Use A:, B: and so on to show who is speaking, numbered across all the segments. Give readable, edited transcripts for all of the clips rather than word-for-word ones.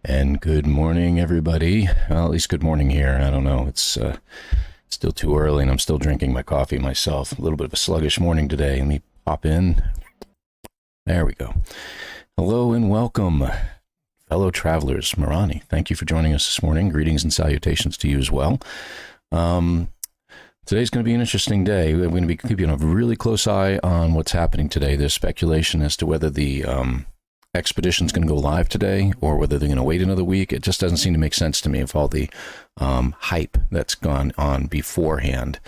A: And good morning, everybody. Well, at least good morning here. I don't know. It's still too early, and I'm still drinking my coffee myself. A little bit of a sluggish morning today. Let me pop in. There we go. Hello and welcome, fellow travelers. Marani, thank you for joining us this morning. Greetings and salutations to you as well. Today's going to be an interesting day. We're going to be keeping a really close eye on what's happening today. There's speculation as to whether the expedition's going to go live today or whether they're going to wait another week. It just doesn't seem to make sense to me of all the hype that's gone on beforehand.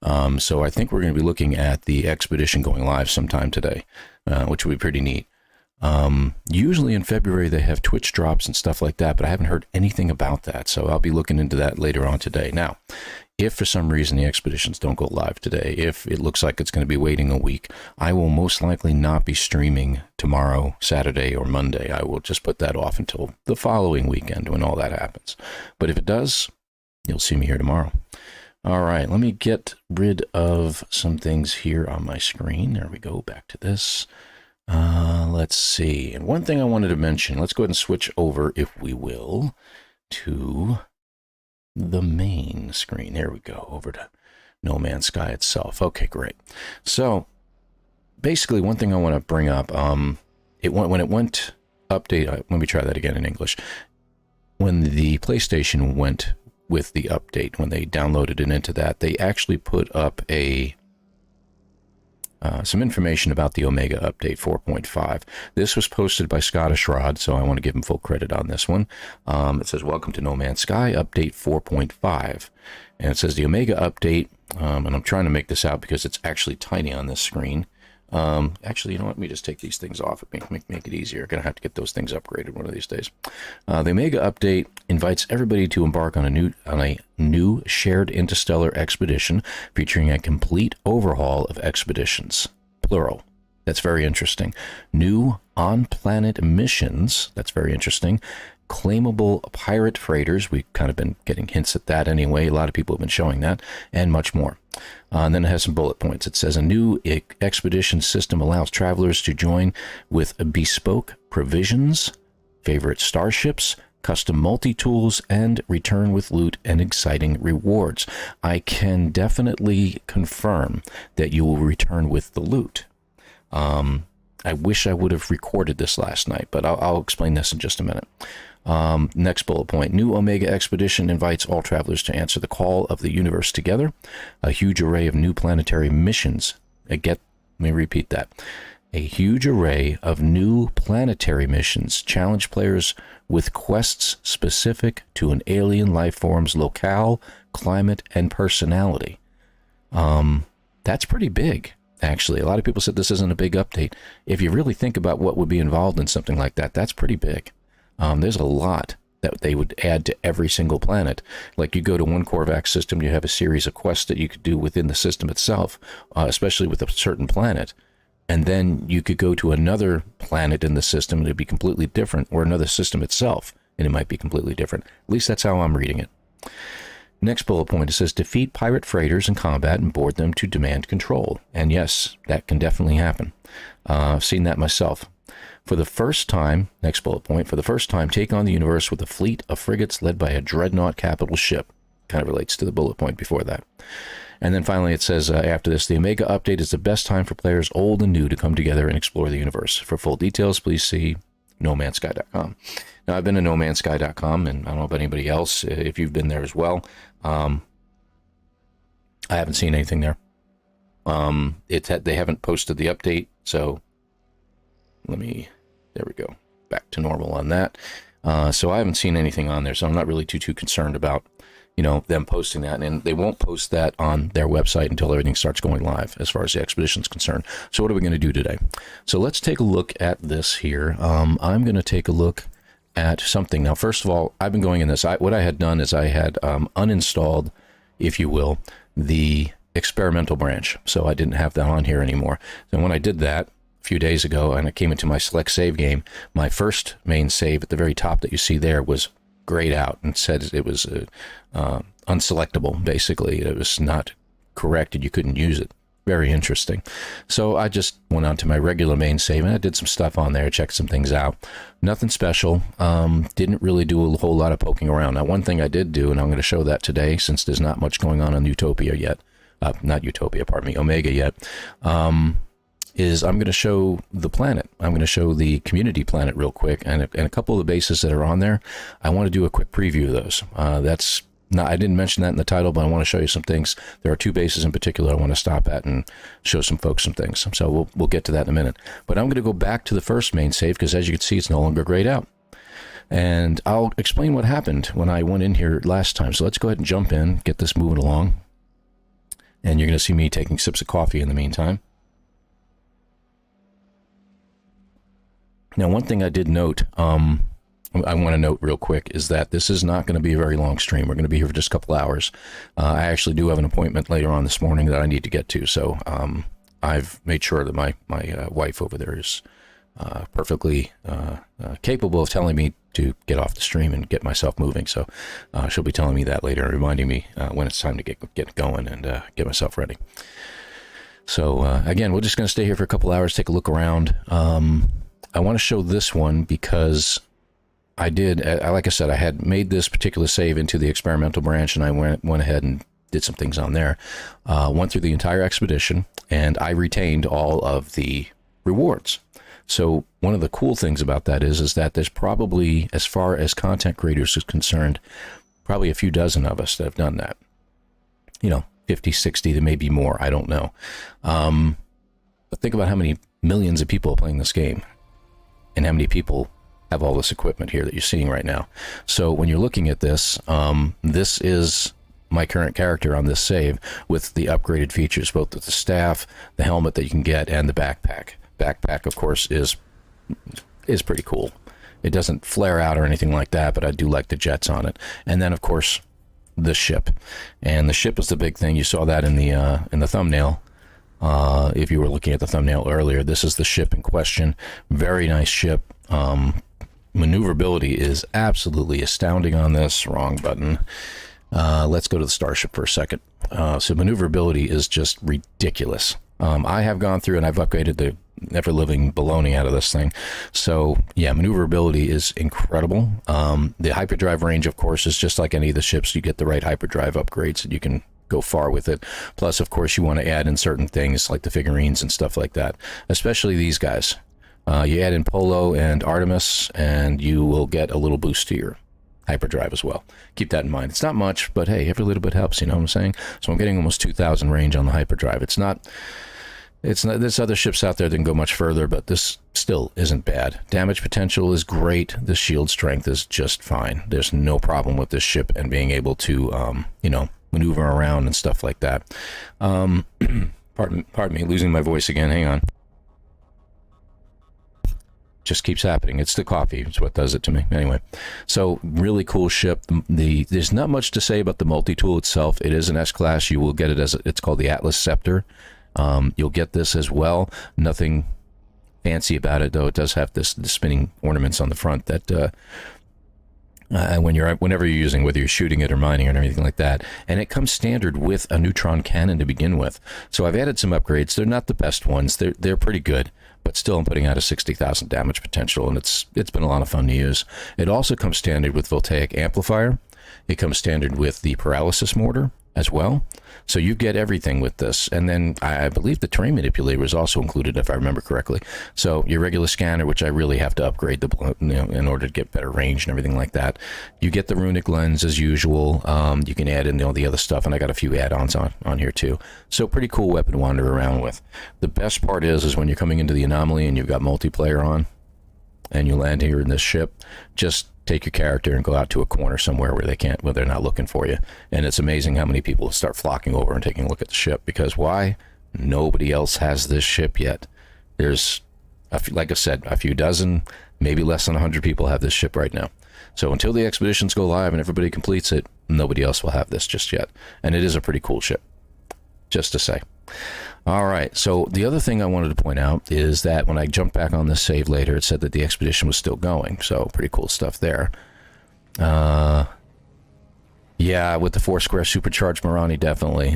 A: So I think we're going to be looking at the expedition going live sometime today, which would be pretty neat. Usually in February they have Twitch drops and stuff like that, but I haven't heard anything about that. So I'll be looking into that later on today. Now, if for some reason the expeditions don't go live today, if it looks like it's going to be waiting a week, I will most likely not be streaming tomorrow, Saturday, or Monday. I will just put that off until the following weekend when all that happens. But if it does, you'll see me here tomorrow. All right, let me get rid of some things here on my screen. There we go, back to this. Let's see. And one thing I wanted to mention, let's go ahead and switch over, if we will, to the main screen. There we go, over to No Man's Sky itself. Okay, great. So basically one thing I want to bring up, when it went update, let me try that again in English. When the PlayStation went with the update, when they downloaded it into that, they actually put up some information about the Omega Update 4.5. This was posted by Scottish Rod, so I want to give him full credit on this one. It says, welcome to No Man's Sky Update 4.5. And it says the Omega Update, and I'm trying to make this out because it's actually tiny on this screen. Actually, you know what? Let me just take these things off. Make it easier. Going to have to get those things upgraded one of these days. The Omega Update invites everybody to embark on a new shared interstellar expedition featuring a complete overhaul of expeditions, plural. That's very interesting. New on-planet missions. That's very interesting. Claimable pirate freighters. We've kind of been getting hints at that anyway. A lot of people have been showing that, and much more. And then it has some bullet points. It says a new expedition system allows travelers to join with bespoke provisions, favorite starships, custom multi-tools, and return with loot and exciting rewards. I can definitely confirm that you will return with the loot. I wish I would have recorded this last night, but I'll explain this in just a minute. Next bullet point. New Omega Expedition invites all travelers to answer the call of the universe together. A huge array of new planetary missions. Let me repeat that. A huge array of new planetary missions challenge players with quests specific to an alien life form's locale, climate, and personality. That's pretty big. Actually, a lot of people said this isn't a big update. If you really think about what would be involved in something like that, that's pretty big. There's a lot that they would add to every single planet. Like you go to one Korvax system, you have a series of quests that you could do within the system itself, especially with a certain planet. And then you could go to another planet in the system and it'd be completely different, or another system itself, and it might be completely different. At least that's how I'm reading it. Next bullet point, it says defeat pirate freighters in combat and board them to demand control. And yes, that can definitely happen. I've seen that myself. For the first time, next bullet point, for the first time, take on the universe with a fleet of frigates led by a dreadnought capital ship. Kind of relates to the bullet point before that. And then finally it says, after this, the Omega Update is the best time for players old and new to come together and explore the universe. For full details, please see nomansky.com. Now, I've been to nomansky.com, and I don't know about anybody else, if you've been there as well. I haven't seen anything there. They haven't posted the update, so there we go, back to normal on that. So I haven't seen anything on there, so I'm not really too concerned about, them posting that. And they won't post that on their website until everything starts going live as far as the expedition is concerned. So what are we going to do today? So let's take a look at this here. I'm going to take a look at something. Now, first of all, I've been going in this. What I had done is I had uninstalled, if you will, the experimental branch. So I didn't have that on here anymore. And when I did that a few days ago and I came into my select save game, my first main save at the very top that you see there was grayed out and said it was unselectable, basically. It was not correct and you couldn't use it. very interesting. So I just went on to my regular main save, and I did some stuff on there, checked some things out. Nothing special. Didn't really do a whole lot of poking around. Now, one thing I did do, and I'm going to show that today, since there's not much going on Utopia yet, not Utopia, pardon me, Omega yet, is I'm going to show the planet. I'm going to show the community planet real quick, and a couple of the bases that are on there. I want to do a quick preview of those. I didn't mention that in the title, but I want to show you some things. There are two bases in particular I want to stop at and show some folks some things. So we'll get to that in a minute. But I'm going to go back to the first main save because, as you can see, it's no longer grayed out. And I'll explain what happened when I went in here last time. So let's go ahead and jump in, get this moving along. And you're going to see me taking sips of coffee in the meantime. Now, one thing I did note, I want to note real quick, is that this is not going to be a very long stream. We're going to be here for just a couple hours. I actually do have an appointment later on this morning that I need to get to, so I've made sure that my wife over there is perfectly capable of telling me to get off the stream and get myself moving. So she'll be telling me that later and reminding me when it's time to get going and get myself ready. So again, we're just going to stay here for a couple hours, take a look around. I want to show this one because I did, like I said, I had made this particular save into the experimental branch, and I went ahead and did some things on there. Went through the entire expedition, and I retained all of the rewards. So one of the cool things about that is that there's probably, as far as content creators is concerned, probably a few dozen of us that have done that. 50, 60, there may be more, I don't know. But think about how many millions of people are playing this game, and how many people have all this equipment here that you're seeing right now. So when you're looking at this, this is my current character on this save with the upgraded features, both with the staff, the helmet that you can get, and the backpack. Backpack, of course, is pretty cool. It doesn't flare out or anything like that, but I do like the jets on it. And then, of course, the ship. And the ship is the big thing. You saw that in the thumbnail. If you were looking at the thumbnail earlier, this is the ship in question. Very nice ship. Maneuverability is absolutely astounding on this. Wrong button. Let's go to the starship for a second. So maneuverability is just ridiculous. I have gone through and I've upgraded the ever-living baloney out of this thing. So yeah, maneuverability is incredible. The hyperdrive range, of course, is just like any of the ships. You get the right hyperdrive upgrades and you can go far with it. Plus, of course, you want to add in certain things like the figurines and stuff like that, especially these guys. You add in Polo and Artemis, and you will get a little boost to your hyperdrive as well. Keep that in mind. It's not much, but hey, every little bit helps, you know what I'm saying? So I'm getting almost 2,000 range on the hyperdrive. It's not, there's other ships out there that can go much further, but this still isn't bad. Damage potential is great. The shield strength is just fine. There's no problem with this ship and being able to, maneuver around and stuff like that. Pardon me, losing my voice again. Hang on. Just keeps happening. It's the coffee. It's what does it to me. Anyway, so really cool ship. There's not much to say about the multi-tool itself. It is an S-class. You will get it it's called the Atlas Scepter. You'll get this as well. Nothing fancy about it, though. It does have the spinning ornaments on the front that whenever you're using, whether you're shooting it or mining it or anything like that. And it comes standard with a neutron cannon to begin with. So I've added some upgrades. They're not the best ones. They're pretty good, but still I'm putting out a 60,000 damage potential, and it's been a lot of fun to use. It also comes standard with voltaic amplifier. It comes standard with the paralysis mortar as well. So you get everything with this. And then I believe the terrain manipulator was also included, if I remember correctly. So your regular scanner, which I really have to upgrade in order to get better range and everything like that. You get the runic lens as usual. You can add in all the other stuff, and I got a few add-ons on here too. So pretty cool weapon to wander around with. The best part is when you're coming into the anomaly and you've got multiplayer on, and you land here in this ship, just take your character and go out to a corner somewhere where they're not looking for you. And it's amazing how many people start flocking over and taking a look at the ship, because why? Nobody else has this ship yet. There's, like I said, a few dozen, maybe less than 100 people have this ship right now. So until the expeditions go live and everybody completes it, nobody else will have this just yet. And it is a pretty cool ship, just to say. All right, so the other thing I wanted to point out is that when I jumped back on this save later, it said that the expedition was still going, so pretty cool stuff there. Yeah, with the 4 square supercharged Marani, definitely.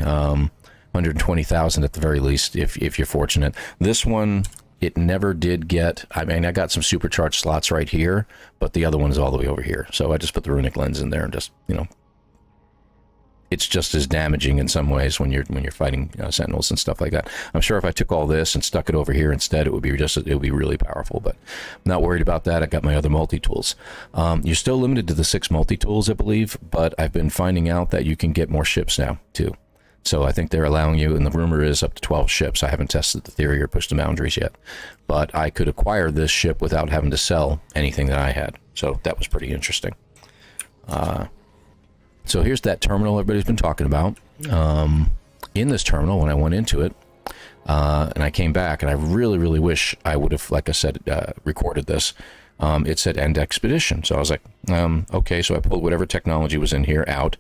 A: 120,000 at the very least, if you're fortunate. This one, it never did get, I mean, I got some supercharged slots right here, but the other one is all the way over here. So I just put the runic lens in there and just, you know, it's just as damaging in some ways when you're fighting sentinels and stuff like that. I'm sure if I took all this and stuck it over here instead, it would be really powerful. But I'm not worried about that. I got my other multi-tools. You're still limited to the 6 multi-tools, I believe, but I've been finding out that you can get more ships now too. So I think they're allowing you, and the rumor is up to 12 ships. I haven't tested the theory or pushed the boundaries yet, but I could acquire this ship without having to sell anything that I had. So that was pretty interesting. So here's that terminal everybody's been talking about. In this terminal, when I went into it, and I came back, and I really wish I would have, like I said, recorded this. It said end expedition. So I was like, okay, so I pulled whatever technology was in here out.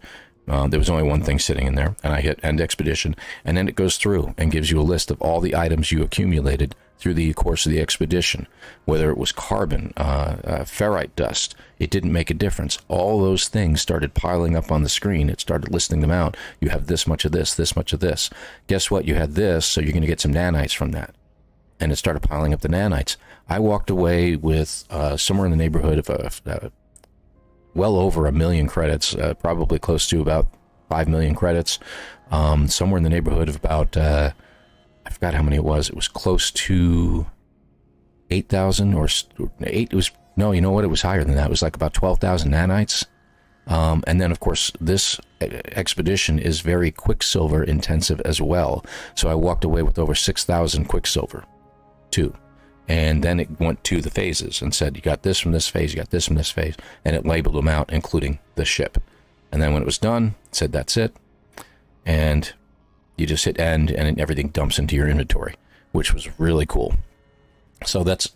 A: There was only one thing sitting in there, and I hit end expedition, and then it goes through and gives you a list of all the items you accumulated through the course of the expedition, whether it was carbon, ferrite dust. It didn't make a difference. All those things started piling up on the screen. It started listing them out. You have this much of this much of this. Guess what? You had this, so you're going to get some nanites from that. And it started piling up the nanites. I walked away with somewhere in the neighborhood of well over 1 million credits, probably close to about 5 million credits, somewhere in the neighborhood of about, I forgot how many it was. It was close to 8,000 or 8. It was, no, you know what? It was higher than that. It was like about 12,000 nanites. And then, of course, this expedition is very Quicksilver intensive as well. So I walked away with over 6,000 Quicksilver, too. And then it went to the phases and said, you got this from this phase, you got this from this phase, and it labeled them out, including the ship. And then when it was done, it said, that's it. And you just hit end, and everything dumps into your inventory, which was really cool. So that's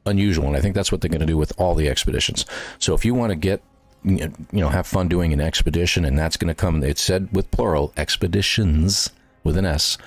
A: unusual, and I think that's what they're going to do with all the expeditions. So if you want to get, you know, have fun doing an expedition, and that's going to come, it said with plural, expeditions with an S.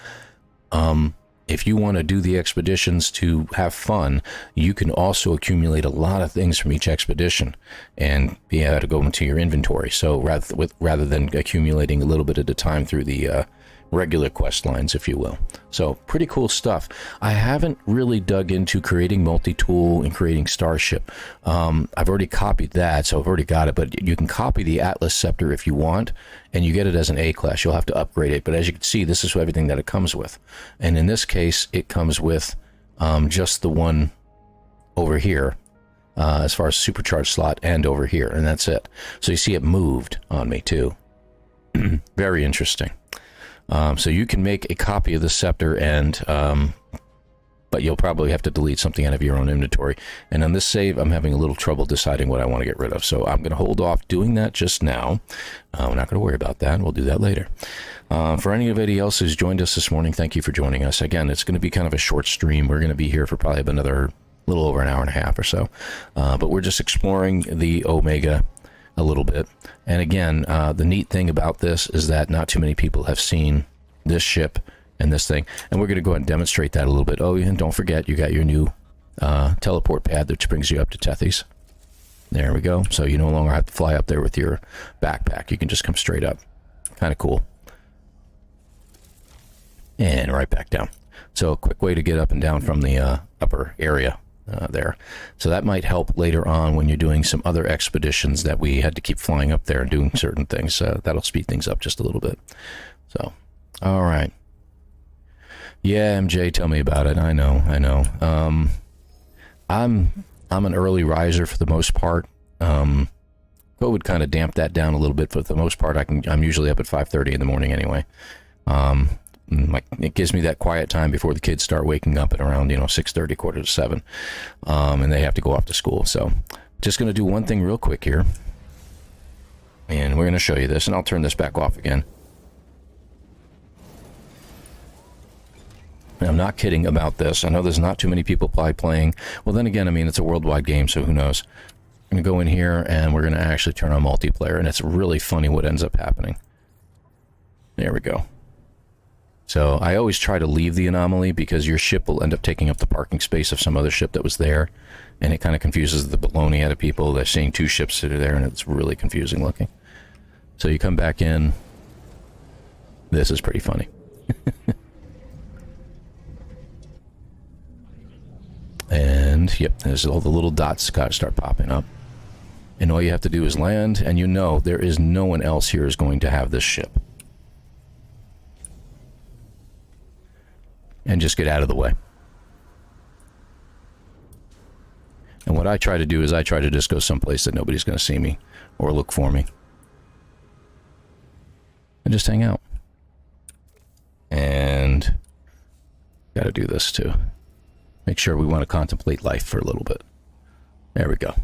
A: If you want to do the expeditions to have fun, you can also accumulate a lot of things from each expedition and be able to go into your inventory. So rather than accumulating a little bit at a time through the regular quest lines, if you will. So pretty cool stuff. I haven't really dug into creating multi-tool and creating Starship. I've already copied that, so I've already got it, but you can copy the Atlas Scepter if you want, and you get it as an A class. You'll have to upgrade it, but as you can see, this is everything that it comes with. And in this case, it comes with just the one over here, as far as supercharged slot, and over here, and that's it. So you see it moved on me too. Very interesting. So you can make a copy of the scepter, and but you'll probably have to delete something out of your own inventory. And on this save, I'm having a little trouble deciding what I want to get rid of. So I'm going to hold off doing that just now. We're not going to worry about that. We'll do that later. For anybody else who's joined us this morning, thank you for joining us. Again, it's going to be kind of a short stream. We're going to be here for probably another little over an hour and a half or so. But we're just exploring the Omega a little bit. And again, the neat thing about this is that not too many people have seen this ship and this thing, and we're going to go ahead and demonstrate that a little bit. Oh, and don't forget, you got your new teleport pad which brings you up to Tethys. There we go. So you no longer have to fly up there with your backpack. You can just come straight up. Kind of cool. And right back down. So a quick way to get up and down from the upper area there. So that might help later on when you're doing some other expeditions that we had to keep flying up there and doing certain things. That'll speed things up just a little bit. So, all right. Yeah, MJ, tell me about it. I know. I'm an early riser for the most part. COVID kind of damped that down a little bit, but for the most part, I'm usually up at 5:30 in the morning anyway. It gives me that quiet time before the kids start waking up at around 6:30, 6:45, and they have to go off to school. So, just going to do one thing real quick here, and we're going to show you this, and I'll turn this back off again. And I'm not kidding about this. I know there's not too many people playing. Well, then again, I mean, it's a worldwide game, so who knows? I'm going to go in here, and we're going to actually turn on multiplayer, and it's really funny what ends up happening. There we go. So I always try to leave the anomaly because your ship will end up taking up the parking space of some other ship that was there, and it kind of confuses the baloney out of people. They're seeing two ships that are there, and it's really confusing looking. So you come back in. This is pretty funny. And, yep, there's all the little dots got to start popping up. And all you have to do is land, and you know there is no one else here is going to have this ship. And just get out of the way. And what I try to do is I try to just go someplace that nobody's going to see me or look for me. And just hang out. And got to do this too. Make sure we want to contemplate life for a little bit. There we go.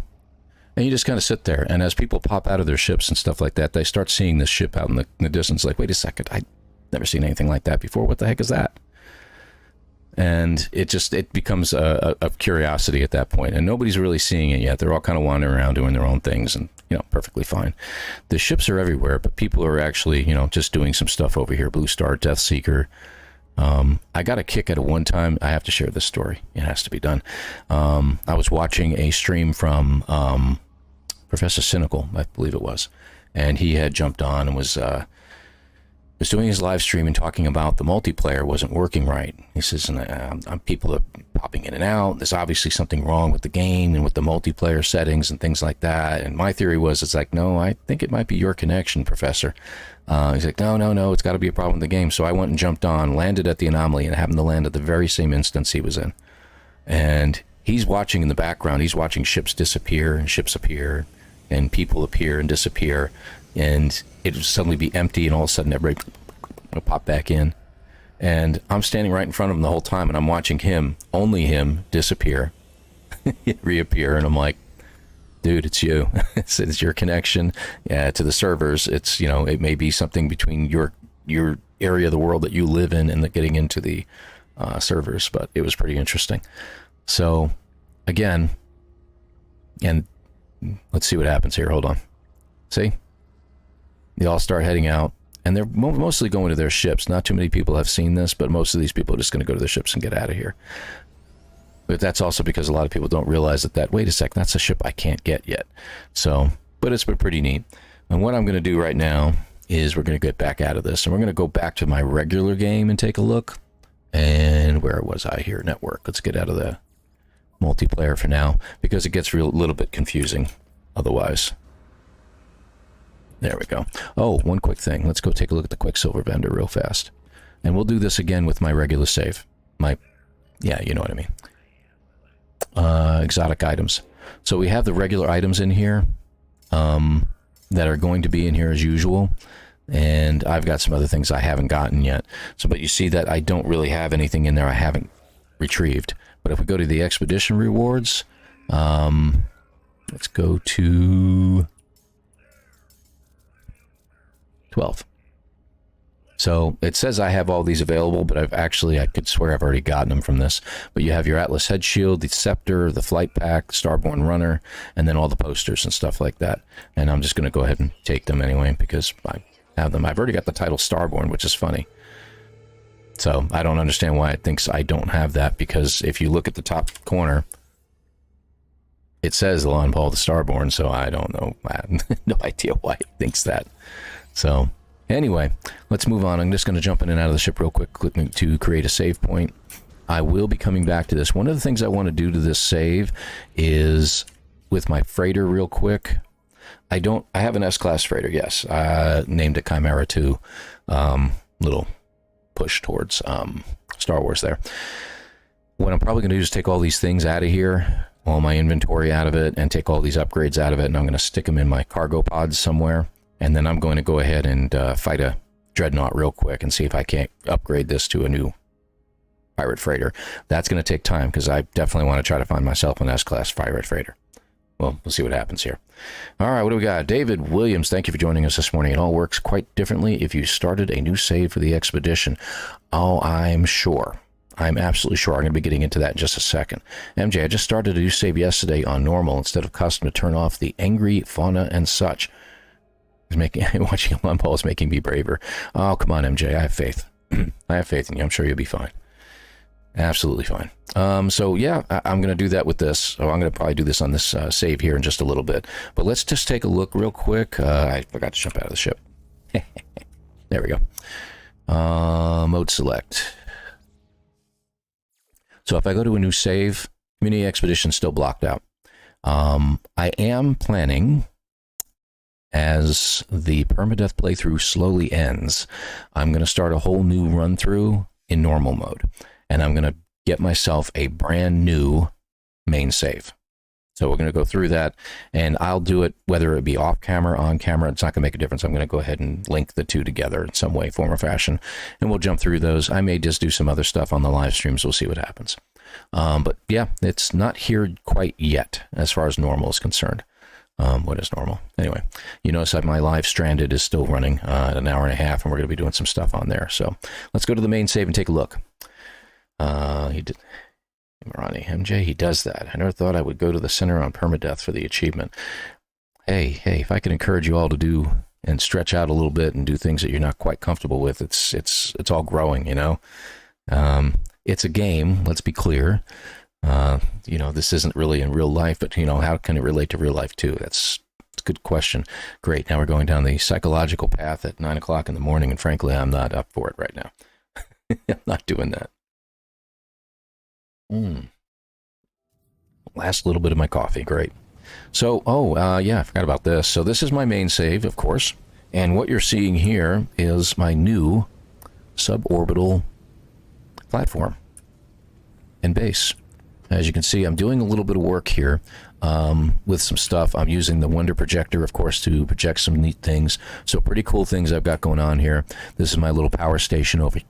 A: And you just kind of sit there, and as people pop out of their ships and stuff like that, they start seeing this ship out in the distance, like, wait a second, I've never seen anything like that before. What the heck is that? And it becomes a curiosity at that point, and nobody's really seeing it yet. They're all kind of wandering around doing their own things, and, you know, perfectly fine. The ships are everywhere, but people are actually, you know, just doing some stuff over here. Blue Star, Deathseeker. I got a kick at it one time. I have to share this story. It has to be done. I was watching a stream from Professor Cynical, I believe it was, and he had jumped on and was doing his live stream and talking about the multiplayer wasn't working right. He says, people are popping in and out. There's obviously something wrong with the game and with the multiplayer settings and things like that. And my theory was, it's like, no, I think it might be your connection, Professor. He's like, no, it's got to be a problem with the game. So I went and jumped on, landed at the anomaly, and happened to land at the very same instance he was in. And he's watching in the background. He's watching ships disappear and ships appear and people appear and disappear. And it would suddenly be empty, and all of a sudden everybody would pop back in. And I'm standing right in front of him the whole time, and I'm watching him, only him, disappear, reappear, and I'm like, dude, it's you. It's your connection to the servers. It's, you know, it may be something between your area of the world that you live in and getting into the servers, but it was pretty interesting. So, again, and let's see what happens here. Hold on. See? They all start heading out, and they're mostly going to their ships. Not too many people have seen this, but most of these people are just going to go to their ships and get out of here. But that's also because a lot of people don't realize that, wait a sec, that's a ship I can't get yet. So, but it's been pretty neat. And what I'm going to do right now is we're going to get back out of this, and we're going to go back to my regular game and take a look. And where was I here? Network. Let's get out of the multiplayer for now, because it gets a little bit confusing otherwise. There we go. Oh, one quick thing. Let's go take a look at the Quicksilver vendor real fast. And we'll do this again with my regular save. Yeah, you know what I mean. Exotic items. So we have the regular items in here that are going to be in here as usual. And I've got some other things I haven't gotten yet. So, but you see that I don't really have anything in there I haven't retrieved. But if we go to the expedition rewards, let's go to 12. So it says I have all these available, but I could swear I've already gotten them from this. But you have your Atlas head shield, the scepter, the flight pack, Starborn runner, and then all the posters and stuff like that. And I'm just going to go ahead and take them anyway because I have them. I've already got the title Starborn, which is funny. So I don't understand why it thinks I don't have that, because if you look at the top corner, it says ElanPaul the Starborn, so I don't know. I have no idea why it thinks that. So anyway, let's move on. I'm just going to jump in and out of the ship real quick, clicking to create a save point. I will be coming back to this. One of the things I want to do to this save is with my freighter real quick. I have an S-class freighter, yes. Named it Chimera 2. Little push towards Star Wars there. What I'm probably going to do is take all these things out of here, all my inventory out of it, and take all these upgrades out of it, and I'm going to stick them in my cargo pods somewhere. And then I'm going to go ahead and fight a dreadnought real quick and see if I can't upgrade this to a new pirate freighter. That's going to take time, because I definitely want to try to find myself an S-class pirate freighter. Well, we'll see what happens here. All right, what do we got? David Williams, thank you for joining us this morning. It all works quite differently if you started a new save for the expedition. Oh, I'm sure. I'm absolutely sure. I'm going to be getting into that in just a second. MJ, I just started a new save yesterday on normal instead of custom to turn off the angry fauna and such. Watching ElanPaul is making me braver. Oh, come on, MJ. I have faith. I have faith in you. I'm sure you'll be fine. Absolutely fine. So, yeah, I'm going to do that with this. So I'm going to probably do this on this save here in just a little bit. But let's just take a look real quick. I forgot to jump out of the ship. There we go. Mode select. So if I go to a new save, Community Expedition still blocked out. I am planning, as the permadeath playthrough slowly ends, I'm going to start a whole new run through in normal mode. And I'm going to get myself a brand new main save. So we're going to go through that, and I'll do it whether it be off camera, on camera. It's not going to make a difference. I'm going to go ahead and link the two together in some way, form, or fashion, and we'll jump through those. I may just do some other stuff on the live streams. We'll see what happens. But yeah, it's not here quite yet as far as normal is concerned. What is normal? Anyway, you notice that my live Stranded is still running at an hour and a half, and we're going to be doing some stuff on there. So let's go to the main save and take a look. He did. Ronnie, MJ, he does that. I never thought I would go to the center on permadeath for the achievement. Hey, if I could encourage you all to do and stretch out a little bit and do things that you're not quite comfortable with, it's all growing, you know. It's a game, let's be clear. You know, this isn't really in real life, but, you know, how can it relate to real life too? That's a good question. Great, now we're going down the psychological path at 9 o'clock in the morning, and frankly, I'm not up for it right now. I'm not doing that. Last little bit of my coffee, great. So, yeah, I forgot about this. So this is my main save, of course, and what you're seeing here is my new suborbital platform and base. As you can see, I'm doing a little bit of work here with some stuff. I'm using the Wonder Projector, of course, to project some neat things. So pretty cool things I've got going on here. This is my little power station over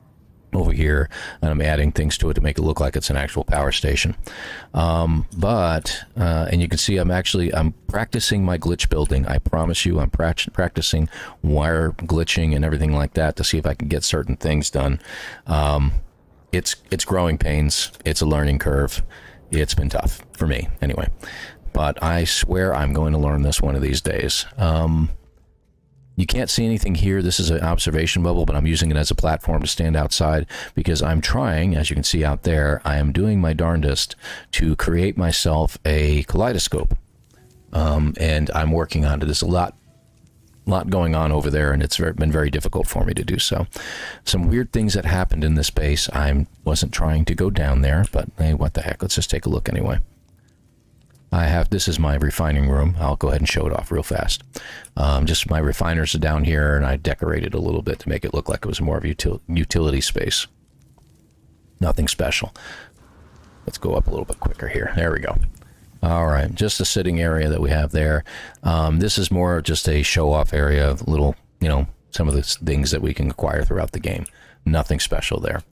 A: here, and I'm adding things to it to make it look like it's an actual power station. And you can see I'm practicing my glitch building. I promise you, I'm practicing wire glitching and everything like that to see if I can get certain things done. It's growing pains. It's a learning curve. It's been tough for me anyway, but I swear I'm going to learn this one of these days. You can't see anything here. This is an observation bubble, but I'm using it as a platform to stand outside because I'm trying, as you can see out there, I am doing my darndest to create myself a kaleidoscope. And I'm working on it. There's a lot going on over there, and it's been very difficult for me to do so. Some weird things that happened in this base. I wasn't trying to go down there, but hey, what the heck? Let's just take a look anyway. This is my refining room. I'll go ahead and show it off real fast. Just my refiners are down here, and I decorated a little bit to make it look like it was more of a utility space. Nothing special. Let's go up a little bit quicker here. There we go. All right, just a sitting area that we have there. This is more just a show-off area, little, you know, some of the things that we can acquire throughout the game. Nothing special there.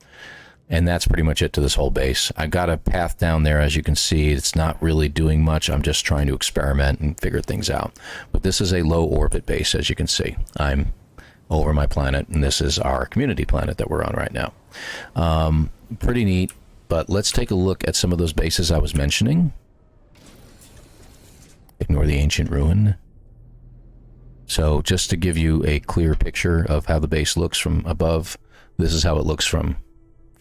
A: And that's pretty much it to this whole base. I got a path down there, as you can see. It's not really doing much. I'm just trying to experiment and figure things out. But this is a low orbit base, as you can see. I'm over my planet, and this is our community planet that we're on right now. Pretty neat, but let's take a look at some of those bases I was mentioning. Ignore the ancient ruin. So just to give you a clear picture of how the base looks from above, this is how it looks from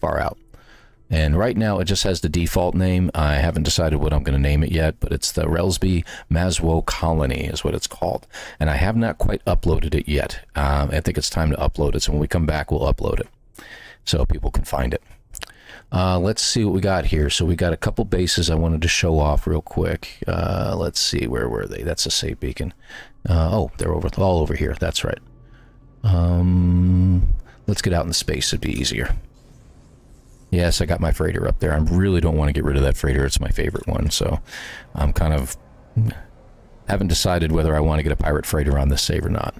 A: far out. And right now it just has the default name. I haven't decided what I'm going to name it yet, but it's the Relsby Maswo Colony is what it's called. And I have not quite uploaded it yet. I think it's time to upload it. So when we come back, we'll upload it so people can find it. Let's see what we got here. So we got a couple bases I wanted to show off real quick. Let's see, where were they? That's a save beacon. Oh, they're all over here. That's right. Let's get out in space. It'd be easier. Yes, I got my freighter up there. I really don't want to get rid of that freighter. It's my favorite one. So I'm kind of haven't decided whether I want to get a pirate freighter on this save or not.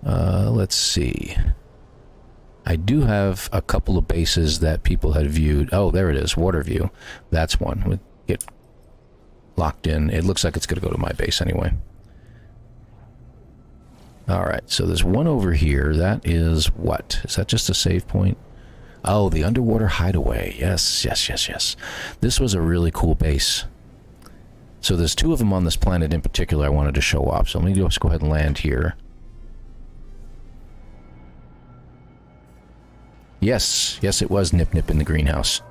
A: Let's see. I do have a couple of bases that people had viewed. Oh, there it is, Waterview. That's one. We'll get locked in. It looks like it's going to go to my base anyway. All right, so there's one over here. That is what? Is that just a save point? Oh, the underwater hideaway. Yes. This was a really cool base. So there's two of them on this planet in particular I wanted to show off. So let me just go ahead and land here. Yes, it was Nip Nip in the greenhouse.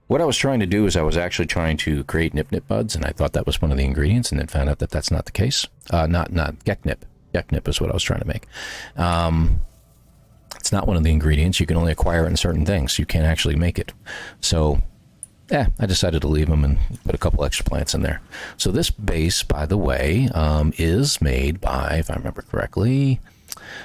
A: What I was trying to do is I was actually trying to create Nip Nip buds, and I thought that was one of the ingredients, and then found out that that's not the case. Not Geknip. Geknip is what I was trying to make. It's not one of the ingredients. You can only acquire it in certain things. You can't actually make it. So, yeah, I decided to leave them and put a couple extra plants in there. So this base, by the way, is made by, if I remember correctly,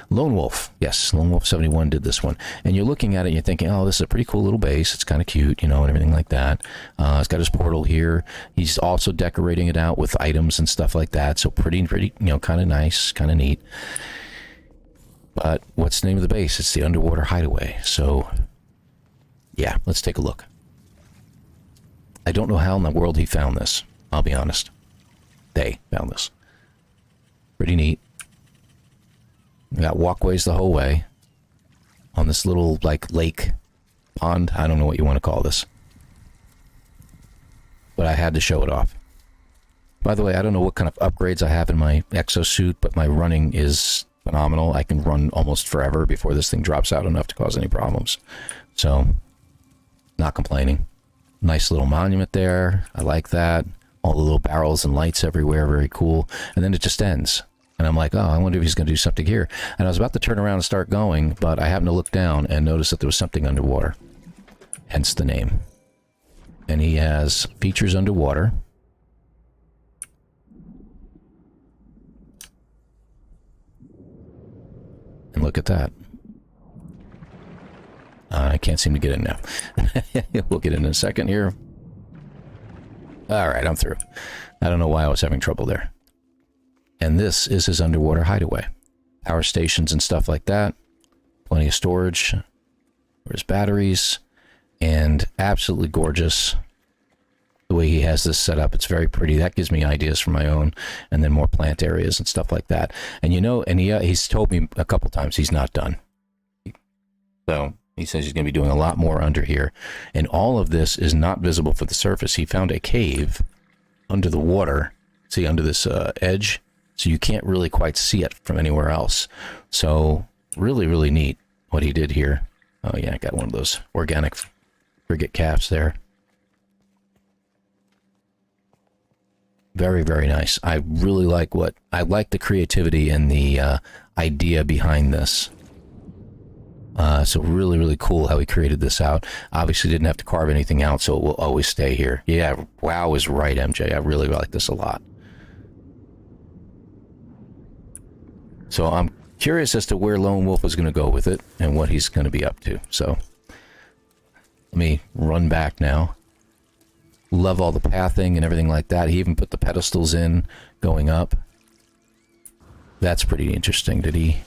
A: Lone Wolf. Yes, Lone Wolf 71 did this one. And you're looking at it and you're thinking, oh, this is a pretty cool little base. It's kind of cute, you know, and everything like that. It's got his portal here. He's also decorating it out with items and stuff like that. So pretty, you know, kind of nice, kind of neat. But what's the name of the base? It's the Underwater Hideaway. So, yeah, let's take a look. I don't know how in the world he found this. I'll be honest. They found this. Pretty neat. We got walkways the whole way on this little, like, lake, pond. I don't know what you want to call this. But I had to show it off. By the way, I don't know what kind of upgrades I have in my exosuit, but my running is phenomenal. I can run almost forever before this thing drops out enough to cause any problems. So, not complaining. Nice little monument there. I like that. All the little barrels and lights everywhere. Very cool. And then it just ends. And I'm like, oh, I wonder if he's going to do something here. And I was about to turn around and start going, but I happened to look down and notice that there was something underwater. Hence the name. And he has features underwater. And look at that. I can't seem to get in now. We'll get in a second here. All right, I'm through. I don't know why I was having trouble there. And this is his underwater hideaway. Power stations and stuff like that. Plenty of storage. There's batteries. And absolutely gorgeous. The way he has this set up, it's very pretty. That gives me ideas for my own. And then more plant areas and stuff like that. And you know, and he's told me a couple times he's not done. So he says he's going to be doing a lot more under here. And all of this is not visible for the surface. He found a cave under the water. See, under this edge. So you can't really quite see it from anywhere else. So really, really neat what he did here. Oh yeah, I got one of those organic frigate calves there. Very, very nice. I really like the creativity and the idea behind this. So really, really cool how he created this out. Obviously didn't have to carve anything out, so it will always stay here. Yeah, wow is right, MJ. I really like this a lot. So I'm curious as to where Lone Wolf is going to go with it and what he's going to be up to. So let me run back now. Love all the pathing and everything like that. He even put the pedestals in going up. That's pretty interesting. Did he?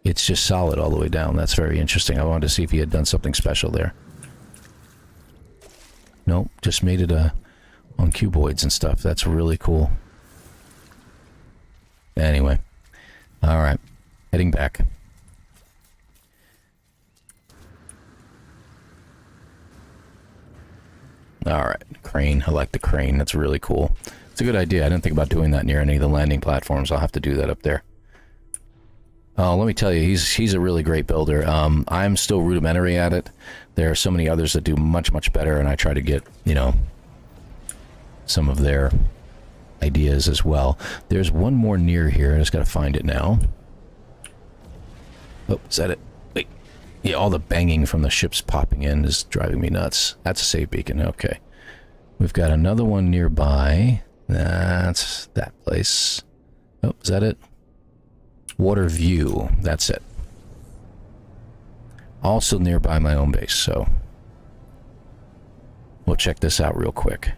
A: It's just solid all the way down. That's very interesting. I wanted to see if he had done something special there. Nope, just made it on cuboids and stuff. That's really cool. Anyway. All right, heading back. All right, crane. I like the crane. That's really cool. It's a good idea. I didn't think about doing that near any of the landing platforms. I'll have to do that up there. Oh, let me tell you, he's a really great builder. I'm still rudimentary at it. There are so many others that do much, much better, and I try to get, you know, some of their ideas as well. There's one more near here. I just got to find it now. Oh, is that it? Wait. Yeah, all the banging from the ships popping in is driving me nuts. That's a save beacon. Okay. We've got another one nearby. That's that place. Oh, is that it? Water View. That's it. Also nearby my own base, so we'll check this out real quick.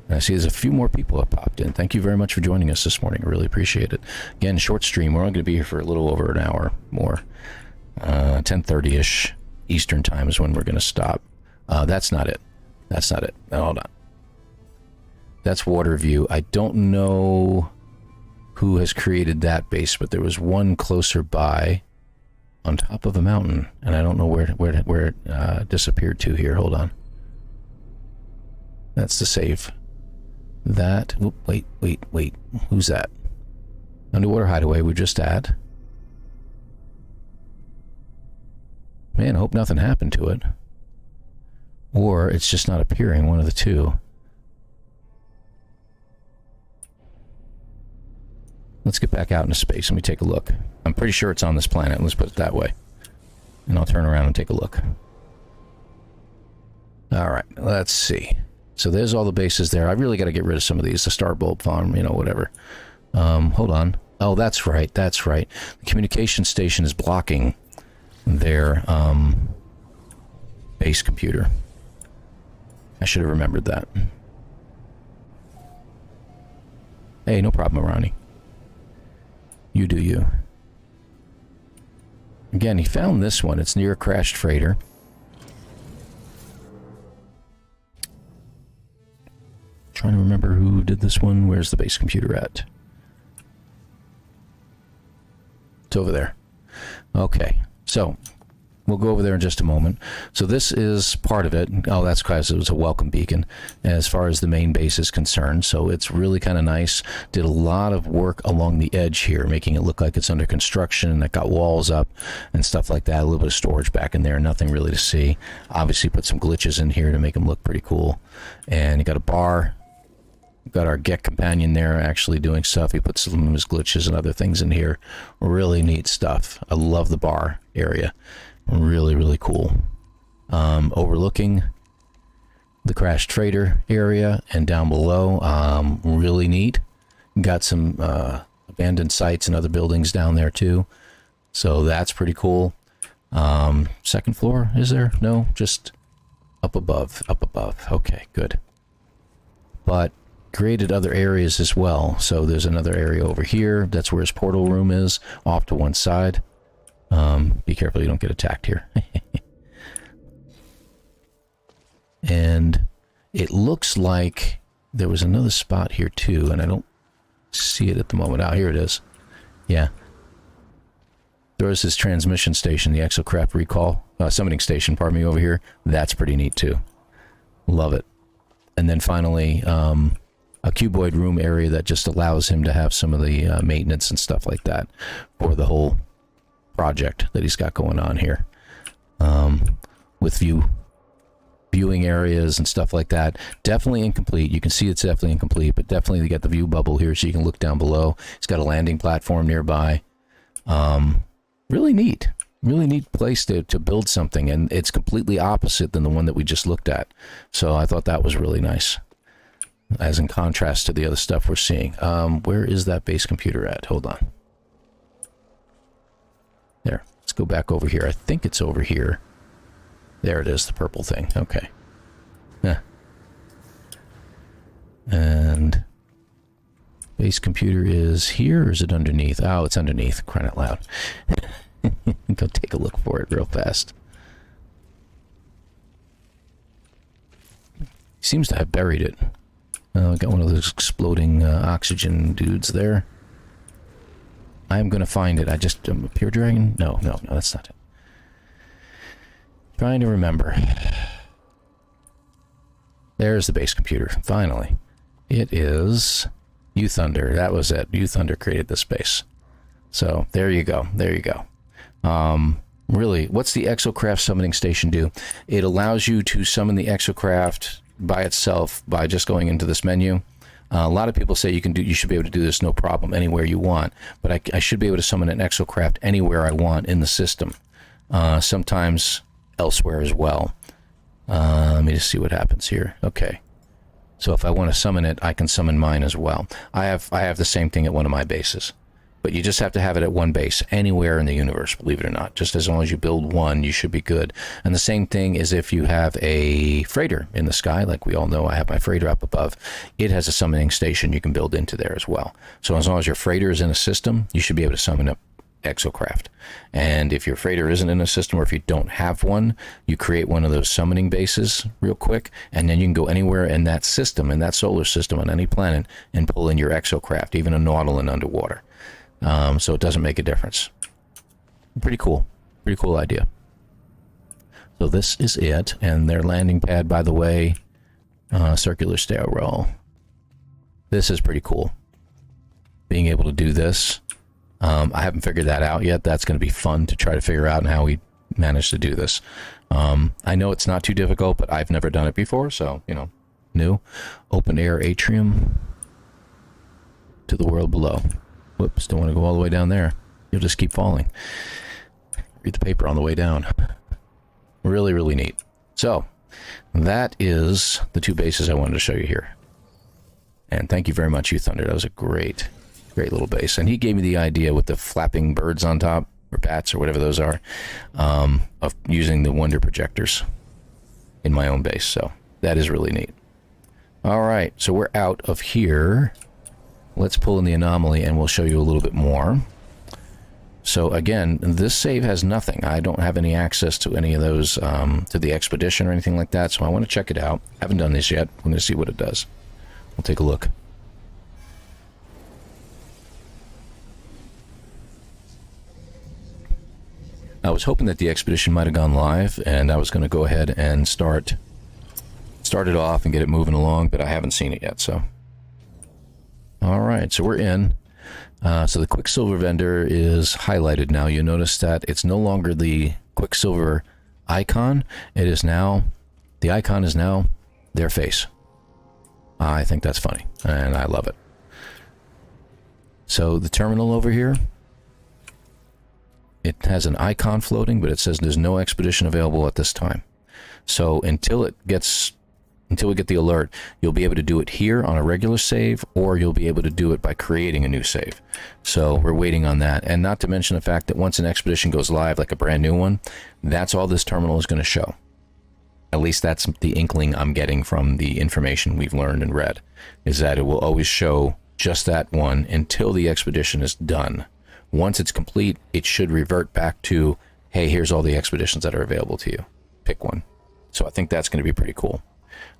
A: And I see there's a few more people have popped in. Thank you very much for joining us this morning. I really appreciate it. Again, short stream. We're only going to be here for a little over an hour more. 10:30-ish Eastern time is when we're going to stop. That's not it. That's not it. No, hold on. That's Water View. I don't know who has created that base, but there was one closer by on top of a mountain, and I don't know where it disappeared to here. Hold on. That's the save. That, wait. Who's that? Underwater Hideaway we're just at. Man, I hope nothing happened to it. Or it's just not appearing, one of the two. Let's get back out into space. Let me take a look. I'm pretty sure it's on this planet. Let's put it that way. And I'll turn around and take a look. All right, let's see. So there's all the bases there. I really got to get rid of some of these. The Star Bulb Farm, you know, whatever. Hold on. Oh, that's right. That's right. The communication station is blocking their base computer. I should have remembered that. Hey, no problem, Ronnie. You do you. Again, he found this one. It's near a crashed freighter. Trying to remember who did this one. Where's the base computer at? It's over there. Okay, so we'll go over there in just a moment. So this is part of it. Oh, that's because it was a welcome beacon as far as the main base is concerned. So it's really kind of nice. Did a lot of work along the edge here, making it look like it's under construction. That got walls up and stuff like that. A little bit of storage back in there. Nothing really to see. Obviously put some glitches in here to make them look pretty cool. And you got a bar. Got our Get companion there actually doing stuff. He put some of his glitches and other things in here. Really neat stuff. I love the bar area. Really, really cool. Overlooking the crashed freighter area and down below. Really neat. Got some abandoned sites and other buildings down there too. So that's pretty cool. Second floor, is there? No, just up above. Up above. Okay, good. But created other areas as well. So there's another area over here. That's where his portal room is, off to one side. Be careful you don't get attacked here. And it looks like there was another spot here too, and I don't see it at the moment. Here it is. Yeah. There was his transmission station, the Exocraft Recall, summoning station, pardon me, over here. That's pretty neat too. Love it. And then finally, a cuboid room area that just allows him to have some of the maintenance and stuff like that for the whole project that he's got going on here. With viewing areas and stuff like that. Definitely incomplete. You can see it's definitely incomplete, but definitely you got the view bubble here so you can look down below. It's got a landing platform nearby. Really neat. Really neat place to build something, and it's completely opposite than the one that we just looked at. So I thought that was really nice, as in contrast to the other stuff we're seeing. Where is that base computer at? Hold on. There. Let's go back over here. I think it's over here. There it is, the purple thing. Okay. Yeah. And base computer is here, or is it underneath? Oh, it's underneath. Crying out loud. Go take a look for it real fast. Seems to have buried it. Got one of those exploding oxygen dudes there. I'm gonna find it. Pure Dragon? No, that's not it. Trying to remember. There's the base computer, finally. It is U Thunder. That was it. U Thunder created this base. So there you go. There you go. Really, what's the Exocraft summoning station do? It allows you to summon the Exocraft by itself by just going into this menu. A lot of people say you should be able to do this no problem anywhere you want, but I should be able to summon an Exocraft anywhere I want in the system. Sometimes elsewhere as well. Let me just see what happens here. Okay. So if I want to summon it, I can summon mine as well. I have the same thing at one of my bases. But you just have to have it at one base, anywhere in the universe, believe it or not. Just as long as you build one, you should be good. And the same thing is if you have a freighter in the sky, like we all know I have my freighter up above, it has a summoning station you can build into there as well. So as long as your freighter is in a system, you should be able to summon up Exocraft. And if your freighter isn't in a system, or if you don't have one, you create one of those summoning bases real quick, and then you can go anywhere in that system, in that solar system, on any planet, and pull in your Exocraft, even a Nautilus underwater. So it doesn't make a difference. Pretty cool. Pretty cool idea. So this is it. And their landing pad, by the way, circular stairwell. This is pretty cool. Being able to do this. I haven't figured that out yet. That's going to be fun to try to figure out how we managed to do this. I know it's not too difficult, but I've never done it before. So, new. Open air atrium to the world below. Whoops, don't want to go all the way down there. You'll just keep falling. Read the paper on the way down. Really, really neat. So, that is the 2 bases I wanted to show you here. And thank you very much, You Thunder. That was a great little base. And he gave me the idea with the flapping birds on top, or bats, or whatever those are, of using the Wonder projectors in my own base. So, that is really neat. Alright, so we're out of here. Let's pull in the anomaly and we'll show you a little bit more. So again, this save has nothing. I don't have any access to any of those, to the expedition or anything like that, so I want to check it out. Haven't done this yet. I'm going to see what it does. We'll take a look. I was hoping that the expedition might have gone live, and I was going to go ahead and start it off and get it moving along, but I haven't seen it yet, so. Alright, so we're in. So the Quicksilver vendor is highlighted now. You notice that it's no longer the Quicksilver icon. It is now, the icon is now their face. I think that's funny, and I love it. So the terminal over here, it has an icon floating, but it says there's no expedition available at this time. So until we get the alert, you'll be able to do it here on a regular save, or you'll be able to do it by creating a new save. So we're waiting on that. And not to mention the fact that once an expedition goes live, like a brand new one, that's all this terminal is going to show. At least that's the inkling I'm getting from the information we've learned and read, is that it will always show just that one until the expedition is done. Once it's complete, it should revert back to, hey, here's all the expeditions that are available to you. Pick one. So I think that's going to be pretty cool.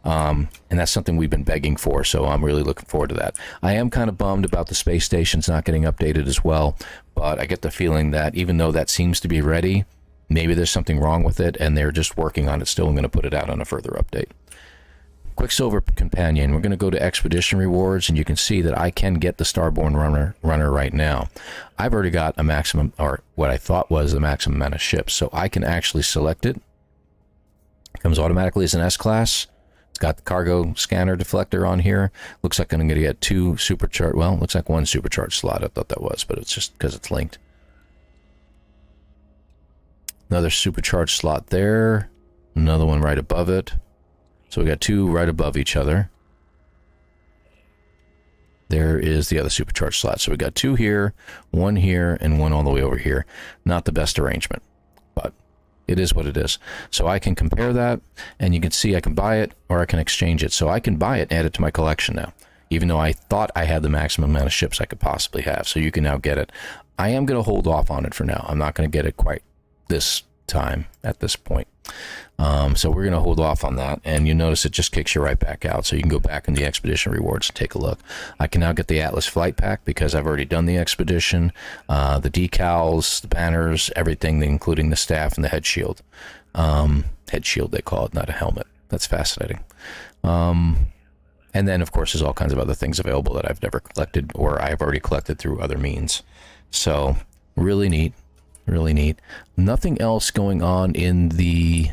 A: And that's something we've been begging for, so I'm really looking forward to that. I am kind of bummed about the space stations not getting updated as well, but I get the feeling that even though that seems to be ready, maybe there's something wrong with it, and they're just working on it still and going to put it out on a further update. Quicksilver Companion, we're going to go to Expedition Rewards, and you can see that I can get the Starborn runner right now. I've already got a maximum, or what I thought was the maximum amount of ships, so I can actually select it. It comes automatically as an S-Class. It's got the cargo scanner deflector on here. Looks like I'm going to get 2 supercharged, well, looks like 1 supercharged slot. I thought that was, but it's just because it's linked. Another supercharged slot there. Another one right above it. So we got 2 right above each other. There is the other supercharged slot. So we got 2 here, 1 here, and 1 all the way over here. Not the best arrangement, but it is what it is. So I can compare that, and you can see I can buy it or I can exchange it. So I can buy it and add it to my collection now, even though I thought I had the maximum amount of ships I could possibly have. So you can now get it. I am going to hold off on it for now. I'm not going to get it quite this time at this point. So we're going to hold off on that, and you notice it just kicks you right back out. So you can go back in the Expedition Rewards and take a look. I can now get the Atlas Flight Pack because I've already done the expedition. The decals, the banners, everything, including the staff and the head shield. Head shield, they call it, not a helmet. That's fascinating. And then, of course, there's all kinds of other things available that I've never collected or I've already collected through other means. So, really neat. Really neat. Nothing else going on in the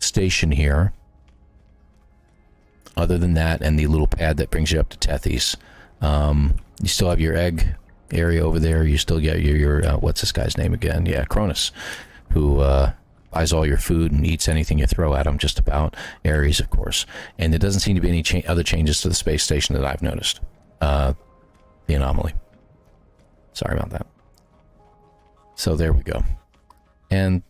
A: station here other than that and the little pad that brings you up to Tethys. You still have your egg area over there. You still get your what's this guy's name again? Yeah, Cronus, who buys all your food and eats anything you throw at him, just about. Ares, of course. And there doesn't seem to be any other changes to the space station that I've noticed. The anomaly. Sorry about that. So there we go. And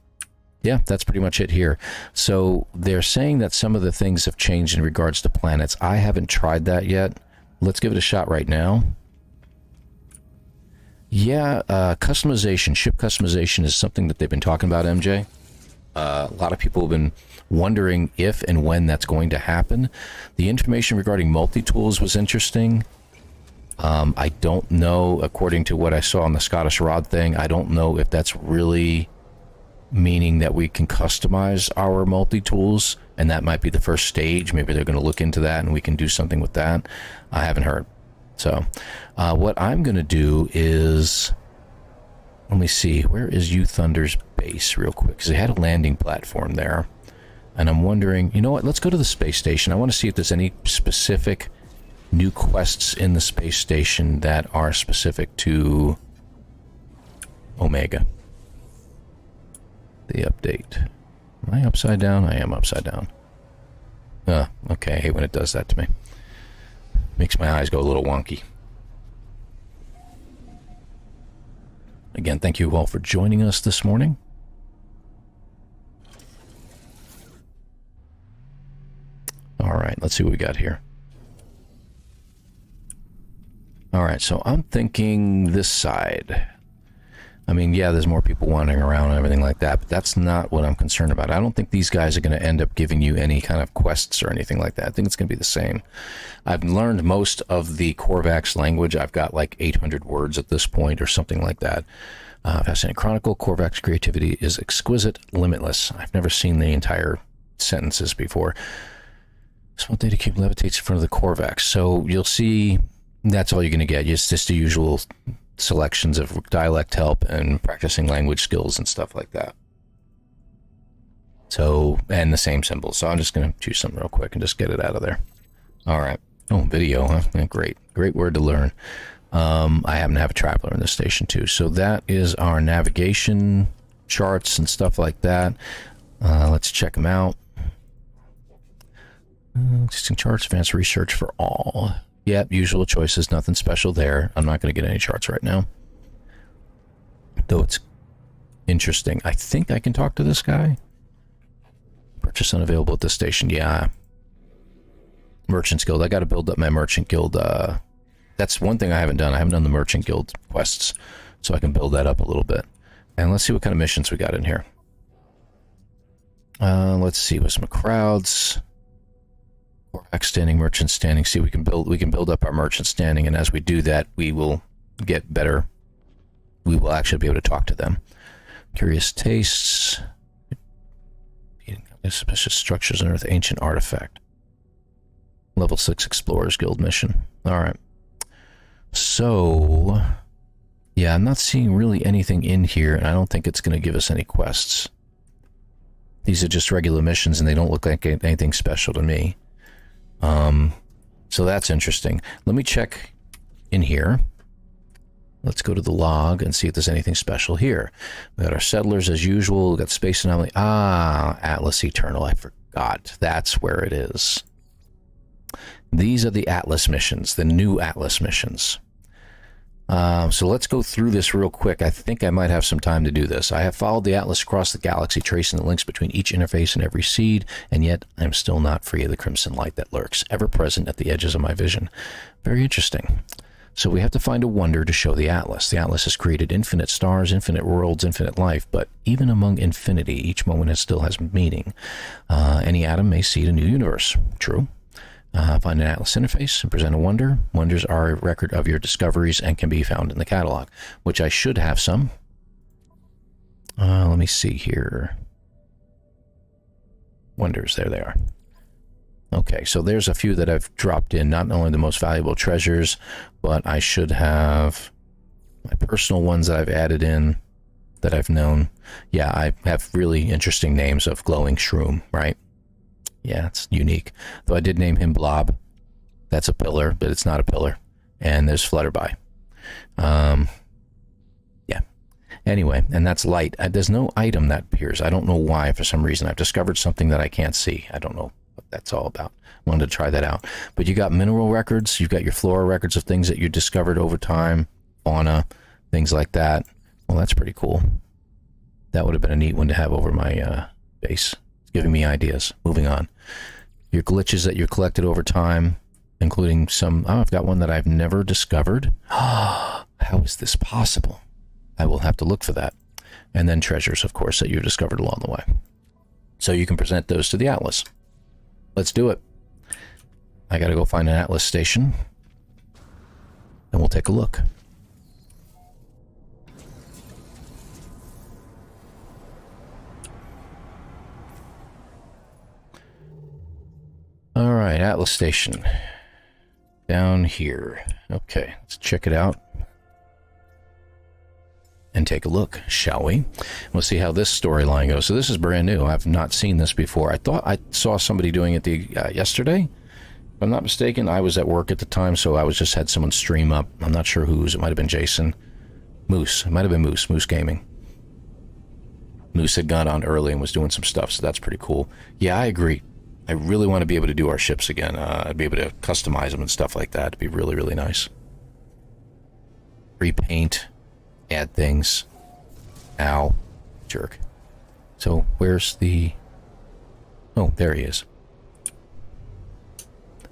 A: yeah, that's pretty much it here. So they're saying that some of the things have changed in regards to planets. I haven't tried that yet. Let's give it a shot right now. Yeah, customization, ship customization is something that they've been talking about, MJ. A lot of people have been wondering if and when that's going to happen. The information regarding multi-tools was interesting. I don't know, according to what I saw on the Scottish Rod thing, I don't know if that's really meaning that we can customize our multi-tools, and that might be the first stage. Maybe they're going to look into that and we can do something with that. I haven't heard. So, what I'm going to do is, let me see, where is U Thunder's base real quick? Because they had a landing platform there, and I'm wondering, you know what, let's go to the space station. I want to see if there's any specific new quests in the space station that are specific to Omega. The update. Am I upside down? I am upside down. Okay, I hate when it does that to me. Makes my eyes go a little wonky. Again, thank you all for joining us this morning. All right, let's see what we got here. All right, so I'm thinking this side. I mean, yeah, there's more people wandering around and everything like that, but that's not what I'm concerned about. I don't think these guys are going to end up giving you any kind of quests or anything like that. I think it's going to be the same. I've learned most of the Korvax language. I've got like 800 words at this point or something like that. Fascinating Chronicle, Korvax creativity is exquisite, limitless. I've never seen the entire sentences before. Small data cube levitates in front of the Korvax. So you'll see that's all you're going to get. It's just the usual selections of dialect help and practicing language skills and stuff like that. So, and the same symbols. So I'm just going to choose something real quick and just get it out of there. All right. Oh, video, huh? Yeah, great. Great word to learn. I happen to have a traveler in this station too. So that is our navigation charts and stuff like that. Let's check them out. Existing charts, advanced research for all. Yep, usual choices, nothing special there. I'm not going to get any charts right now. Though it's interesting. I think I can talk to this guy. Purchase unavailable at this station. Yeah. Merchants Guild. I got to build up my Merchant Guild. That's one thing I haven't done. I haven't done the Merchant Guild quests. So I can build that up a little bit. And let's see what kind of missions we got in here. Let's see with some crowds. Korvax standing, merchant standing. See, we can build up our merchant standing, and as we do that, we will get better. We will actually be able to talk to them. Curious tastes. Suspicious structures unearth ancient artifact. Level 6 Explorers Guild mission. All right. So, yeah, I'm not seeing really anything in here, and I don't think it's going to give us any quests. These are just regular missions, and they don't look like anything special to me. So that's interesting. Let me check in here. Let's go to the log and see if there's anything special here. We got our settlers as usual. We got space anomaly. Ah, Atlas Eternal. I forgot. That's where it is. These are the Atlas missions, the new Atlas missions. So let's go through this real quick. I think I might have some time to do this. I have followed the Atlas across the galaxy, tracing the links between each interface and every seed, and yet I'm still not free of the crimson light that lurks, ever present at the edges of my vision. Very interesting. So we have to find a wonder to show the Atlas. The Atlas has created infinite stars, infinite worlds, infinite life, but even among infinity, each moment still has meaning. Any atom may seed a new universe. True. Find an Atlas interface and present a wonder. Wonders are a record of your discoveries and can be found in the catalog, which I should have some. Let me see here. Wonders, there they are. Okay, so there's a few that I've dropped in, not only the most valuable treasures, but I should have my personal ones that I've added in that I've known. Yeah, I have really interesting names of Glowing Shroom, right? Yeah, it's unique. Though I did name him Blob. That's a pillar, but it's not a pillar. And there's Flutterby. Yeah. Anyway, and that's light. There's no item that appears. I don't know why. For some reason, I've discovered something that I can't see. I don't know what that's all about. I wanted to try that out. But you got mineral records. You've got your flora records of things that you discovered over time. Fauna, things like that. Well, that's pretty cool. That would have been a neat one to have over my base. Giving me ideas. Moving on. Your glitches that you collected over time, including some... Oh, I've got one that I've never discovered. How is this possible? I will have to look for that. And then treasures, of course, that you've discovered along the way. So you can present those to the Atlas. Let's do it. I gotta go find an Atlas station. And we'll take a look. All right, Atlas Station. Down here. Okay, let's check it out. And take a look, shall we? We'll see how this storyline goes. So this is brand new. I've not seen this before. I thought I saw somebody doing it yesterday. I'm not mistaken, I was at work at the time, so I just had someone stream up. I'm not sure whose. It might have been Jason. Moose. It might have been Moose. Moose Gaming. Moose had gone on early and was doing some stuff, so that's pretty cool. Yeah, I agree. I really want to be able to do our ships again. I'd be able to customize them and stuff like that. It'd be really, really nice. Repaint. Add things. Ow. Jerk. So, where's the... Oh, there he is.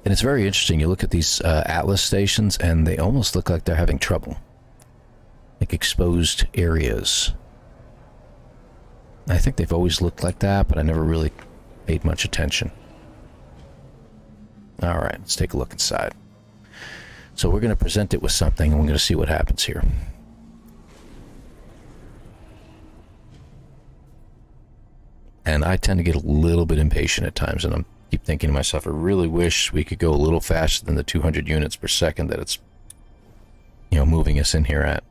A: And it's very interesting. You look at these Atlas stations, and they almost look like they're having trouble. Like exposed areas. I think they've always looked like that, but I never really paid much attention. Alright, let's take a look inside. So we're going to present it with something, and we're going to see what happens here. And I tend to get a little bit impatient at times, and I keep thinking to myself, I really wish we could go a little faster than the 200 units per second that it's, you know, moving us in here at.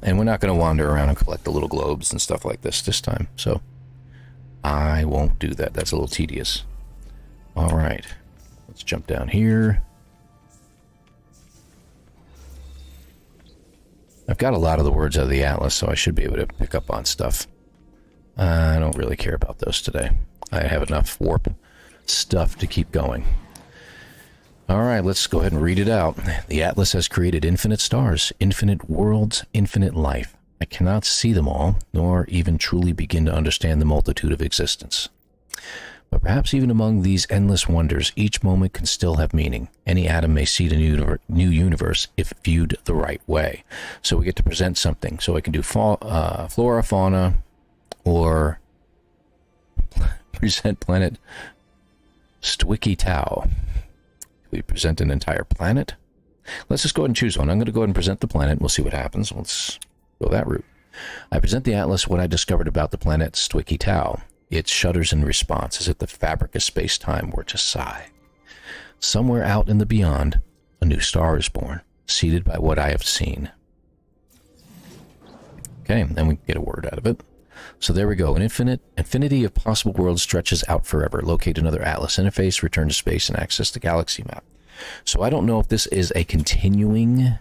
A: And we're not going to wander around and collect the little globes and stuff like this time, so I won't do that. That's a little tedious. All right, let's jump down here. I've got a lot of the words out of the Atlas, so I should be able to pick up on stuff. I don't really care about those today. I have enough warp stuff to keep going. All right, let's go ahead and read it out. The Atlas has created infinite stars, infinite worlds, infinite life. I cannot see them all, nor even truly begin to understand the multitude of existence. But perhaps even among these endless wonders, each moment can still have meaning. Any atom may seed a new universe if viewed the right way. So we get to present something. So I can do flora, fauna, or present planet Stwicky Tau. We present an entire planet. Let's just go ahead and choose one. I'm going to go ahead and present the planet. We'll see what happens. Let's go that route. I present the Atlas what I discovered about the planet Stwicky Tau. It shudders in response, as if the fabric of space-time were to sigh. Somewhere out in the beyond, a new star is born, seeded by what I have seen. Okay, then we get a word out of it. So there we go. An infinity of possible worlds stretches out forever. Locate another Atlas interface, return to space, and access the galaxy map. So I don't know if this is a continuing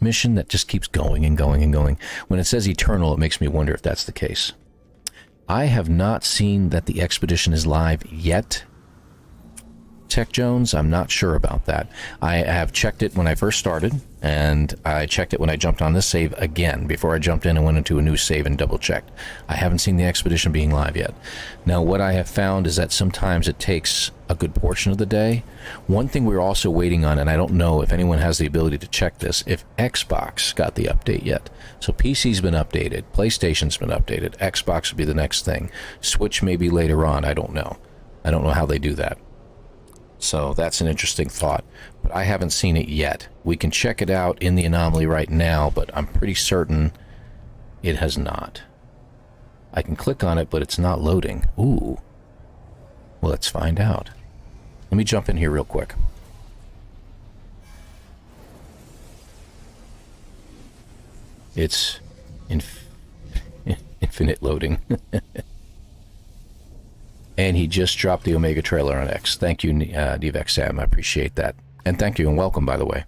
A: mission that just keeps going and going and going. When it says eternal, it makes me wonder if that's the case. I have not seen that the expedition is live yet. Tech Jones, I'm not sure about that. I have checked it when I first started, and I checked it when I jumped on this save again. Before I jumped in and went into a new save and double-checked. I haven't seen the expedition being live yet. Now, what I have found is that sometimes it takes a good portion of the day. One thing we're also waiting on, and I don't know if anyone has the ability to check this, if Xbox got the update yet. So PC's been updated, PlayStation's been updated, Xbox will be the next thing. Switch may be later on, I don't know. I don't know how they do that. So that's an interesting thought, but I haven't seen it yet. We can check it out in the anomaly right now, but I'm pretty certain it has not. I can click on it, but it's not loading. Ooh. Well, let's find out. Let me jump in here real quick. It's infinite loading. And he just dropped the Omega trailer on X. Thank you, Devex Sam. I appreciate that. And thank you, and welcome, by the way.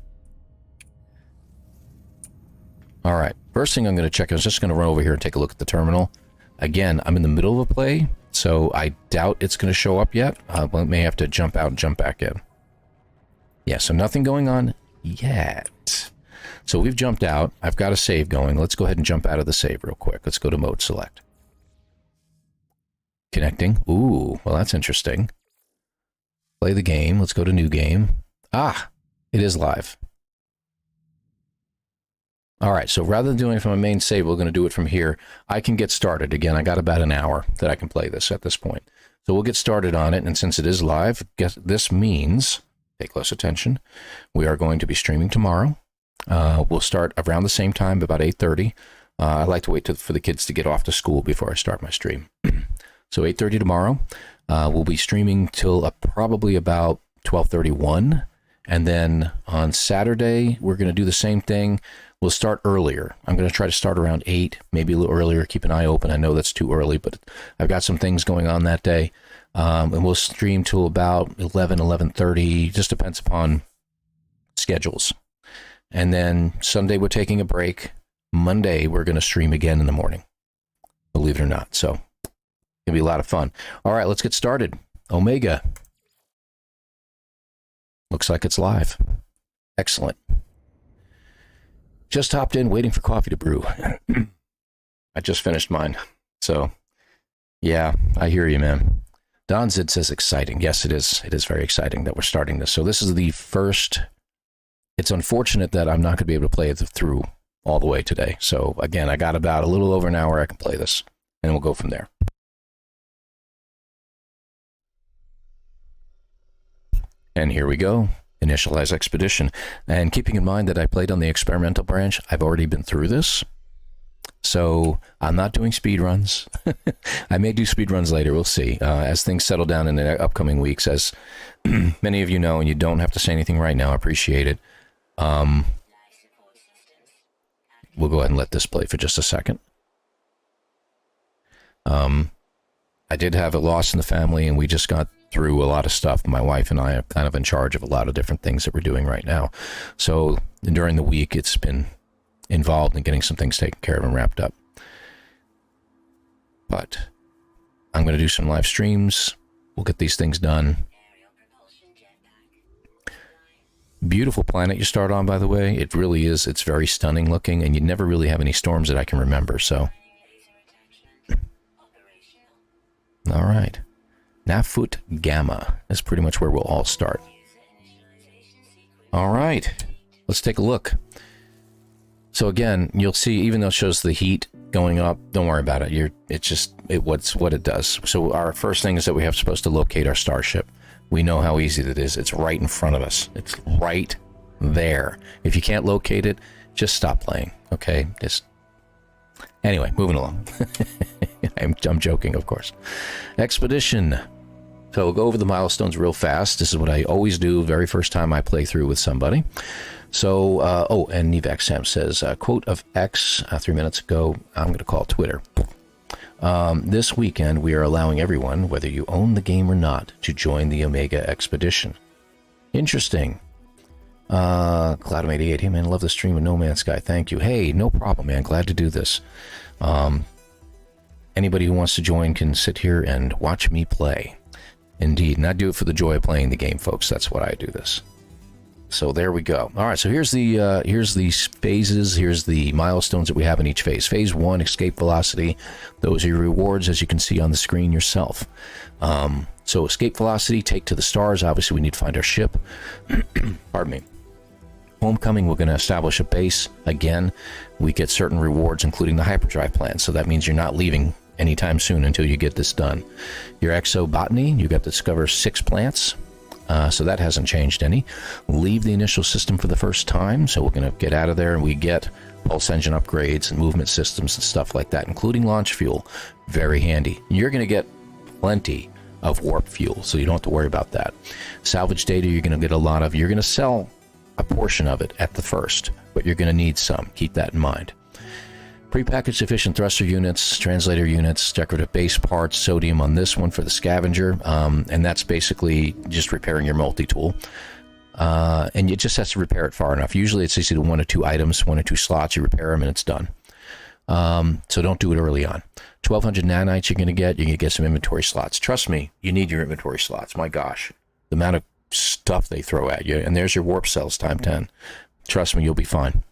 A: All right. First thing I'm going to check, I was just going to run over here and take a look at the terminal. Again, I'm in the middle of a play, so I doubt it's going to show up yet. I may have to jump out and jump back in. Yeah, so nothing going on yet. So we've jumped out. I've got a save going. Let's go ahead and jump out of the save real quick. Let's go to mode select. Connecting. Ooh, well, that's interesting. Play the game. Let's go to new game. Ah, it is live. All right, so rather than doing it from a main save, we're going to do it from here. I can get started. Again, I got about an hour that I can play this at this point. So we'll get started on it, and since it is live, this means, pay close attention, we are going to be streaming tomorrow. We'll start around the same time, about 8:30. I like to wait for the kids to get off to school before I start my stream. So 8:30 tomorrow. We'll be streaming till probably about 12:31, And then on Saturday, we're going to do the same thing. We'll start earlier. I'm going to try to start around 8, maybe a little earlier. Keep an eye open. I know that's too early, but I've got some things going on that day. And we'll stream till about 11, 11:30. Just depends upon schedules. And then Sunday, we're taking a break. Monday, we're going to stream again in the morning, believe it or not. So it'll be a lot of fun. All right, let's get started. Omega. Looks like it's live. Excellent. Just hopped in, waiting for coffee to brew. I just finished mine. So, yeah, I hear you, man. Don Zid says exciting. Yes, it is. It is very exciting that we're starting this. So this is the first. It's unfortunate that I'm not going to be able to play it through all the way today. So, again, I got about a little over an hour I can play this, and we'll go from there. And here we go. Initialize expedition. And keeping in mind that I played on the experimental branch, I've already been through this. So I'm not doing speed runs. I may do speed runs later. We'll see. As things settle down in the upcoming weeks, as many of you know, and you don't have to say anything right now, I appreciate it. We'll go ahead and let this play for just a second. I did have a loss in the family, and we just got through a lot of stuff. My wife and I are kind of in charge of a lot of different things that we're doing right now. So during the week, it's been involved in getting some things taken care of and wrapped up. But I'm going to do some live streams. We'll get these things done. Beautiful planet you start on, by the way. It really is. It's very stunning looking, and you never really have any storms that I can remember, so. All right. Nafut Gamma is pretty much where we'll all start. All right. Let's take a look. So again, you'll see, even though it shows the heat going up, don't worry about it. It's just what's what it does. So our first thing is that we have supposed to locate our starship. We know how easy that is. It's right in front of us. It's right there. If you can't locate it, just stop playing. Okay? Anyway, moving along. I'm joking, of course. Expedition. So we'll go over the milestones real fast. This is what I always do very first time I play through with somebody. So, and Nevax Sam says, quote of X 3 minutes ago, I'm going to call Twitter. This weekend, we are allowing everyone, whether you own the game or not, to join the Omega Expedition. Interesting. Cloudum88, hey man, love the stream of No Man's Sky. Thank you. Hey, no problem, man. Glad to do this. Anybody who wants to join can sit here and watch me play. Indeed, and I do it for the joy of playing the game, folks. That's why I do this. So there we go. All right, so here's the phases. Here's the milestones that we have in each phase. Phase 1, escape velocity. Those are your rewards, as you can see on the screen yourself. So escape velocity, take to the stars. Obviously, we need to find our ship. Pardon me. Homecoming, we're going to establish a base. Again, we get certain rewards, including the hyperdrive plan. So that means you're not leaving anytime soon until you get this done. Your exobotany, you got to discover 6 plants. So that hasn't changed any. Leave the initial system for the first time. So we're going to get out of there, and we get pulse engine upgrades and movement systems and stuff like that, including launch fuel. Very handy. You're going to get plenty of warp fuel, so you don't have to worry about that. Salvage data, you're going to get a lot of. You're going to sell a portion of it at the first, but you're going to need some. Keep that in mind. Prepackaged efficient thruster units, translator units, decorative base parts, sodium on this one for the scavenger, and that's basically just repairing your multi-tool. And it just has to repair it far enough. Usually it's easy to 1 or 2 items, 1 or 2 slots, you repair them and it's done. So don't do it early on. 1,200 nanites you're going to get some inventory slots. Trust me, you need your inventory slots. My gosh, the amount of stuff they throw at you. And there's your warp cells time 10. Trust me, you'll be fine.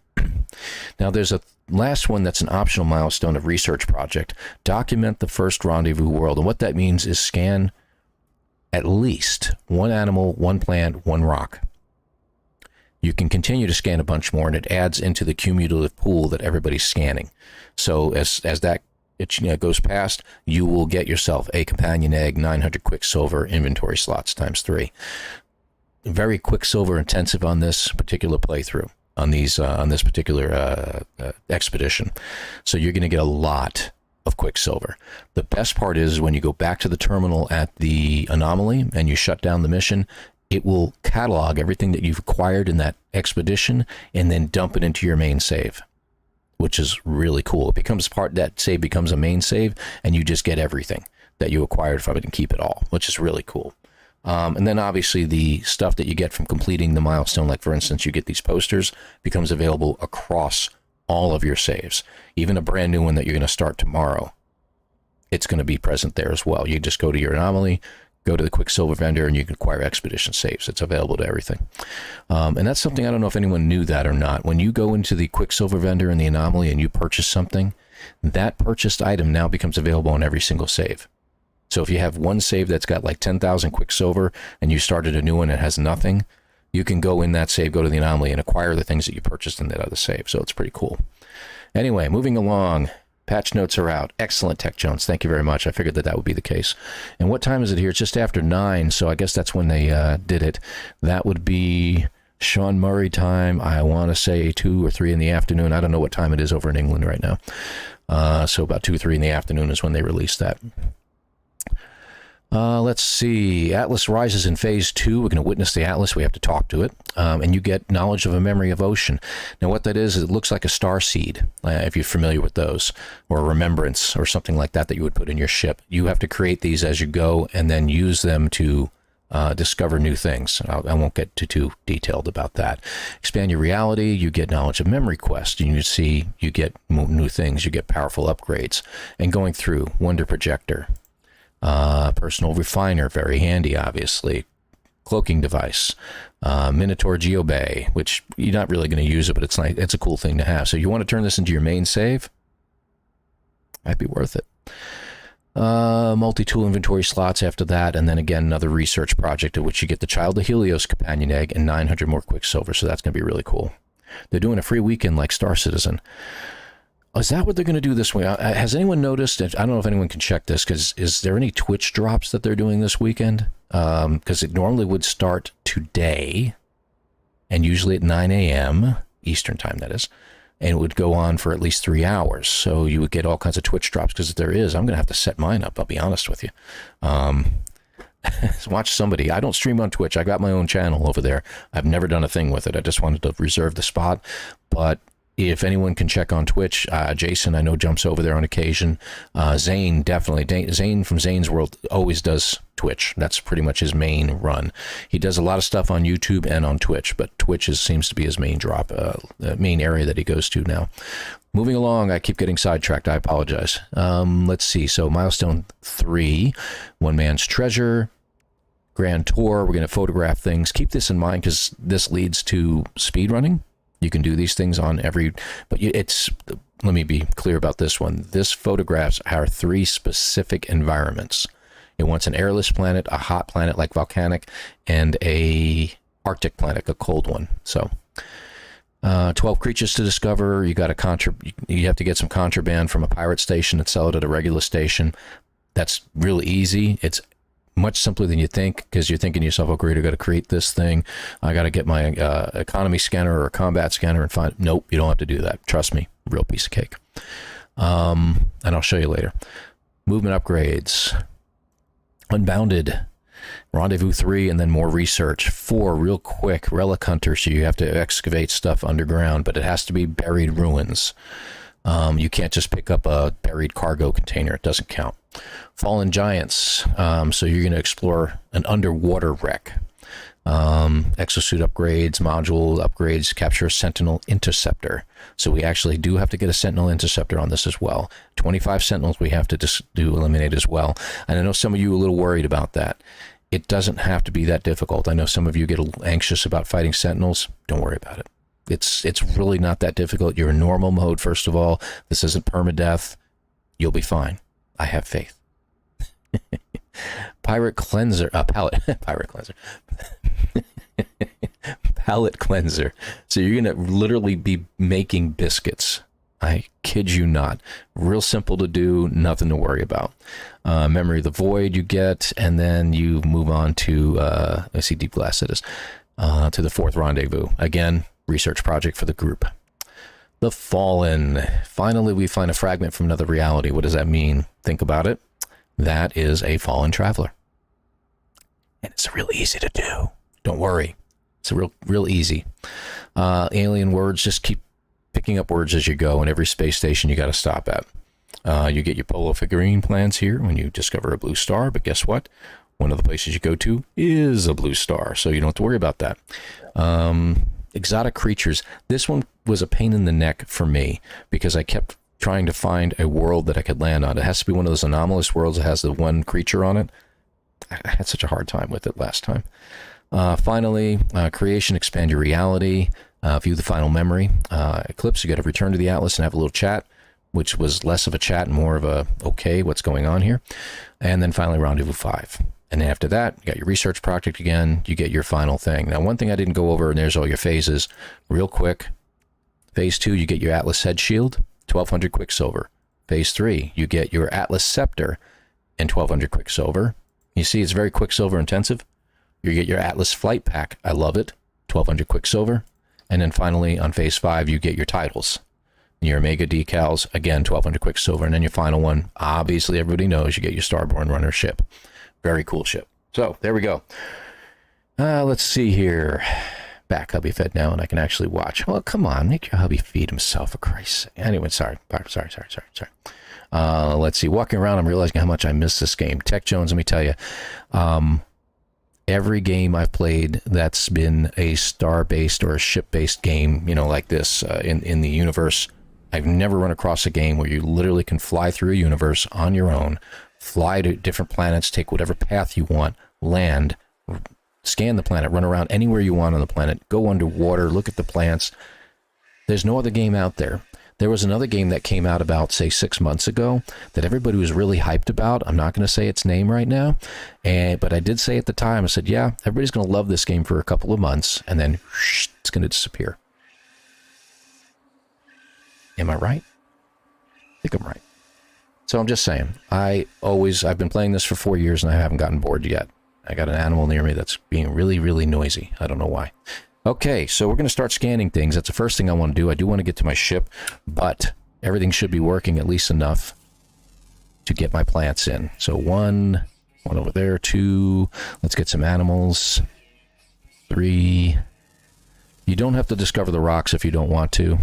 A: Now there's a last one that's an optional milestone of research project. Document the first rendezvous world. And what that means is scan at least 1 animal, 1 plant, 1 rock. You can continue to scan a bunch more, and it adds into the cumulative pool that everybody's scanning. So as that goes past, you will get yourself a companion egg, 900 quicksilver, inventory slots times 3. Very quicksilver intensive on this particular playthrough. On this particular expedition. So you're going to get a lot of quicksilver. The best part is when you go back to the terminal at the anomaly and you shut down the mission, it will catalog everything that you've acquired in that expedition and then dump it into your main save, which is really cool. It becomes that save becomes a main save, and you just get everything that you acquired from it and keep it all, which is really cool. And then obviously the stuff that you get from completing the milestone, like for instance, you get these posters, becomes available across all of your saves. Even a brand new one that you're going to start tomorrow, it's going to be present there as well. You just go to your anomaly, go to the Quicksilver vendor, and you can acquire expedition saves. It's available to everything. And that's something, I don't know if anyone knew that or not. When you go into the Quicksilver vendor in the anomaly and you purchase something, that purchased item now becomes available on every single save. So if you have one save that's got like 10,000 Quicksilver and you started a new one that has nothing, you can go in that save, go to the anomaly, and acquire the things that you purchased in that other save. So it's pretty cool. Anyway, moving along. Patch notes are out. Excellent, Tech Jones. Thank you very much. I figured that would be the case. And what time is it here? It's just after 9, so I guess that's when they did it. That would be Sean Murray time. I want to say 2 or 3 in the afternoon. I don't know what time it is over in England right now. So about 2 or 3 in the afternoon is when they released that. Let's see. Atlas rises in phase 2. We're going to witness the Atlas. We have to talk to it. And you get knowledge of a memory of ocean. Now, what that is, it looks like a star seed, if you're familiar with those, or a remembrance or something like that you would put in your ship. You have to create these as you go and then use them to discover new things. I won't get too detailed about that. Expand your reality. You get knowledge of memory quest. And you get new things. You get powerful upgrades. And going through, wonder projector. Personal refiner, very handy, obviously. Cloaking device, Minotaur Geobay, which you're not really going to use it, but it's a cool thing to have. So you want to turn this into your main save? Might be worth it. Multi-tool inventory slots after that, and then again another research project at which you get the Child of Helios companion egg and 900 more Quicksilver. So that's going to be really cool. They're doing a free weekend like Star Citizen. Is that what they're going to do this way? Has anyone noticed? I don't know if anyone can check this, because is there any Twitch drops that they're doing this weekend? Because it normally would start today, and usually at 9 a.m. Eastern time, that is, and it would go on for at least 3 hours. So you would get all kinds of Twitch drops, because if there is, I'm going to have to set mine up, I'll be honest with you. Watch somebody. I don't stream on Twitch. I got my own channel over there. I've never done a thing with it. I just wanted to reserve the spot, but if anyone can check on Twitch, Jason, I know, jumps over there on occasion. Zane, definitely. Zane from Zane's World always does Twitch. That's pretty much his main run. He does a lot of stuff on YouTube and on Twitch, but Twitch seems to be his main main area that he goes to now. Moving along, I keep getting sidetracked. I apologize. Let's see. So milestone 3, One Man's Treasure, Grand Tour. We're going to photograph things. Keep this in mind, because this leads to speedrunning. You can do these things on but let me be clear about this one. This photographs our 3 specific environments. It wants an airless planet, a hot planet like volcanic, and a Arctic planet, a cold one. So 12 creatures to discover. You have to get some contraband from a pirate station and sell it at a regular station. That's really easy. It's much simpler than you think, because you're thinking to yourself, oh great, I got to create this thing, I got to get my economy scanner or a combat scanner and find. Nope, you don't have to do that. Trust me, real piece of cake. And I'll show you later. Movement upgrades, Unbounded, Rendezvous 3, and then more research. 4, real quick, Relic Hunter, so you have to excavate stuff underground, but it has to be buried ruins. You can't just pick up a buried cargo container. It doesn't count. Fallen Giants. So you're going to explore an underwater wreck. Exosuit upgrades, module upgrades, capture a Sentinel Interceptor. So we actually do have to get a Sentinel Interceptor on this as well. 25 Sentinels we have to eliminate as well. And I know some of you are a little worried about that. It doesn't have to be that difficult. I know some of you get a little anxious about fighting Sentinels. Don't worry about it. It's really not that difficult. You're in normal mode, first of all. This isn't permadeath. You'll be fine. I have faith. Pirate Cleanser. Pirate Cleanser. Palette Cleanser. So you're going to literally be making biscuits. I kid you not. Real simple to do. Nothing to worry about. Memory of the Void you get, and then you move on to, let's see, Deep Glass it is, to the 4th Rendezvous. Again, research project for the group. The Fallen. Finally, we find a fragment from another reality. What does that mean? Think about it. That is a fallen traveler. And it's really easy to do. Don't worry. It's real easy. Alien words, just keep picking up words as you go, and every space station you got to stop at. You get your polo figurine plans here when you discover a blue star, but guess what? One of the places you go to is a blue star, so you don't have to worry about that. Exotic creatures. This one was a pain in the neck for me because I kept trying to find a world that I could land on. It has to be one of those anomalous worlds that has the one creature on it. I had such a hard time with it last time. Finally, creation, expand your reality, view the final memory. Eclipse, you got to return to the Atlas and have a little chat, which was less of a chat and more of a, okay, what's going on here? And then finally, Rendezvous 5. And then after that, you got your research project again, you get your final thing. Now, one thing I didn't go over, and there's all your phases, real quick. Phase 2, you get your Atlas head shield, 1200 Quicksilver. Phase 3, you get your Atlas scepter and 1200 Quicksilver. You see, it's very Quicksilver intensive. You get your Atlas flight pack. I love it. 1200 Quicksilver. And then finally, on Phase 5, you get your titles. Your Omega decals, again, 1200 Quicksilver. And then your final one, obviously everybody knows, you get your Starborn Runner ship. Very cool ship. So, there we go. Let's see here. Back hubby fed now, and I can actually watch. Well, come on, make your hubby feed himself, for Christ's sake. Anyway, sorry. Let's see. Walking around, I'm realizing how much I miss this game. Tech Jones, let me tell you. Every game I've played that's been a star-based or a ship-based game, you know, like this in the universe, I've never run across a game where you literally can fly through a universe on your own, fly to different planets, take whatever path you want, land, scan the planet, run around anywhere you want on the planet, go underwater, look at the plants. There's no other game out there. There was another game that came out about, say, 6 months ago that everybody was really hyped about. I'm not going to say its name right now, but I did say at the time, I said, yeah, everybody's going to love this game for a couple of months, and then it's going to disappear. Am I right? I think I'm right. So I'm just saying, I've been playing this for 4 years and I haven't gotten bored yet. I got an animal near me that's being really, really noisy. I don't know why. Okay, so we're going to start scanning things. That's the first thing I want to do. I do want to get to my ship, but everything should be working at least enough to get my plants in. So one over there, 2. Let's get some animals. 3. You don't have to discover the rocks if you don't want to.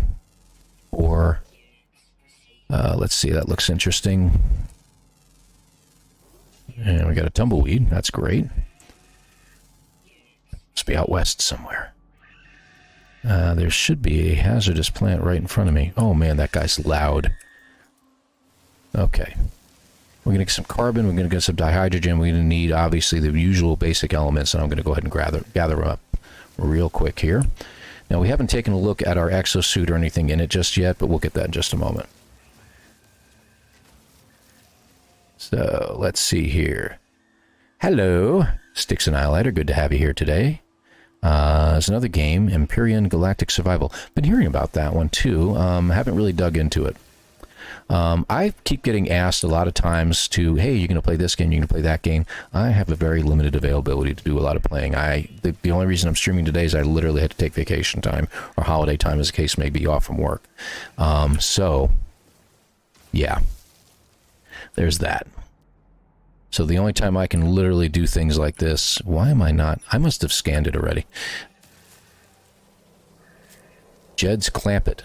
A: 4. Let's see, that looks interesting. And we got a tumbleweed. That's great. Must be out west somewhere. There should be a hazardous plant right in front of me. Oh man, that guy's loud. Okay. We're going to get some carbon. We're going to get some dihydrogen. We're going to need, obviously, the usual basic elements. And I'm going to go ahead and gather them up real quick here. Now, we haven't taken a look at our exosuit or anything in it just yet, but we'll get that in just a moment. So, let's see here. Hello, Styx Annihilator. Good to have you here today. There's another game, Empyrean Galactic Survival. Been hearing about that one, too. Haven't really dug into it. I keep getting asked a lot of times to, hey, you're going to play this game, you're going to play that game. I have a very limited availability to do a lot of playing. The only reason I'm streaming today is I literally had to take vacation time, or holiday time as the case may be, off from work. So, yeah. There's that. So the only time I can literally do things like this, why am I not? I must have scanned it already. Jed's Clampet.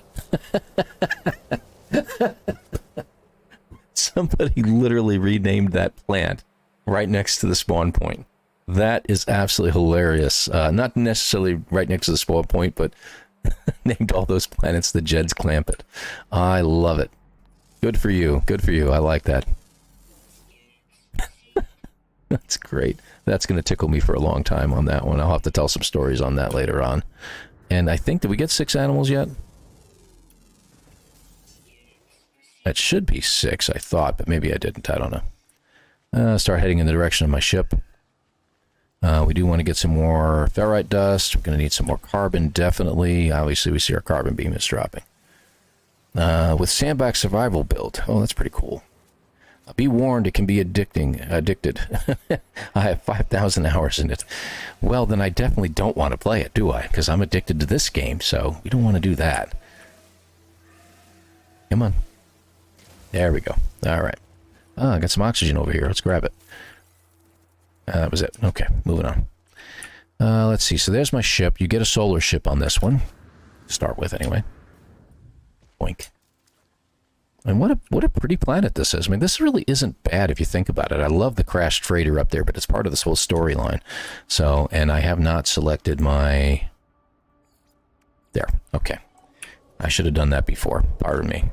A: Somebody literally renamed that plant right next to the spawn point. That is absolutely hilarious. Not necessarily right next to the spawn point, but named all those planets the Jed's Clampet. I love it. Good for you. Good for you. I like that. That's great. That's going to tickle me for a long time on that one. I'll have to tell some stories on that later on. And I think, did we get 6 animals yet? That should be 6, I thought, but maybe I didn't. I don't know. Start heading in the direction of my ship. We do want to get some more ferrite dust. We're going to need some more carbon, definitely. Obviously, we see our carbon beam is dropping. With sandbag survival build. Oh, that's pretty cool. Be warned, it can be addicted. I have 5,000 hours in it. Well, then I definitely don't want to play it, do I? Because I'm addicted to this game, so we don't want to do that. Come on. There we go. All right. I got some oxygen over here. Let's grab it. That was it. Okay, moving on. Let's see. So there's my ship. You get a solar ship on this one. Start with, anyway. Boink. And what a pretty planet this is. I mean, this really isn't bad if you think about it. I love the crashed freighter up there, but it's part of this whole storyline. So, and I have not selected my... There. Okay. I should have done that before. Pardon me.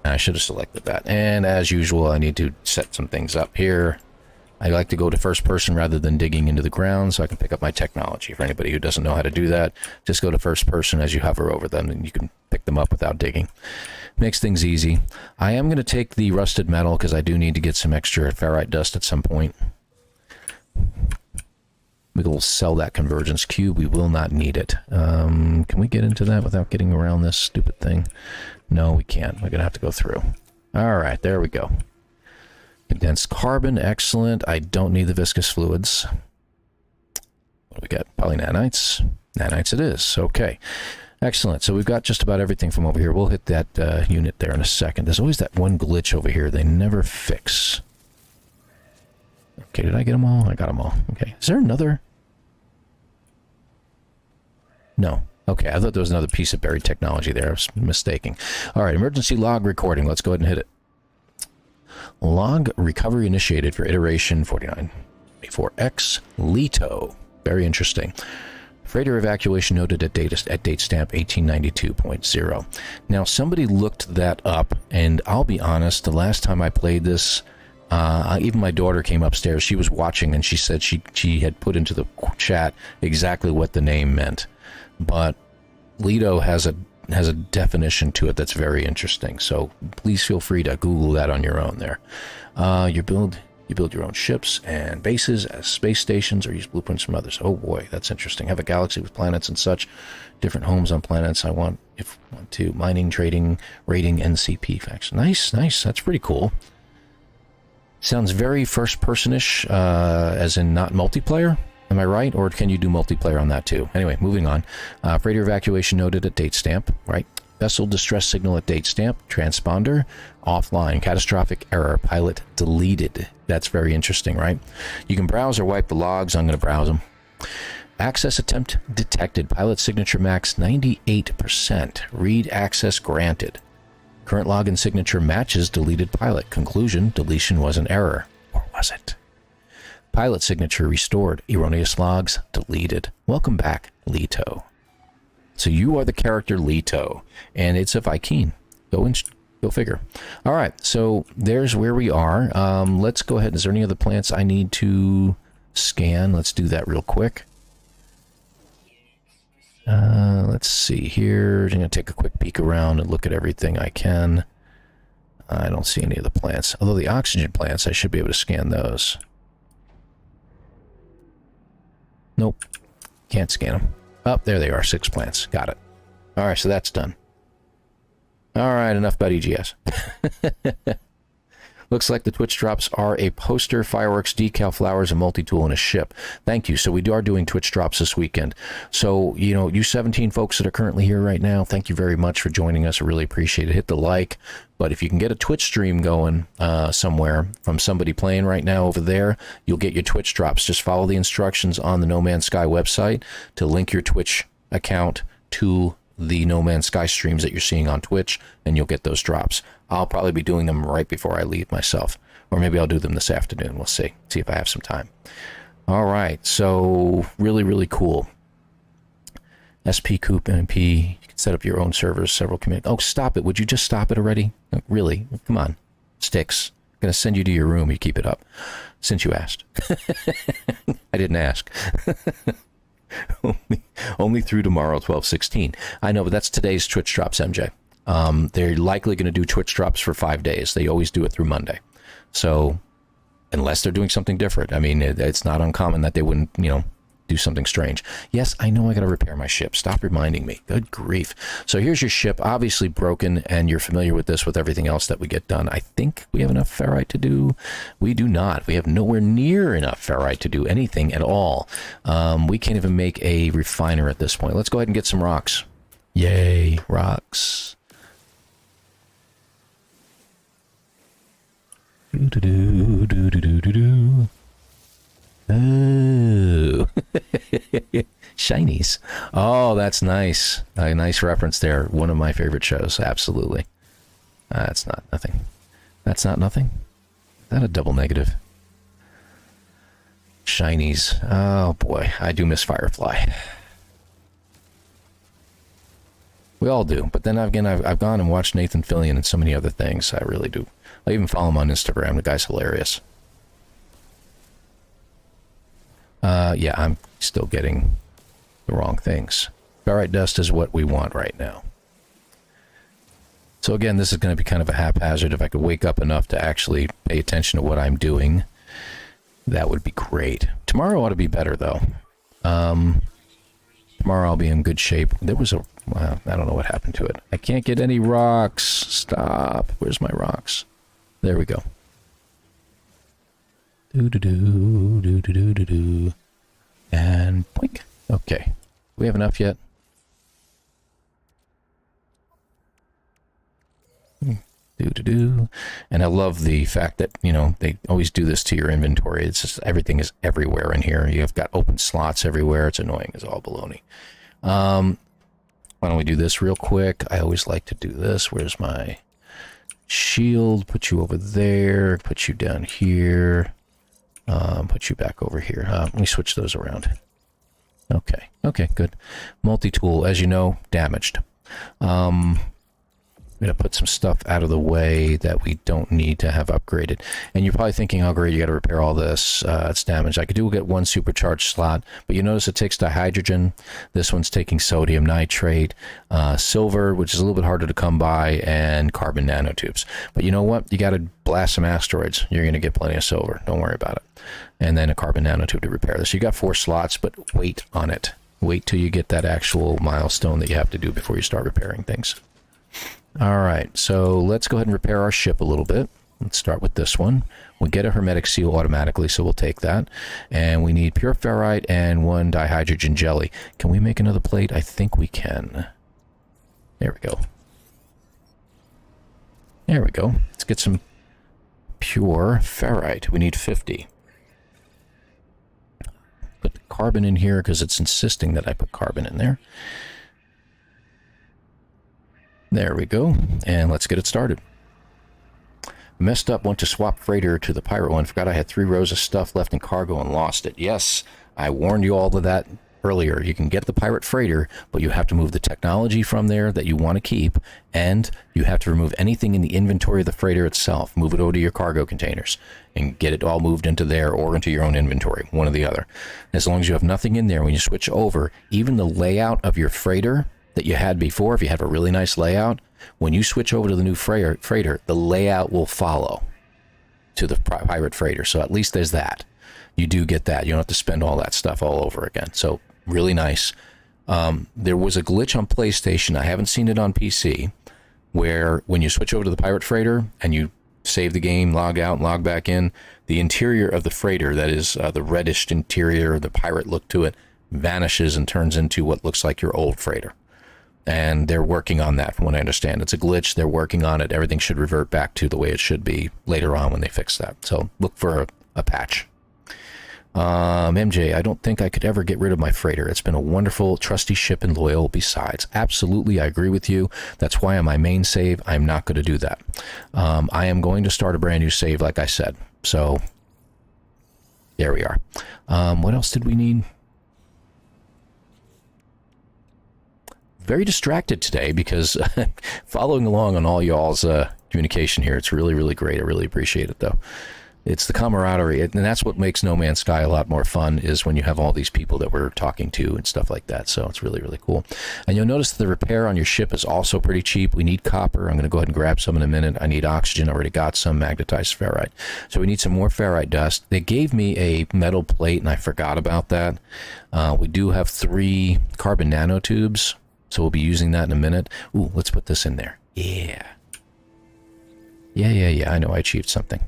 A: I should have selected that. And as usual, I need to set some things up here. I like to go to first person rather than digging into the ground so I can pick up my technology. For anybody who doesn't know how to do that, just go to first person as you hover over them and you can pick them up without digging. Makes things easy. I am going to take the rusted metal because I do need to get some extra ferrite dust at some point. We will sell that convergence cube. We will not need it. Can we get into that without getting around this stupid thing? No, we can't. We're going to have to go through. All right, there we go. Condensed carbon, excellent. I don't need the viscous fluids. What do we got? Polynanites. Nanites it is. Okay. Excellent. So we've got just about everything from over here. We'll hit that unit there in a second. There's always that one glitch over here they never fix. Okay, did I get them all? I got them all. Okay. Is there another? No. Okay, I thought there was another piece of buried technology there. I was mistaking. All right, emergency log recording. Let's go ahead and hit it. Log recovery initiated for iteration 4924X Leto. Very interesting. Freighter evacuation noted at date stamp 1892.0. Now, somebody looked that up, and I'll be honest, the last time I played this, even my daughter came upstairs. She was watching, and she said she had put into the chat exactly what the name meant. But Leto has a definition to it that's very interesting. So please feel free to Google that on your own there. You build your own ships and bases as space stations or use blueprints from others. Oh boy, that's interesting. Have a galaxy with planets and such. Different homes on planets. I want to. Mining, trading, raiding, NCP faction. Nice. That's pretty cool. Sounds very first-person-ish, as in not multiplayer. Am I right? Or can you do multiplayer on that too? Anyway, moving on. Freighter evacuation noted at date stamp, right? Vessel distress signal at date stamp. Transponder offline. Catastrophic error. Pilot deleted. That's very interesting, right? You can browse or wipe the logs. I'm going to browse them. Access attempt detected. Pilot signature max 98%. Read access granted. Current log and signature matches deleted pilot. Conclusion, deletion was an error. Or was it? Pilot signature restored. Erroneous logs deleted. Welcome back, Leto. So you are the character Leto, and it's a Vy'keen. Go figure. All right, so there's where we are. Let's go ahead. Is there any other plants I need to scan? Let's do that real quick. Let's see here. I'm going to take a quick peek around and look at everything I can. I don't see any of the plants. Although the oxygen plants, I should be able to scan those. Nope. Can't scan them. Oh, there they are. 6 plants. Got it. All right, so that's done. All right, enough about EGS. Looks like the Twitch drops are a poster, fireworks, decal, flowers, a multi-tool, and a ship. Thank you. So we are doing Twitch drops this weekend. So, you 17 folks that are currently here right now, thank you very much for joining us. I really appreciate it. Hit the like. But if you can get a Twitch stream going somewhere from somebody playing right now over there, you'll get your Twitch drops. Just follow the instructions on the No Man's Sky website to link your Twitch account to the No Man's Sky streams that you're seeing on Twitch, and you'll get those drops. I'll probably be doing them right before I leave myself, or maybe I'll do them this afternoon. We'll see if I have some time. All right, so really cool. SP Coop MP, you can set up your own servers, several commands. Oh, stop it. Would you just stop it already? Really? Come on. Sticks. I'm going to send you to your room. You keep it up. Since you asked. I didn't ask. only through tomorrow, 12/16. I know, but that's today's Twitch drops, MJ. They're likely going to do Twitch drops for 5 days. They always do it through Monday. So, unless they're doing something different. I mean, it's not uncommon that they wouldn't, do something strange. Yes, I know I got to repair my ship. Stop reminding me. Good grief. So here's your ship, obviously broken, and you're familiar with this with everything else that we get done. I think we have enough ferrite to do. We do not. We have nowhere near enough ferrite to do anything at all. We can't even make a refiner at this point. Let's go ahead and get some rocks. Yay, rocks. Do-do-do, do-do-do-do-do. Oh. Shinies. Oh, that's nice. A nice reference there. One of my favorite shows. Absolutely. That's not nothing. That's not nothing? Is that a double negative? Shinies. Oh, boy. I do miss Firefly. We all do. But then again, I've gone and watched Nathan Fillion and so many other things. I really do. I even follow him on Instagram. The guy's hilarious. Yeah, I'm still getting the wrong things. Ferrite dust is what we want right now. So again, this is going to be kind of a haphazard. If I could wake up enough to actually pay attention to what I'm doing, that would be great. Tomorrow ought to be better, though. Tomorrow I'll be in good shape. There was a... I don't know what happened to it. I can't get any rocks. Stop. Where's my rocks? There we go. Do-do-do, do-do-do-do-do. And boink. Okay. Do we have enough yet? Do-do-do. And I love the fact that, you know, they always do this to your inventory. It's just everything is everywhere in here. You've got open slots everywhere. It's annoying. It's all baloney. Why don't we do this real quick? I always like to do this. Where's my shield? Put you over there. Put you down here. Put you back over here. Let me switch those around. Okay. Okay, good. Multi-tool, as you know, damaged. I'm going to put some stuff out of the way that we don't need to have upgraded. And you're probably thinking, oh great, you got to repair all this. It's damaged. I could get one supercharged slot, but you notice it takes dihydrogen. This one's taking sodium nitrate, silver, which is a little bit harder to come by, and carbon nanotubes. But you know what? You got to blast some asteroids. You're going to get plenty of silver. Don't worry about it. And then a carbon nanotube to repair this. You got 4 slots, but wait on it. Wait till you get that actual milestone that you have to do before you start repairing things. All right, so let's go ahead and repair our ship a little bit. Let's start with this one. We'll get a hermetic seal automatically, so we'll take that. And we need pure ferrite and 1 dihydrogen jelly. Can we make another plate? I think we can. There we go. There we go. Let's get some pure ferrite. We need 50. Put the carbon in here because it's insisting that I put carbon in there. There we go, and let's get it started. Messed up, went to swap freighter to the pirate one. Forgot I had 3 rows of stuff left in cargo and lost it. Yes, I warned you all of that earlier. You can get the pirate freighter, but you have to move the technology from there that you want to keep, and you have to remove anything in the inventory of the freighter itself. Move it over to your cargo containers and get it all moved into there or into your own inventory, one or the other. As long as you have nothing in there, when you switch over, even the layout of your freighter that you had before, if you have a really nice layout, when you switch over to the new freighter, the layout will follow to the pirate freighter. So at least there's that. You do get that. You don't have to spend all that stuff all over again. So really nice. There was a glitch on PlayStation. I haven't seen it on PC, where when you switch over to the pirate freighter and you save the game, log out, and log back in, the interior of the freighter, that is the reddish interior, the pirate look to it, vanishes and turns into what looks like your old freighter. And they're working on that, from what I understand. It's a glitch. They're working on it. Everything should revert back to the way it should be later on when they fix that. So look for a patch. MJ, I don't think I could ever get rid of my freighter. It's been a wonderful, trusty ship and loyal besides. Absolutely, I agree with you. That's why on my main save, I'm not going to do that. I am going to start a brand new save, like I said. So there we are. What else did we need? Very distracted today because following along on all y'all's communication here, it's really, really great. I really appreciate it, though. It's the camaraderie, and that's what makes No Man's Sky a lot more fun, is when you have all these people that we're talking to and stuff like that. So it's really, really cool. And you'll notice that the repair on your ship is also pretty cheap. We need copper. I'm going to go ahead and grab some in a minute. I need oxygen. I already got some magnetized ferrite. So we need some more ferrite dust. They gave me a metal plate, and I forgot about that. We do have 3 carbon nanotubes. So we'll be using that in a minute. Ooh, let's put this in there. Yeah. Yeah. I know I achieved something.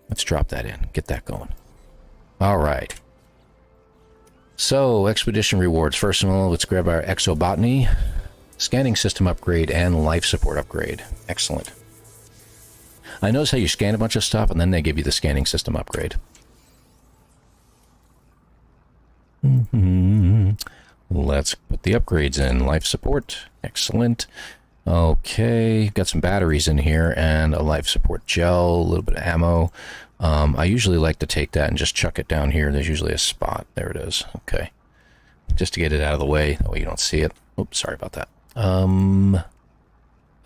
A: Let's drop that in. Get that going. All right. So, expedition rewards. First of all, let's grab our exobotany, scanning system upgrade, and life support upgrade. Excellent. I notice how you scan a bunch of stuff, and then they give you the scanning system upgrade. Let's put the upgrades in. Life support. Excellent. Okay, got some batteries in here and a life support gel, a little bit of ammo. I usually like to take that and just chuck it down here. There's usually a spot. There it is. Okay. Just to get it out of the way. That way you don't see it. Oops, sorry about that.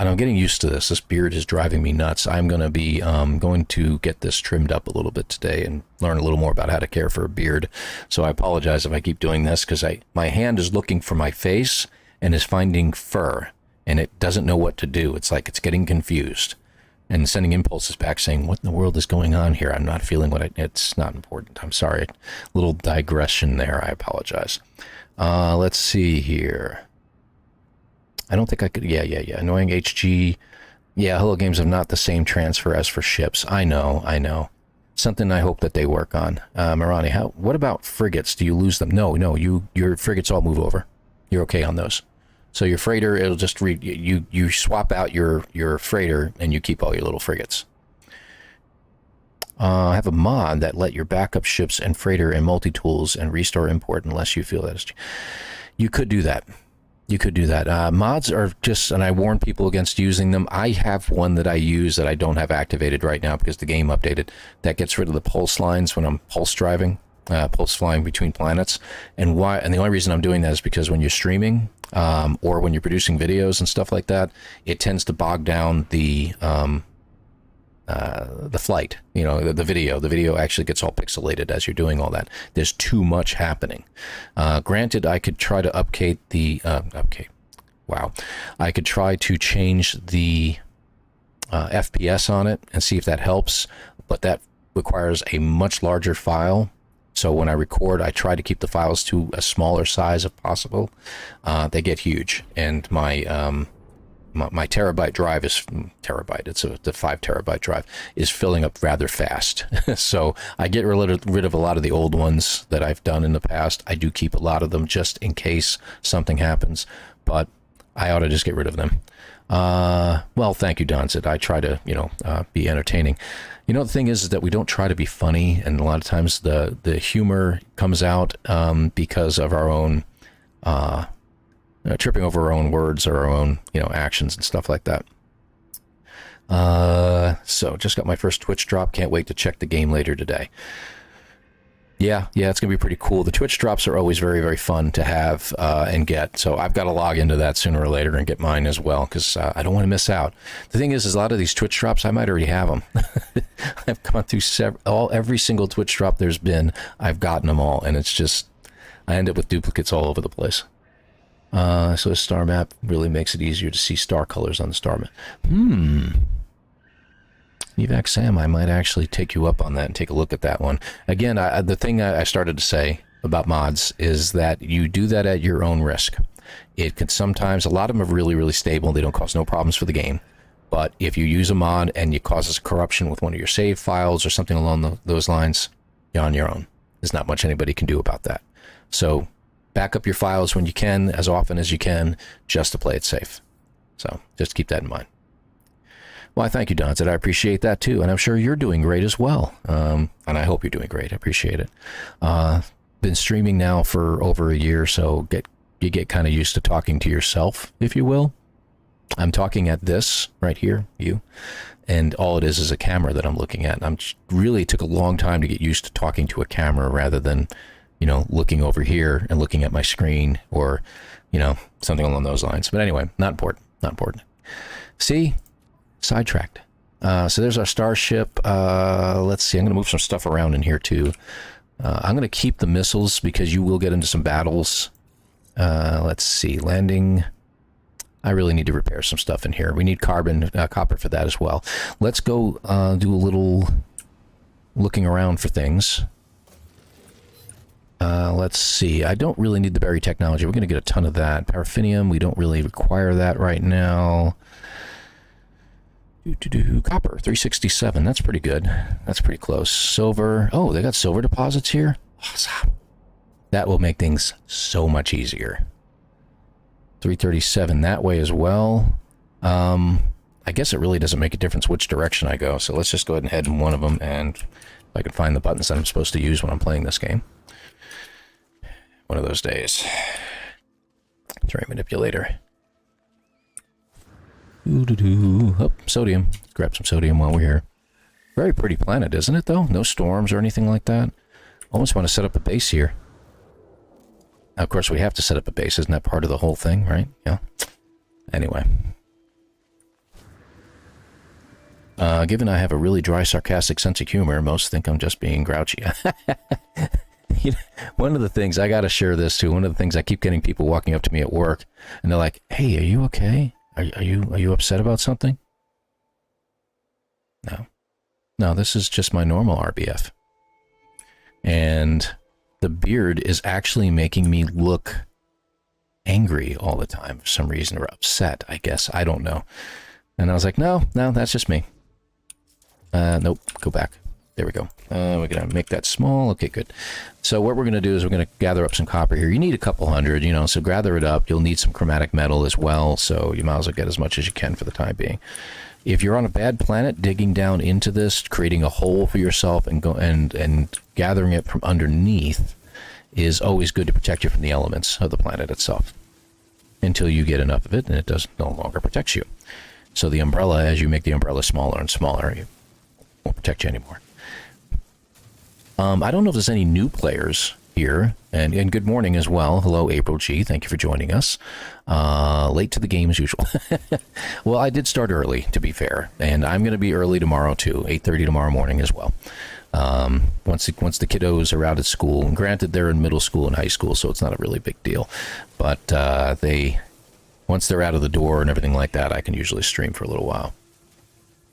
A: And I'm getting used to this. This beard is driving me nuts. I'm going to be going to get this trimmed up a little bit today and learn a little more about how to care for a beard. So I apologize if I keep doing this because my hand is looking for my face and is finding fur, and it doesn't know what to do. It's like it's getting confused and sending impulses back saying, what in the world is going on here? I'm not feeling it's not important. I'm sorry. Little digression there. I apologize. Let's see here. I don't think I could. Yeah. Annoying HG. Yeah, Hello Games have not the same transfer as for ships. I know. Something I hope that they work on. Marani, what about frigates? Do you lose them? No, your frigates all move over. You're okay on those. So your freighter, it'll just you swap out your freighter and you keep all your little frigates. I have a mod that let your backup ships and freighter and multi-tools and restore import unless you feel that is. You could do that. Mods are just, and I warn people against using them. I have one that I use that I don't have activated right now because the game updated. That gets rid of the pulse lines when I'm pulse driving, pulse flying between planets. And the only reason I'm doing that is because when you're streaming or when you're producing videos and stuff like that, it tends to bog down the flight, the video. The video actually gets all pixelated as you're doing all that. There's too much happening. Granted, I could try to update the I could try to change the FPS on it and see if that helps, but that requires a much larger file. So when I record, I try to keep the files to a smaller size if possible. They get huge, and my terabyte drive is it's the 5 terabyte drive is filling up rather fast. So I get rid of a lot of the old ones that I've done in the past. I do keep a lot of them just in case something happens, but I ought to just get rid of them. Well, thank you, Donzit. I try to, be entertaining. The thing is that we don't try to be funny, and a lot of times the humor comes out because of our own tripping over our own words or our own, actions and stuff like that. So just got my first Twitch drop. Can't wait to check the game later today. Yeah, it's going to be pretty cool. The Twitch drops are always very, very fun to have and get. So I've got to log into that sooner or later and get mine as well because I don't want to miss out. The thing is a lot of these Twitch drops, I might already have them. I've gone through every single Twitch drop there's been. I've gotten them all, and it's just I end up with duplicates all over the place. So a star map really makes it easier to see star colors on the star map. Evac Sam, I might actually take you up on that and take a look at that one. Again, the thing I started to say about mods is that you do that at your own risk. It can sometimes, a lot of them are really, really stable. They don't cause no problems for the game. But if you use a mod and it causes corruption with one of your save files or something along those lines, you're on your own. There's not much anybody can do about that. So back up your files when you can, as often as you can, just to play it safe. So just keep that in mind. Well, I thank you, Donzit. I appreciate that too, and I'm sure you're doing great as well. And I hope you're doing great. I appreciate it. Been streaming now for over a year, so you get kind of used to talking to yourself, if you will. I'm talking at this right here, you, and all it is a camera that I'm looking at. And really took a long time to get used to talking to a camera rather than, looking over here and looking at my screen or, something along those lines. But anyway, not important. See? Sidetracked. So there's our starship. Let's see. I'm going to move some stuff around in here too. I'm going to keep the missiles because you will get into some battles. Let's see. Landing. I really need to repair some stuff in here. We need copper for that as well. Let's go do a little looking around for things. Let's see. I don't really need the berry technology. We're going to get a ton of that. Paraffinium, we don't really require that right now. Copper, 367. That's pretty good. That's pretty close. Silver. Oh, they got silver deposits here? Awesome. That will make things so much easier. 337 that way as well. I guess it really doesn't make a difference which direction I go, so let's just go ahead and head in one of them, and if I can find the buttons that I'm supposed to use when I'm playing this game. One of those days. Terrain manipulator. Oh, sodium. Let's grab some sodium while we're here. Very pretty planet, isn't it, though? No storms or anything like that. Almost want to set up a base here. Now, of course, we have to set up a base. Isn't that part of the whole thing, right? Yeah. Anyway. Given I have a really dry, sarcastic sense of humor, most think I'm just being grouchy. You know, one of the things, I gotta share this too, one of the things I keep getting people walking up to me at work, and they're like, hey, are you okay? Are you upset about something? No. No, this is just my normal RBF. And the beard is actually making me look angry all the time for some reason, or upset, I guess. I don't know. And I was like, no, that's just me. Nope, go back. There we go. We're going to make that small. Okay, good. So what we're going to do is we're going to gather up some copper here. You need a couple hundred, you know, so gather it up. You'll need some chromatic metal as well, so you might as well get as much as you can for the time being. If you're on a bad planet, digging down into this, creating a hole for yourself and gathering it from underneath is always good to protect you from the elements of the planet itself. Until you get enough of it, and it does no longer protects you. So the umbrella, as you make the umbrella smaller and smaller, it won't protect you anymore. I don't know if there's any new players here, and good morning as well. Hello, April G. Thank you for joining us. Late to the game as usual. Well, I did start early, to be fair, and I'm going to be early tomorrow too, 8:30 tomorrow morning as well. Once the kiddos are out at school, and granted they're in middle school and high school, so it's not a really big deal, but once they're out of the door and everything like that, I can usually stream for a little while.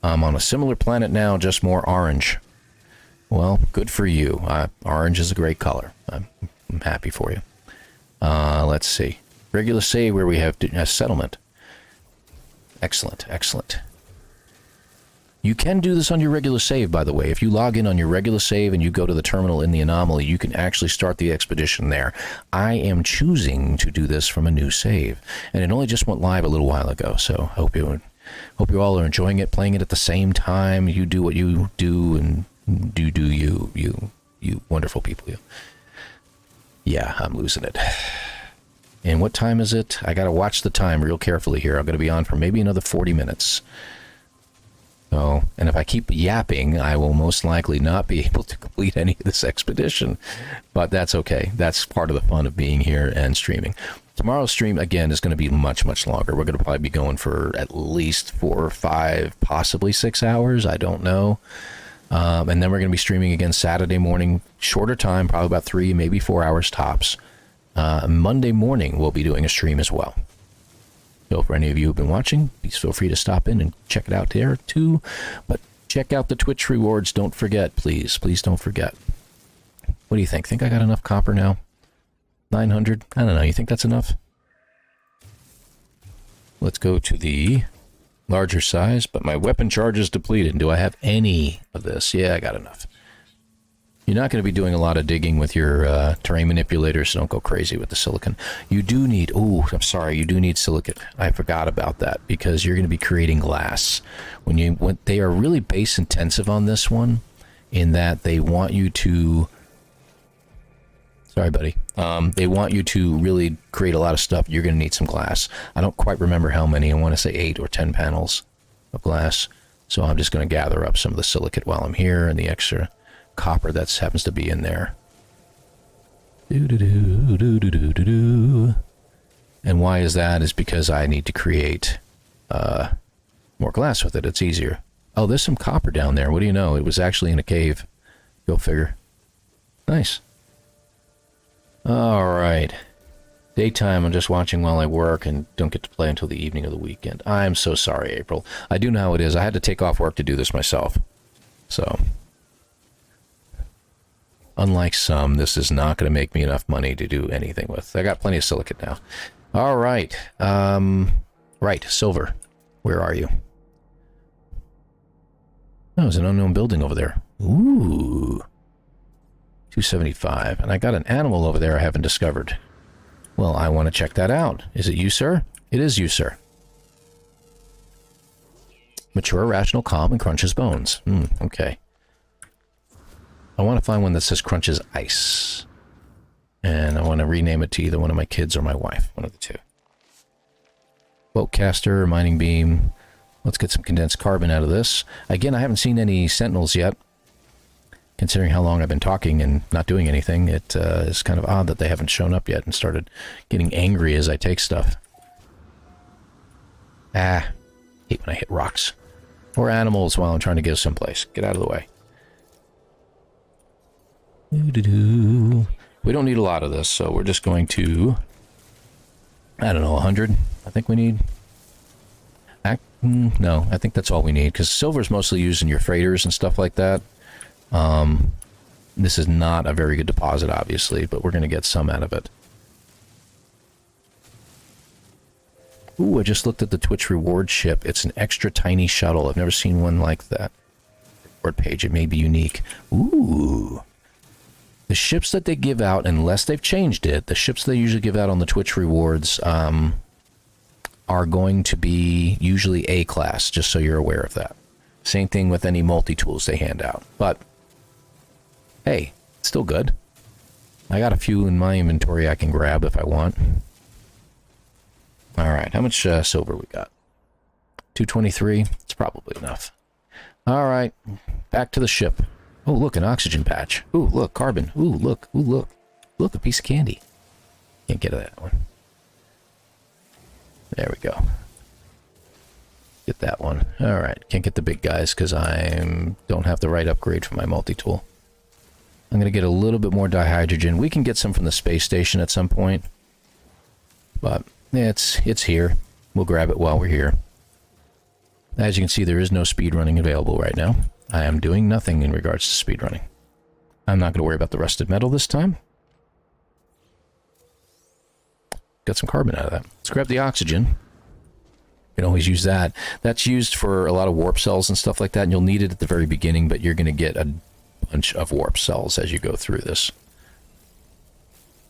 A: I'm on a similar planet now, just more orange. Well, good for you. Orange is a great color. I'm happy for you. Let's see. Regular save where we have settlement. Excellent, excellent. You can do this on your regular save, by the way. If you log in on your regular save and you go to the terminal in the anomaly, you can actually start the expedition there. I am choosing to do this from a new save, and it only just went live a little while ago, so I hope you all are enjoying it, playing it at the same time. You do what you do, and do you wonderful people, you. Yeah, I'm losing it. And what time is it? I gotta watch the time real carefully here. I'm gonna be on for maybe another 40 minutes. So, and if I keep yapping, I will most likely not be able to complete any of this expedition. But that's okay. That's part of the fun of being here and streaming. Tomorrow's stream, again, is going to be much, much longer. We're going to probably be going for at least 4 or 5, possibly 6 hours. I don't know. And then we're going to be streaming again Saturday morning, shorter time, probably about 3, maybe 4 hours tops. Monday morning, we'll be doing a stream as well. So for any of you who've been watching, please feel free to stop in and check it out there too. But check out the Twitch rewards. Don't forget, please. Please don't forget. What do you think? Think I got enough copper now? 900? I don't know. You think that's enough? Let's go to the larger size, but my weapon charge is depleted. Do I have any of this? Yeah, I got enough. You're not going to be doing a lot of digging with your terrain manipulator, so don't go crazy with the silicon. You do need, I'm sorry, you do need silicate. I forgot about that, because you're going to be creating glass. When they are really base intensive on this one, in that they want you to, sorry buddy, they want you to really create a lot of stuff. You're going to need some glass. I don't quite remember how many. I want to say 8 or 10 panels of glass. So I'm just going to gather up some of the silicate while I'm here, and the extra copper that happens to be in there. And why is that? Is because I need to create more glass with it. It's easier. Oh, there's some copper down there. What do you know? It was actually in a cave. Go figure. Nice. All right. Daytime, I'm just watching while I work and don't get to play until the evening of the weekend. I'm so sorry, April. I do know how it is. I had to take off work to do this myself. So, unlike some, this is not going to make me enough money to do anything with. I got plenty of silicate now. All right. Right, silver. Where are you? Oh, there's an unknown building over there. Ooh. 275. And I got an animal over there I haven't discovered. Well, I want to check that out. Is it you, sir? It is you, sir. Mature, rational, calm, and crunches bones. Okay. I want to find one that says crunches ice. And I want to rename it to either one of my kids or my wife. One of the two. Boatcaster, mining beam. Let's get some condensed carbon out of this. Again, I haven't seen any sentinels yet. Considering how long I've been talking and not doing anything, it is kind of odd that they haven't shown up yet and started getting angry as I take stuff. Ah, hate when I hit rocks. Or animals while I'm trying to get someplace. Get out of the way. We don't need a lot of this, so we're just going to... I don't know, 100? I think we need... No, I think that's all we need, because silver is mostly used in your freighters and stuff like that. This is not a very good deposit, obviously, but we're going to get some out of it. Ooh, I just looked at the Twitch reward ship. It's an extra tiny shuttle. I've never seen one like that. Reward page, it may be unique. Ooh. The ships that they give out, unless they've changed it, the ships they usually give out on the Twitch rewards are going to be usually A-class, just so you're aware of that. Same thing with any multi-tools they hand out. But, hey, it's still good. I got a few in my inventory I can grab if I want. Alright, how much silver we got? 223? It's probably enough. Alright, back to the ship. Oh, look, an oxygen patch. Ooh, look, carbon. Ooh, look. Ooh, look. Look, a piece of candy. Can't get that one. There we go. Get that one. Alright, can't get the big guys because I don't have the right upgrade for my multi-tool. I'm going to get a little bit more dihydrogen. We can get some from the space station at some point. But it's here. We'll grab it while we're here. As you can see, there is no speedrunning available right now. I am doing nothing in regards to speedrunning. I'm not going to worry about the rusted metal this time. Got some carbon out of that. Let's grab the oxygen. You can always use that. That's used for a lot of warp cells and stuff like that, and you'll need it at the very beginning, but you're going to get a bunch of warp cells as you go through this.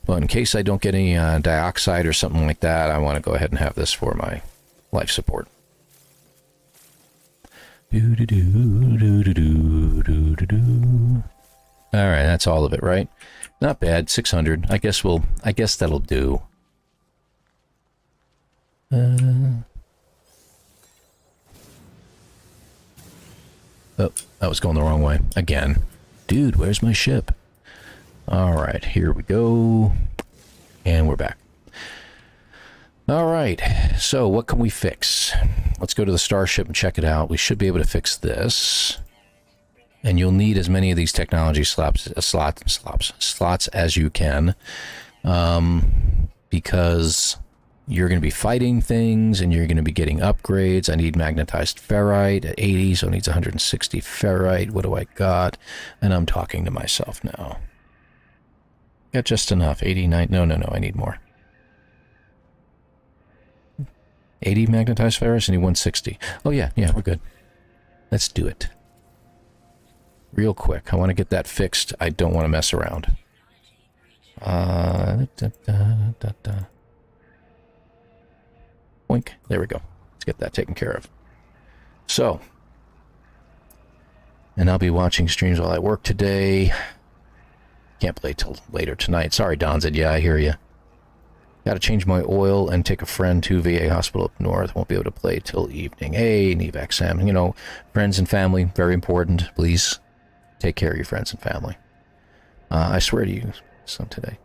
A: Well, in case I don't get any dioxide or something like that, I want to go ahead and have this for my life support. Alright, that's all of it, right? Not bad, 600. I guess that'll do. Oh, I was going the wrong way. Again. Dude, where's my ship? Alright, here we go. And we're back. Alright, so what can we fix? Let's go to the starship and check it out. We should be able to fix this. And you'll need as many of these technology slots as you can. Because you're going to be fighting things and you're going to be getting upgrades. I need magnetized ferrite at 80, so it needs 160 ferrite. What do I got? And I'm talking to myself now. Got just enough. 89. No, I need more. 80 magnetized ferrous, I need 160. Oh yeah, we're good. Let's do it. Real quick. I want to get that fixed. I don't want to mess around. Boink. There we go. Let's get that taken care of. So, and I'll be watching streams while I work today. Can't play till later tonight. Sorry, Donzid. Yeah, I hear you. Got to change my oil and take a friend to VA hospital up north. Won't be able to play till evening. Hey, Nevac Sam. You know, friends and family, very important. Please take care of your friends and family. I swear to you, son, today.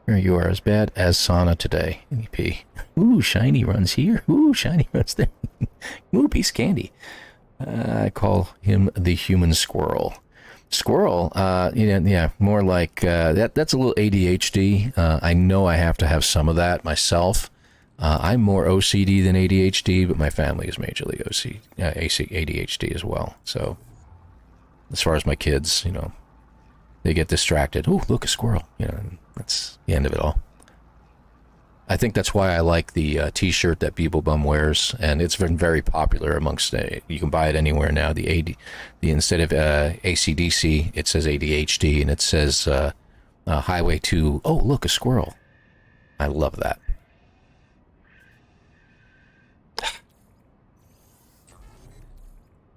A: You are as bad as Sauna today. EP. Ooh, Shiny runs here. Ooh, Shiny runs there. Ooh, piece of candy. I call him the human squirrel. Squirrel, yeah, more like, that's a little ADHD. I know I have to have some of that myself. I'm more OCD than ADHD, but my family is majorly ADHD as well. So, as far as my kids, you know, they get distracted. Ooh, look, a squirrel. You know, that's the end of it all. I think that's why I like the T-shirt that Beeble Bum wears, and it's been very popular amongst. You can buy it anywhere now. The instead of ACDC, it says ADHD, and it says Highway to. Oh, look, a squirrel! I love that.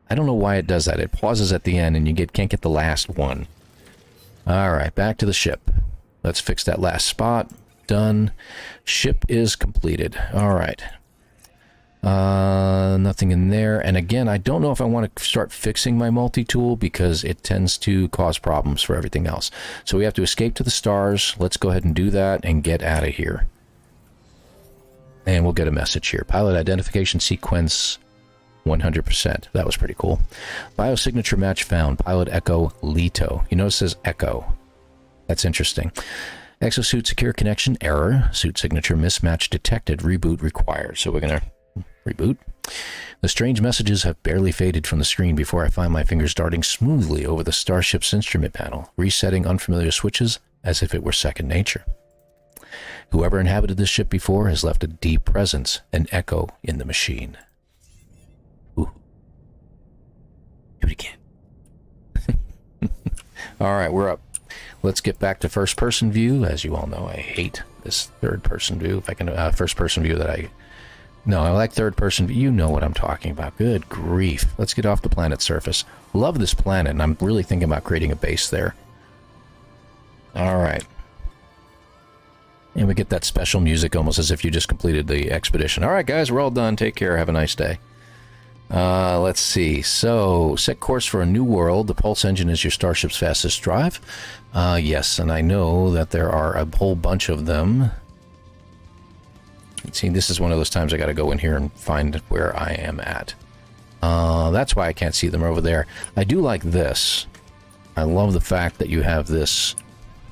A: I don't know why it does that. It pauses at the end, and you can't get the last one. All right, back to the ship. Let's fix that last spot. Done. Ship is completed. All right. Nothing in there. And again, I don't know if I want to start fixing my multi-tool because it tends to cause problems for everything else. So we have to escape to the stars. Let's go ahead and do that and get out of here. And we'll get a message here. Pilot identification sequence 100%. That was pretty cool. Biosignature match found. Pilot Echo Leto. You notice it says Echo. That's interesting. Exosuit secure connection error. Suit signature mismatch detected. Reboot required. So we're going to reboot. The strange messages have barely faded from the screen before I find my fingers darting smoothly over the starship's instrument panel, resetting unfamiliar switches as if it were second nature. Whoever inhabited this ship before has left a deep presence, an echo in the machine. Ooh. Do it again. All right, we're up. Let's get back to first-person view. As you all know, I hate this third-person view. If I can, first-person view that I... No, I like third-person view. You know what I'm talking about. Good grief. Let's get off the planet's surface. Love this planet, and I'm really thinking about creating a base there. All right. And we get that special music almost as if you just completed the expedition. All right, guys, we're all done. Take care. Have a nice day. Let's see. So, set course for a new world. The pulse engine is your starship's fastest drive. Yes, and I know that there are a whole bunch of them. See, this is one of those times I got to go in here and find where I am at. That's why I can't see them over there. I do like this. I love the fact that you have this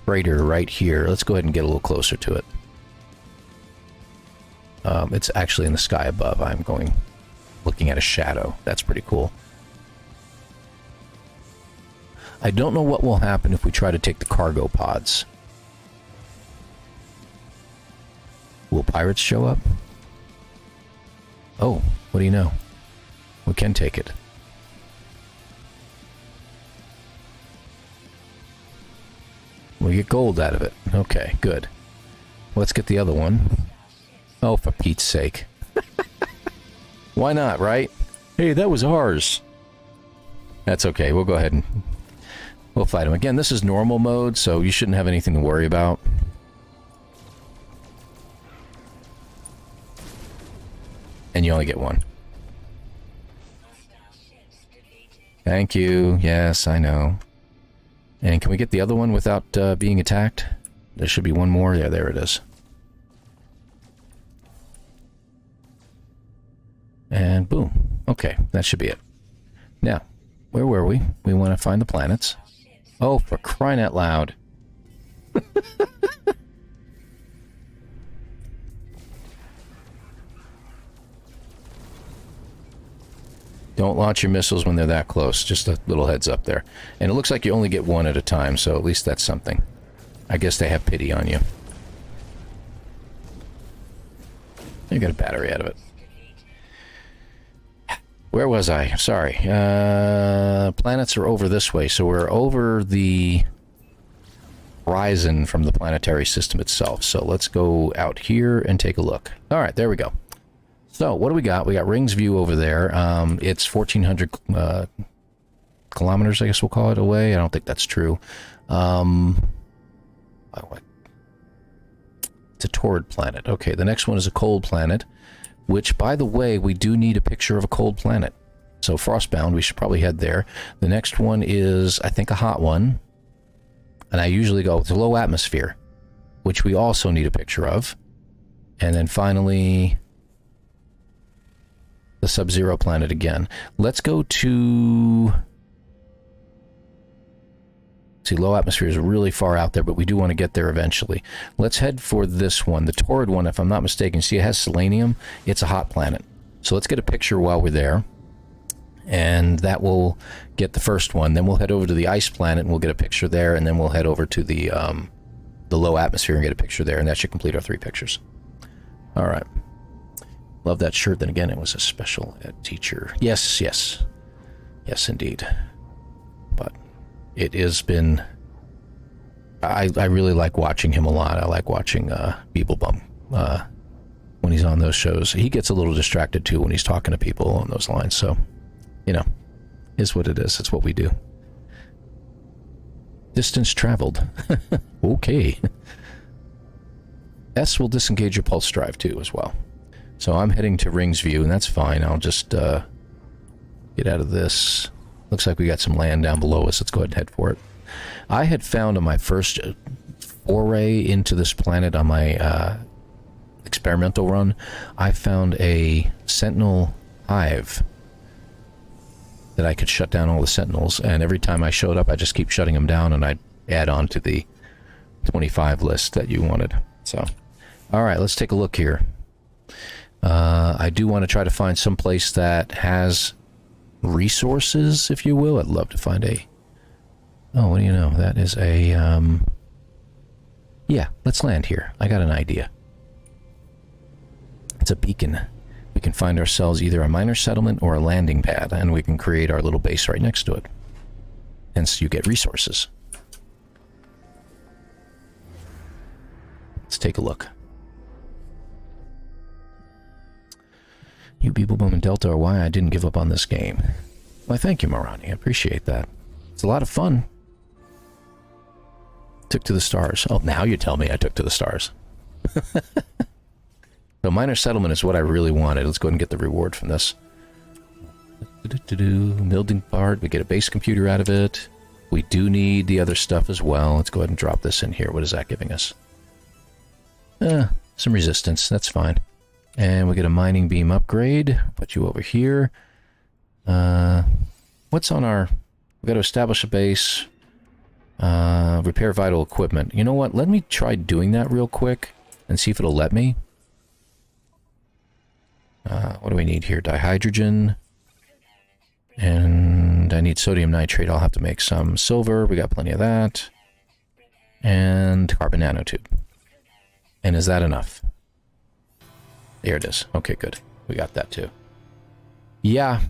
A: freighter right here. Let's go ahead and get a little closer to it. It's actually in the sky above. I'm looking at a shadow. That's pretty cool. I don't know what will happen if we try to take the cargo pods. Will pirates show up? Oh, what do you know? We can take it. We get gold out of it. Okay, good. Let's get the other one. Oh, for Pete's sake. Why not, right? Hey, that was ours. That's okay. We'll go ahead and we'll fight him. Again, this is normal mode, so you shouldn't have anything to worry about. And you only get one. Thank you. Yes, I know. And can we get the other one without being attacked? There should be one more. Yeah, there it is. And boom. Okay, that should be it. Now, where were we? We want to find the planets. Oh, for crying out loud. Don't launch your missiles when they're that close. Just a little heads up there. And it looks like you only get one at a time, so at least that's something. I guess they have pity on you. You got a battery out of it. Where was I? Sorry. Planets are over this way, so we're over the horizon from the planetary system itself. So let's go out here and take a look. All right, there we go. So what do we got? We got Rings View over there. It's 1,400 kilometers, I guess we'll call it, away. I don't think that's true. It's a Taurid planet. Okay, the next one is a cold planet, which, by the way, we do need a picture of a cold planet. So Frostbound, we should probably head there. The next one is, I think, a hot one. And I usually go with a low atmosphere, which we also need a picture of. And then finally, the Sub-Zero planet again. Let's go to... See, low atmosphere is really far out there, but we do want to get there eventually. Let's head for this one, the Taurid one, if I'm not mistaken. See, it has selenium. It's a hot planet. So let's get a picture while we're there. And that will get the first one. Then we'll head over to the ice planet, and we'll get a picture there. And then we'll head over to the low atmosphere and get a picture there. And that should complete our 3 pictures. All right. Love that shirt. Then again, it was a special ed teacher. Yes, yes. Yes, indeed. But it has been... I really like watching him a lot. I like watching Beeblebum when he's on those shows. He gets a little distracted, too, when he's talking to people on those lines. So, you know, is what it is. It's what we do. Distance traveled. Okay. S will disengage your pulse drive too as well. So I'm heading to Rings View, and that's fine. I'll just get out of this. Looks like we got some land down below us. Let's go ahead and head for it. I had found on my first foray into this planet on my experimental run, I found a sentinel hive that I could shut down all the sentinels, and every time I showed up, I just keep shutting them down, and I'd add on to the 25 list that you wanted. So, all right, let's take a look here. I do want to try to find some place that has resources, if you will. I'd love to find a... Oh, what do you know? That is a... Yeah, let's land here. I got an idea. It's a beacon. We can find ourselves either a minor settlement or a landing pad, and we can create our little base right next to it. Hence, you get resources. Let's take a look. You people, Boom and Delta, are why I didn't give up on this game. Why, thank you, Marani. I appreciate that. It's a lot of fun. Took to the stars. Oh, now you tell me I took to the stars. So minor settlement is what I really wanted. Let's go ahead and get the reward from this. Building part. We get a base computer out of it. We do need the other stuff as well. Let's go ahead and drop this in here. What is that giving us? Some resistance. That's fine. And we get a mining beam upgrade. Put you over here. What's on our... We've got to establish a base. Repair vital equipment. You know what? Let me try doing that real quick and see if it'll let me. What do we need here? Dihydrogen. And I need sodium nitrate. I'll have to make some silver. We got plenty of that. And carbon nanotube. And is that enough? There it is. Okay, good. We got that too. Yeah.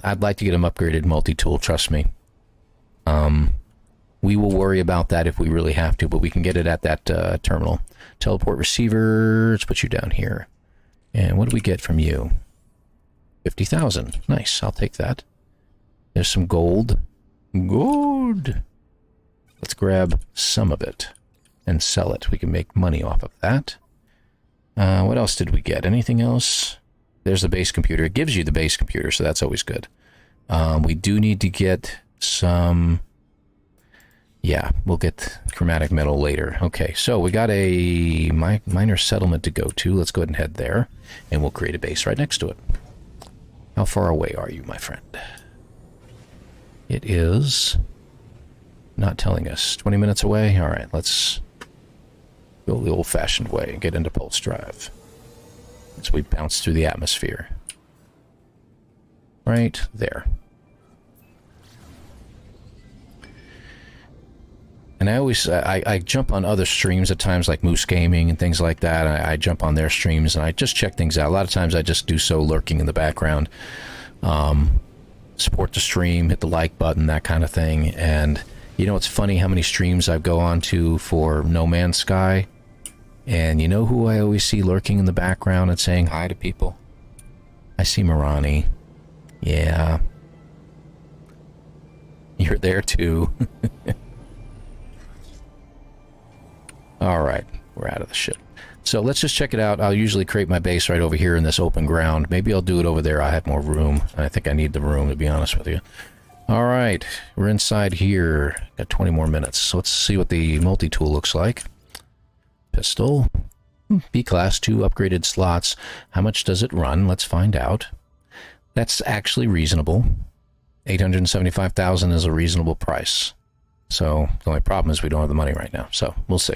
A: I'd like to get them upgraded multi-tool, trust me. We will worry about that if we really have to, but we can get it at that terminal. Teleport receiver. Let's put you down here. And what do we get from you? 50,000. Nice. I'll take that. There's some gold. Gold. Let's grab some of it and sell it. We can make money off of that. What else did we get? Anything else? There's the base computer. It gives you the base computer, so that's always good. We do need to get some... Yeah, we'll get chromatic metal later. Okay, so we got a minor settlement to go to. Let's go ahead and head there, and we'll create a base right next to it. How far away are you, my friend? It is not telling us. 20 minutes away? All right, let's go the old-fashioned way and get into pulse drive. So we bounce through the atmosphere. Right there. And I always, I jump on other streams at times, like Moose Gaming and things like that. I jump on their streams and I just check things out. A lot of times I just do so lurking in the background. Support the stream, hit the like button, that kind of thing. And, you know, it's funny how many streams I go on to for No Man's Sky. And you know who I always see lurking in the background and saying hi to people? I see Marani. Yeah. You're there too. Alright, we're out of the ship. So let's just check it out. I'll usually create my base right over here in this open ground. Maybe I'll do it over there. I have more room. I think I need the room, to be honest with you. Alright, we're inside here. Got 20 more minutes. So let's see what the multi-tool looks like. Pistol. B-class, 2 upgraded slots. How much does it run? Let's find out. That's actually reasonable. 875,000 is a reasonable price. So the only problem is we don't have the money right now. So we'll see.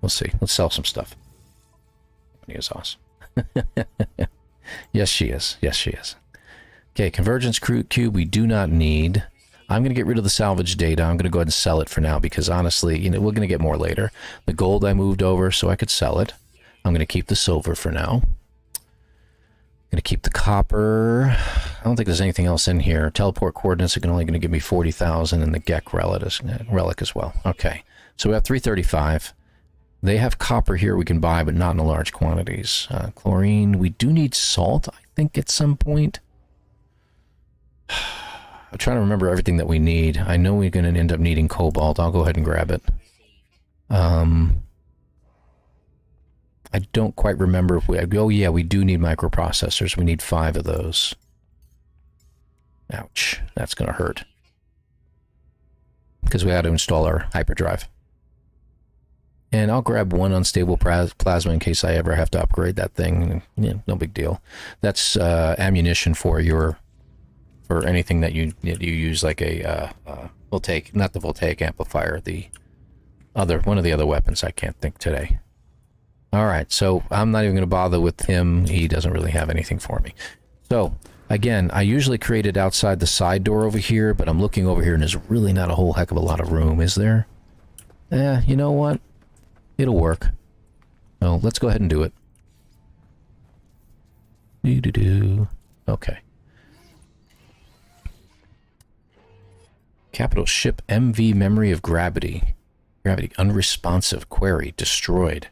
A: We'll see. Let's sell some stuff. Money is awesome. Yes, she is. Yes, she is. Okay, convergence cube we do not need. I'm going to get rid of the salvage data. I'm going to go ahead and sell it for now because honestly, you know, we're going to get more later. The gold I moved over so I could sell it. I'm going to keep the silver for now. I'm going to keep the copper. I don't think there's anything else in here. Teleport coordinates are only going to give me 40,000 and the Gek relic as well. Okay, so we have 335. They have copper here we can buy, but not in large quantities. Chlorine. We do need salt, I think, at some point. I'm trying to remember everything that we need. I know we're going to end up needing cobalt. I'll go ahead and grab it. I don't quite remember if we... Oh, yeah, we do need microprocessors. We need 5 of those. Ouch. That's going to hurt. Because we had to install our hyperdrive. And I'll grab 1 unstable plasma in case I ever have to upgrade that thing. Yeah, no big deal. That's ammunition for your... for anything that you use, like a voltaic... not the voltaic amplifier, the other... one of the other weapons I can't think today. Alright, so I'm not even going to bother with him. He doesn't really have anything for me. So, again, I usually create it outside the side door over here, but I'm looking over here and there's really not a whole heck of a lot of room, is there? You know what? It'll work. Well, let's go ahead and do it. Okay. Capital Ship MV Memory of Gravity. Gravity unresponsive. Query destroyed.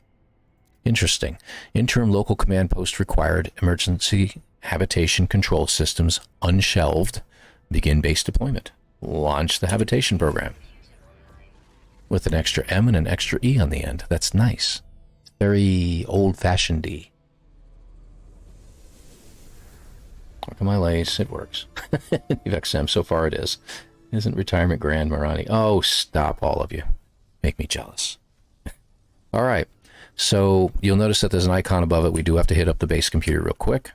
A: Interesting. Interim local command post required. Emergency habitation control systems unshelved. Begin base deployment. Launch the habitation program. With an extra M and an extra E on the end. That's nice. Very old-fashioned-y. Look at my lace. It works. XM, so far it is. Isn't retirement grand, Marani? Oh, stop, all of you. Make me jealous. All right. So you'll notice that there's an icon above it. We do have to hit up the base computer real quick.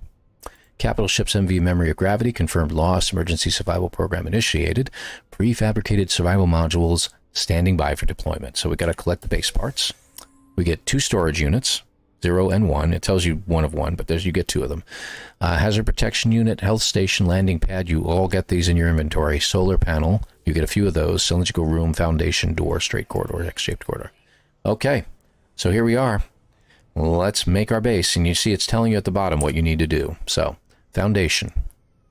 A: Capital Ship's MV Memory of Gravity confirmed loss. Emergency survival program initiated. Prefabricated survival modules standing by for deployment. So we got to collect the base parts. We get 2 storage units, 0 and 1. It tells you 1 of 1, but you get 2 of them. Hazard protection unit, health station, landing pad. You all get these in your inventory. Solar panel. You get a few of those. Cylindrical room, foundation, door, straight corridor, X-shaped corridor. Okay. So here we are. Let's make our base. And you see it's telling you at the bottom what you need to do. So, foundation.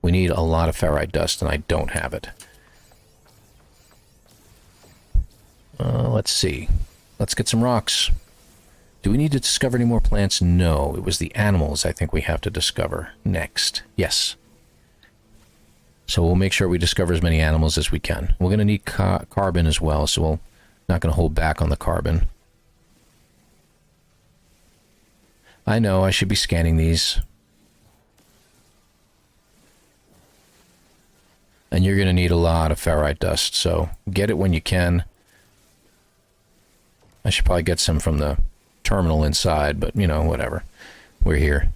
A: We need a lot of ferrite dust, and I don't have it. Let's see. Let's get some rocks. Do we need to discover any more plants? No. It was the animals I think we have to discover next. Yes. So we'll make sure we discover as many animals as we can. We're going to need carbon as well, so we're not going to hold back on the carbon. I know, I should be scanning these. And you're going to need a lot of ferrite dust, so get it when you can. I should probably get some from the terminal inside, but, you know, whatever. We're here.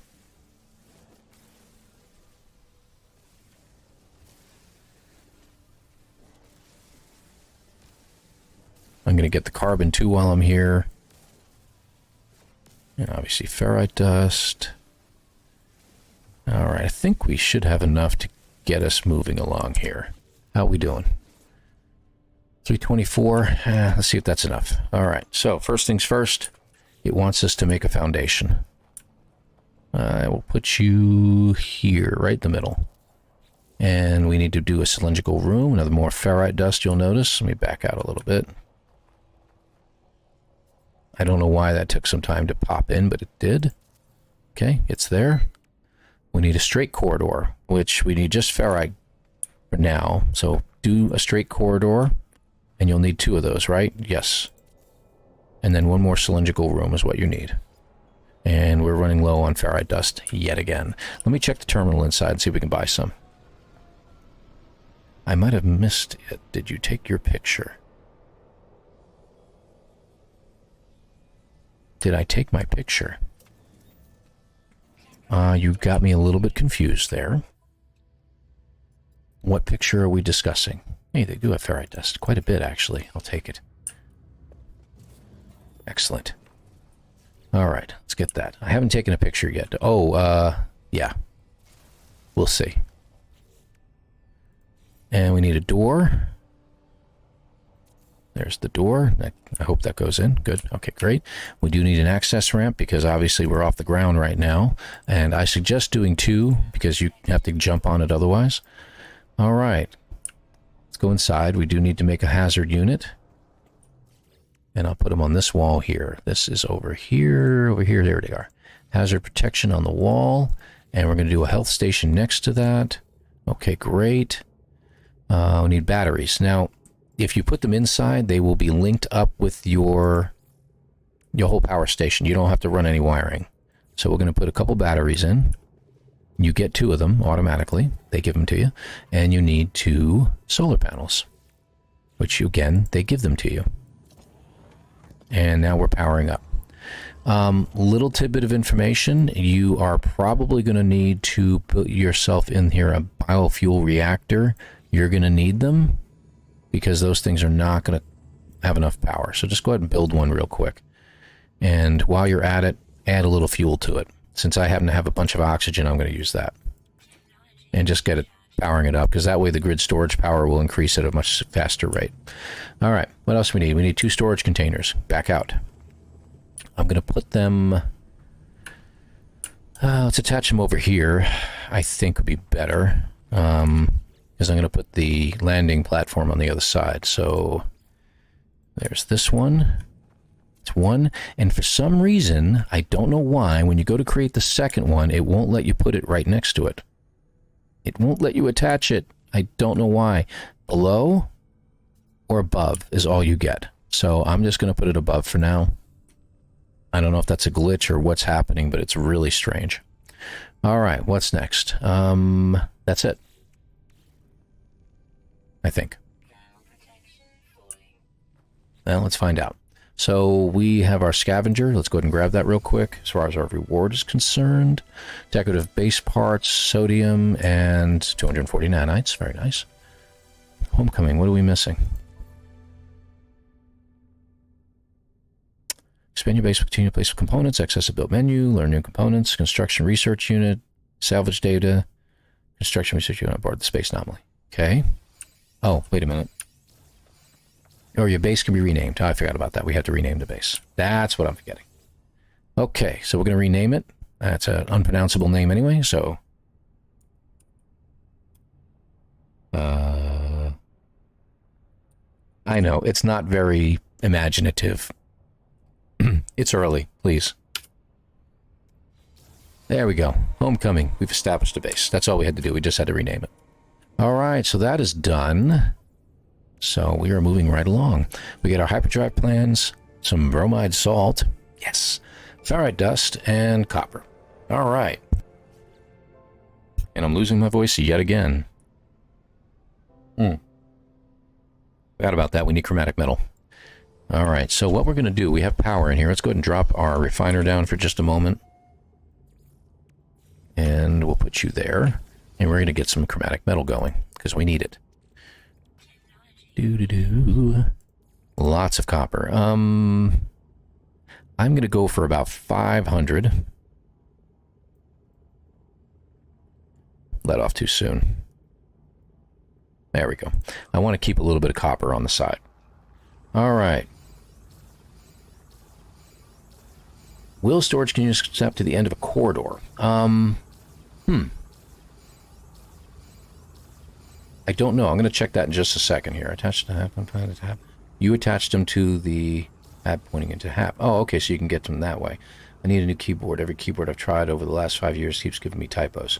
A: I'm going to get the carbon, too, while I'm here. And obviously ferrite dust. Alright, I think we should have enough to get us moving along here. How are we doing? 324. Let's see if that's enough. Alright, so first things first. It wants us to make a foundation. I will put you here, right in the middle. And we need to do a cylindrical room. Another more ferrite dust, you'll notice. Let me back out a little bit. I don't know why that took some time to pop in, but it did. Okay, it's there. We need a straight corridor, which we need just ferrite for now. So do a straight corridor, and you'll need 2 of those, right? Yes. And then 1 more cylindrical room is what you need. And we're running low on ferrite dust yet again. Let me check the terminal inside and see if we can buy some. I might have missed it. Did you take your picture? Did I take my picture? You got me a little bit confused there. What picture are we discussing? Hey, they do have ferrite dust. Quite a bit, actually. I'll take it. Excellent. Alright, let's get that. I haven't taken a picture yet. Oh, yeah. We'll see. And we need a door. There's the door. I hope that goes in. Good. Okay, great. We do need an access ramp because obviously we're off the ground right now. And I suggest doing 2 because you have to jump on it otherwise. All right. Let's go inside. We do need to make a hazard unit. And I'll put them on this wall here. This is over here, There they are. Hazard protection on the wall. And we're going to do a health station next to that. Okay, great. We need batteries. Now, if you put them inside, they will be linked up with your whole power station. You don't have to run any wiring. So we're going to put a couple batteries in. You get 2 of them automatically. They give them to you. And you need 2 solar panels, which, again, they give them to you. And now we're powering up. Little tidbit of information. You are probably going to need to put yourself in here a biofuel reactor. You're going to need them because those things are not going to have enough power. So just go ahead and build one real quick. And while you're at it, add a little fuel to it. Since I happen to have a bunch of oxygen, I'm going to use that. And just get it powering it up, because that way the grid storage power will increase at a much faster rate. All right, what else we need? We need 2 storage containers. Back out. I'm going to put them... let's attach them over here. I think would be better. Because I'm going to put the landing platform on the other side. So there's this one. It's 1. And for some reason, I don't know why, when you go to create the second one, it won't let you put it right next to it. It won't let you attach it. I don't know why. Below or above is all you get. So I'm just going to put it above for now. I don't know if that's a glitch or what's happening, but it's really strange. All right, what's next? That's it. I think. Well, let's find out. So we have our scavenger. Let's go ahead and grab that real quick. As far as our reward is concerned, decorative base parts, sodium, and 240 nanites. Very nice. Homecoming. What are we missing? Expand your base with continue place of components, access a built menu, learn new components, construction research unit, salvage data, construction research unit on board the space anomaly. Okay. Oh, wait a minute. Or your base can be renamed. Oh, I forgot about that. We have to rename the base. That's what I'm forgetting. Okay, so we're going to rename it. That's an unpronounceable name anyway, so... I know, it's not very imaginative. It's early, please. There we go. Homecoming. We've established a base. That's all we had to do. We just had to rename it. All right, so that is done. So we are moving right along. We get our hyperdrive plans, some bromide salt, yes, ferrite dust, and copper. All right. And I'm losing my voice yet again. Forgot about that. We need chromatic metal. All right, so what we're going to do, we have power in here. Let's go ahead and drop our refiner down for just a moment. And we'll put you there. And we're going to get some chromatic metal going, because we need it. Lots of copper. I'm going to go for about 500. Let off too soon. There we go. I want to keep a little bit of copper on the side. All right. Will storage can you accept to the end of a corridor? I don't know. I'm going to check that in just a second here. Attached to tab. You attached them to the tab pointing into tab. Oh, okay, so you can get them that way. I need a new keyboard. Every keyboard I've tried over the last 5 years keeps giving me typos.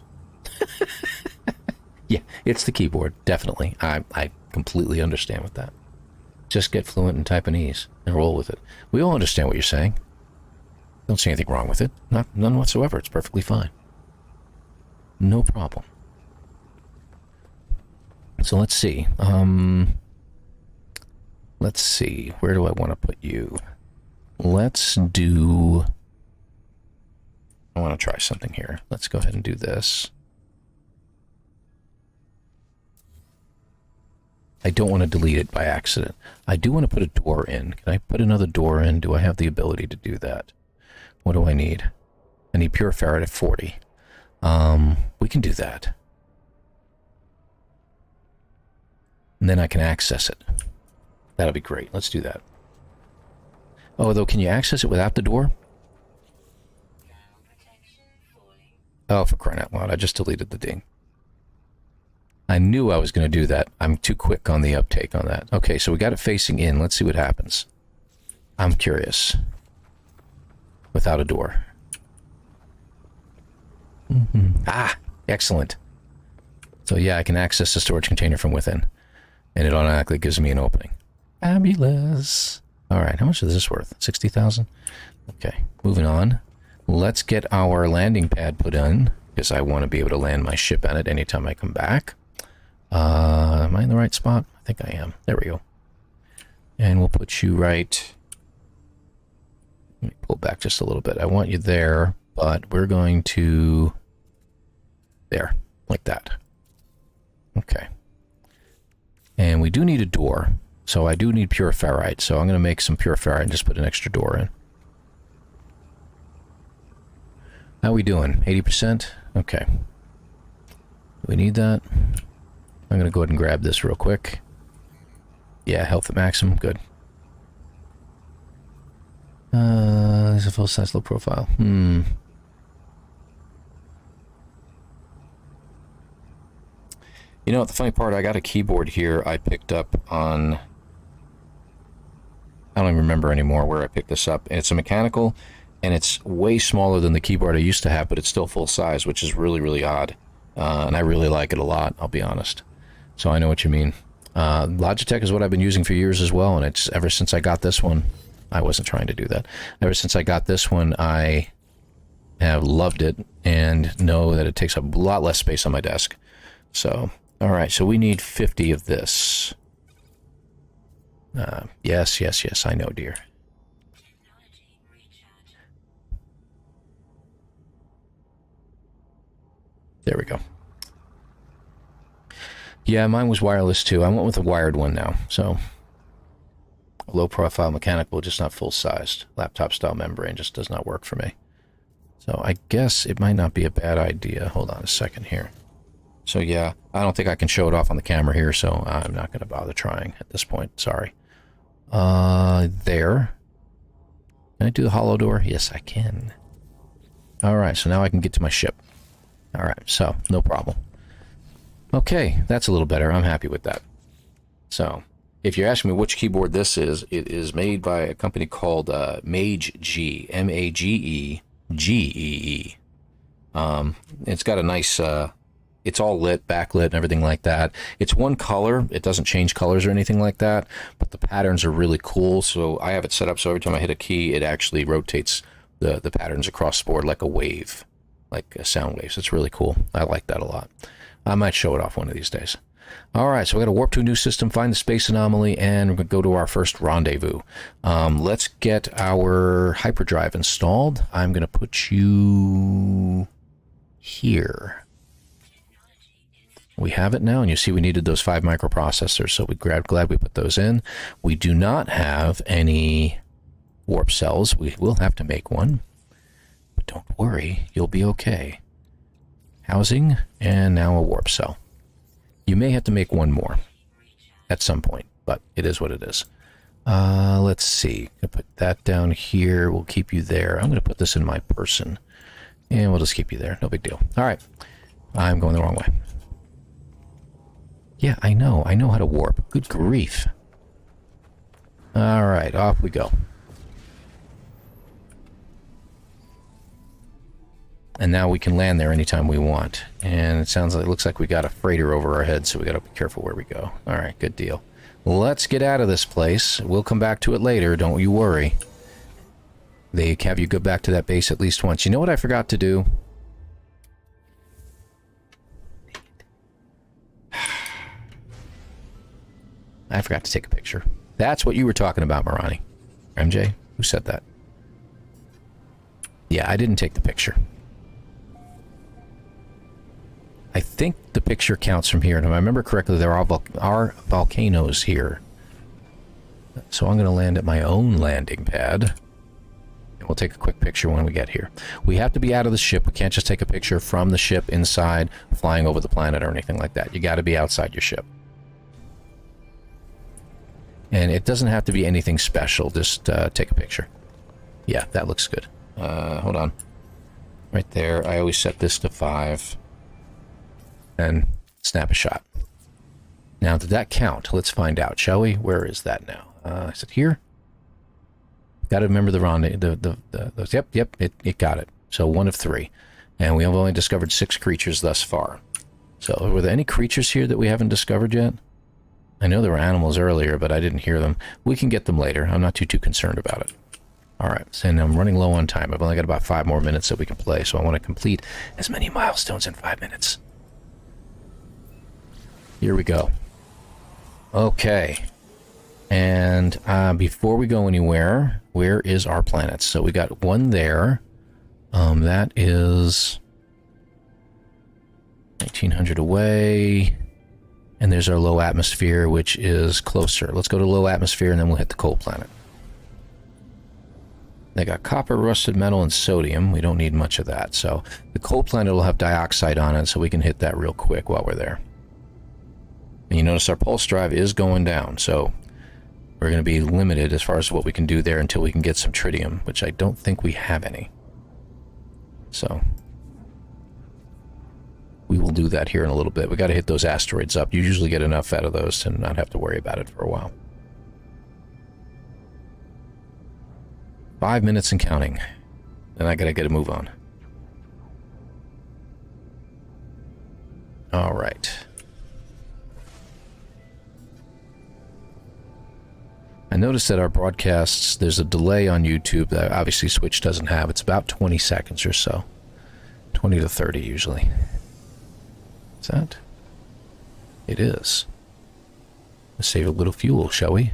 A: Yeah, it's the keyboard, definitely. I completely understand with that. Just get fluent and type in ease and roll with it. We all understand what you're saying. Don't see anything wrong with it. None whatsoever. It's perfectly fine. No problem. So let's see. Let's see. Where do I want to put you? Let's do... I want to try something here. Let's go ahead and do this. I don't want to delete it by accident. I do want to put a door in. Can I put another door in? Do I have the ability to do that? What do I need? I need pure ferrite at 40. We can do that. And then I can access it. That'll be great. Let's do that. Oh, though, can you access it without the door? Oh, for crying out loud. I just deleted the ding. I knew I was going to do that. I'm too quick on the uptake on that. Okay, so we got it facing in. Let's see what happens. I'm curious. Without a door. Ah, excellent. So yeah, I can access the storage container from within. and it automatically gives me an opening. Fabulous. All right, how much is this worth? 60,000? Okay, moving on. Let's get our landing pad put in, because I want to be able to land my ship on it anytime I come back. Am I in the right spot? I think I am. There we go. And we'll put you right... Let me pull back just a little bit. I want you there, but we're going to... There, like that. Okay. And we do need a door. So I do need pure ferrite. So I'm going to make some pure ferrite and just put an extra door in. How are we doing? 80%? Okay. Do we need that? I'm going to go ahead and grab this real quick. Yeah, health at maximum. Good. There's a full-size low profile. You know what, the funny part, I got a keyboard here I picked up on... I don't even remember anymore where I picked this up. It's a mechanical, and it's way smaller than the keyboard I used to have, but it's still full size, which is really, really odd. And I really like it a lot, I'll be honest. So I know what you mean. Logitech is what I've been using for years as well, and it's ever since I got this one... I wasn't trying to do that. Ever since I got this one, I have loved it and know that it takes a lot less space on my desk. So, all right, so we need 50 of this. Yes, I know, dear. There we go. Yeah, mine was wireless too. I went with a wired one now, so... Low profile mechanical, just not full sized. Laptop style membrane just does not work for me. So I guess it might not be a bad idea. Hold on a second here. So yeah, I don't think I can show it off on the camera here, so I'm not going to bother trying at this point. Sorry. There. Can I do the hollow door? Yes, I can. Alright, so now I can get to my ship. Alright, so no problem. Okay, that's a little better. I'm happy with that. So... If you're asking me which keyboard this is, it is made by a company called Mage-G, M-A-G-E-G-E-E. It's got a nice, it's all lit, backlit, and everything like that. It's one color. It doesn't change colors or anything like that, but the patterns are really cool. So I have it set up so every time I hit a key, it actually rotates the patterns across the board like a wave, like a sound wave. So it's really cool. I like that a lot. I might show it off one of these days. All right, so we're going to warp to a new system, find the space anomaly, and we're going to go to our first rendezvous. Let's get our hyperdrive installed. I'm going to put you here. We have it now, and you see we needed those 5 microprocessors, so we're glad we put those in. We do not have any warp cells. We will have to make one, but don't worry, you'll be okay. Housing, and now a warp cell. You may have to make one more at some point, but it is what it is. Let's see. I'll put that down here. We'll keep you there. I'm going to put this in my person, and we'll just keep you there. No big deal. All right. I'm going the wrong way. Yeah, I know. I know how to warp. Good grief. All right. Off we go. And now we can land there anytime we want. And it sounds like, it looks like we got a freighter over our head, so we got to be careful where we go. All right, good deal. Let's get out of this place. We'll come back to it later, don't you worry. They have you go back to that base at least once. You know what I forgot to do? I forgot to take a picture. That's what you were talking about, Marani. MJ? Who said that? Yeah, I didn't take the picture. I think the picture counts from here, and if I remember correctly, there are volcanoes here. So I'm going to land at my own landing pad, and we'll take a quick picture when we get here. We have to be out of the ship. We can't just take a picture from the ship inside, flying over the planet or anything like that. You got to be outside your ship. And it doesn't have to be anything special. Just take a picture. Yeah, that looks good. Hold on. Right there. I always set this to 5. And snap a shot. Now, did that count? Let's find out, shall we? Where is that now? Is it here? Got to remember the rendezvous. Yep, it got it. So 1 of 3. And we have only discovered 6 creatures thus far. So, were there any creatures here that we haven't discovered yet? I know there were animals earlier, but I didn't hear them. We can get them later. I'm not too concerned about it. All right, so I'm running low on time. I've only got about 5 more minutes that we can play, so I want to complete as many milestones in 5 minutes. Here we go. Okay. And before we go anywhere, where is our planet? So we got one there. That is 1900 away. And there's our low atmosphere, which is closer. Let's go to low atmosphere, and then we'll hit the cold planet. They got copper, rusted metal, and sodium. We don't need much of that. So the cold planet will have dioxide on it, so we can hit that real quick while we're there. And you notice our pulse drive is going down, so we're going to be limited as far as what we can do there until we can get some tritium, which I don't think we have any. So we will do that here in a little bit. We got to hit those asteroids up. You usually get enough out of those to not have to worry about it for a while. 5 minutes and counting. Then I got to get a move on. All right. I noticed that our broadcasts, there's a delay on YouTube that obviously Switch doesn't have. It's about 20 seconds or so. 20 to 30 usually. Is that? It is. Let's save a little fuel, shall we?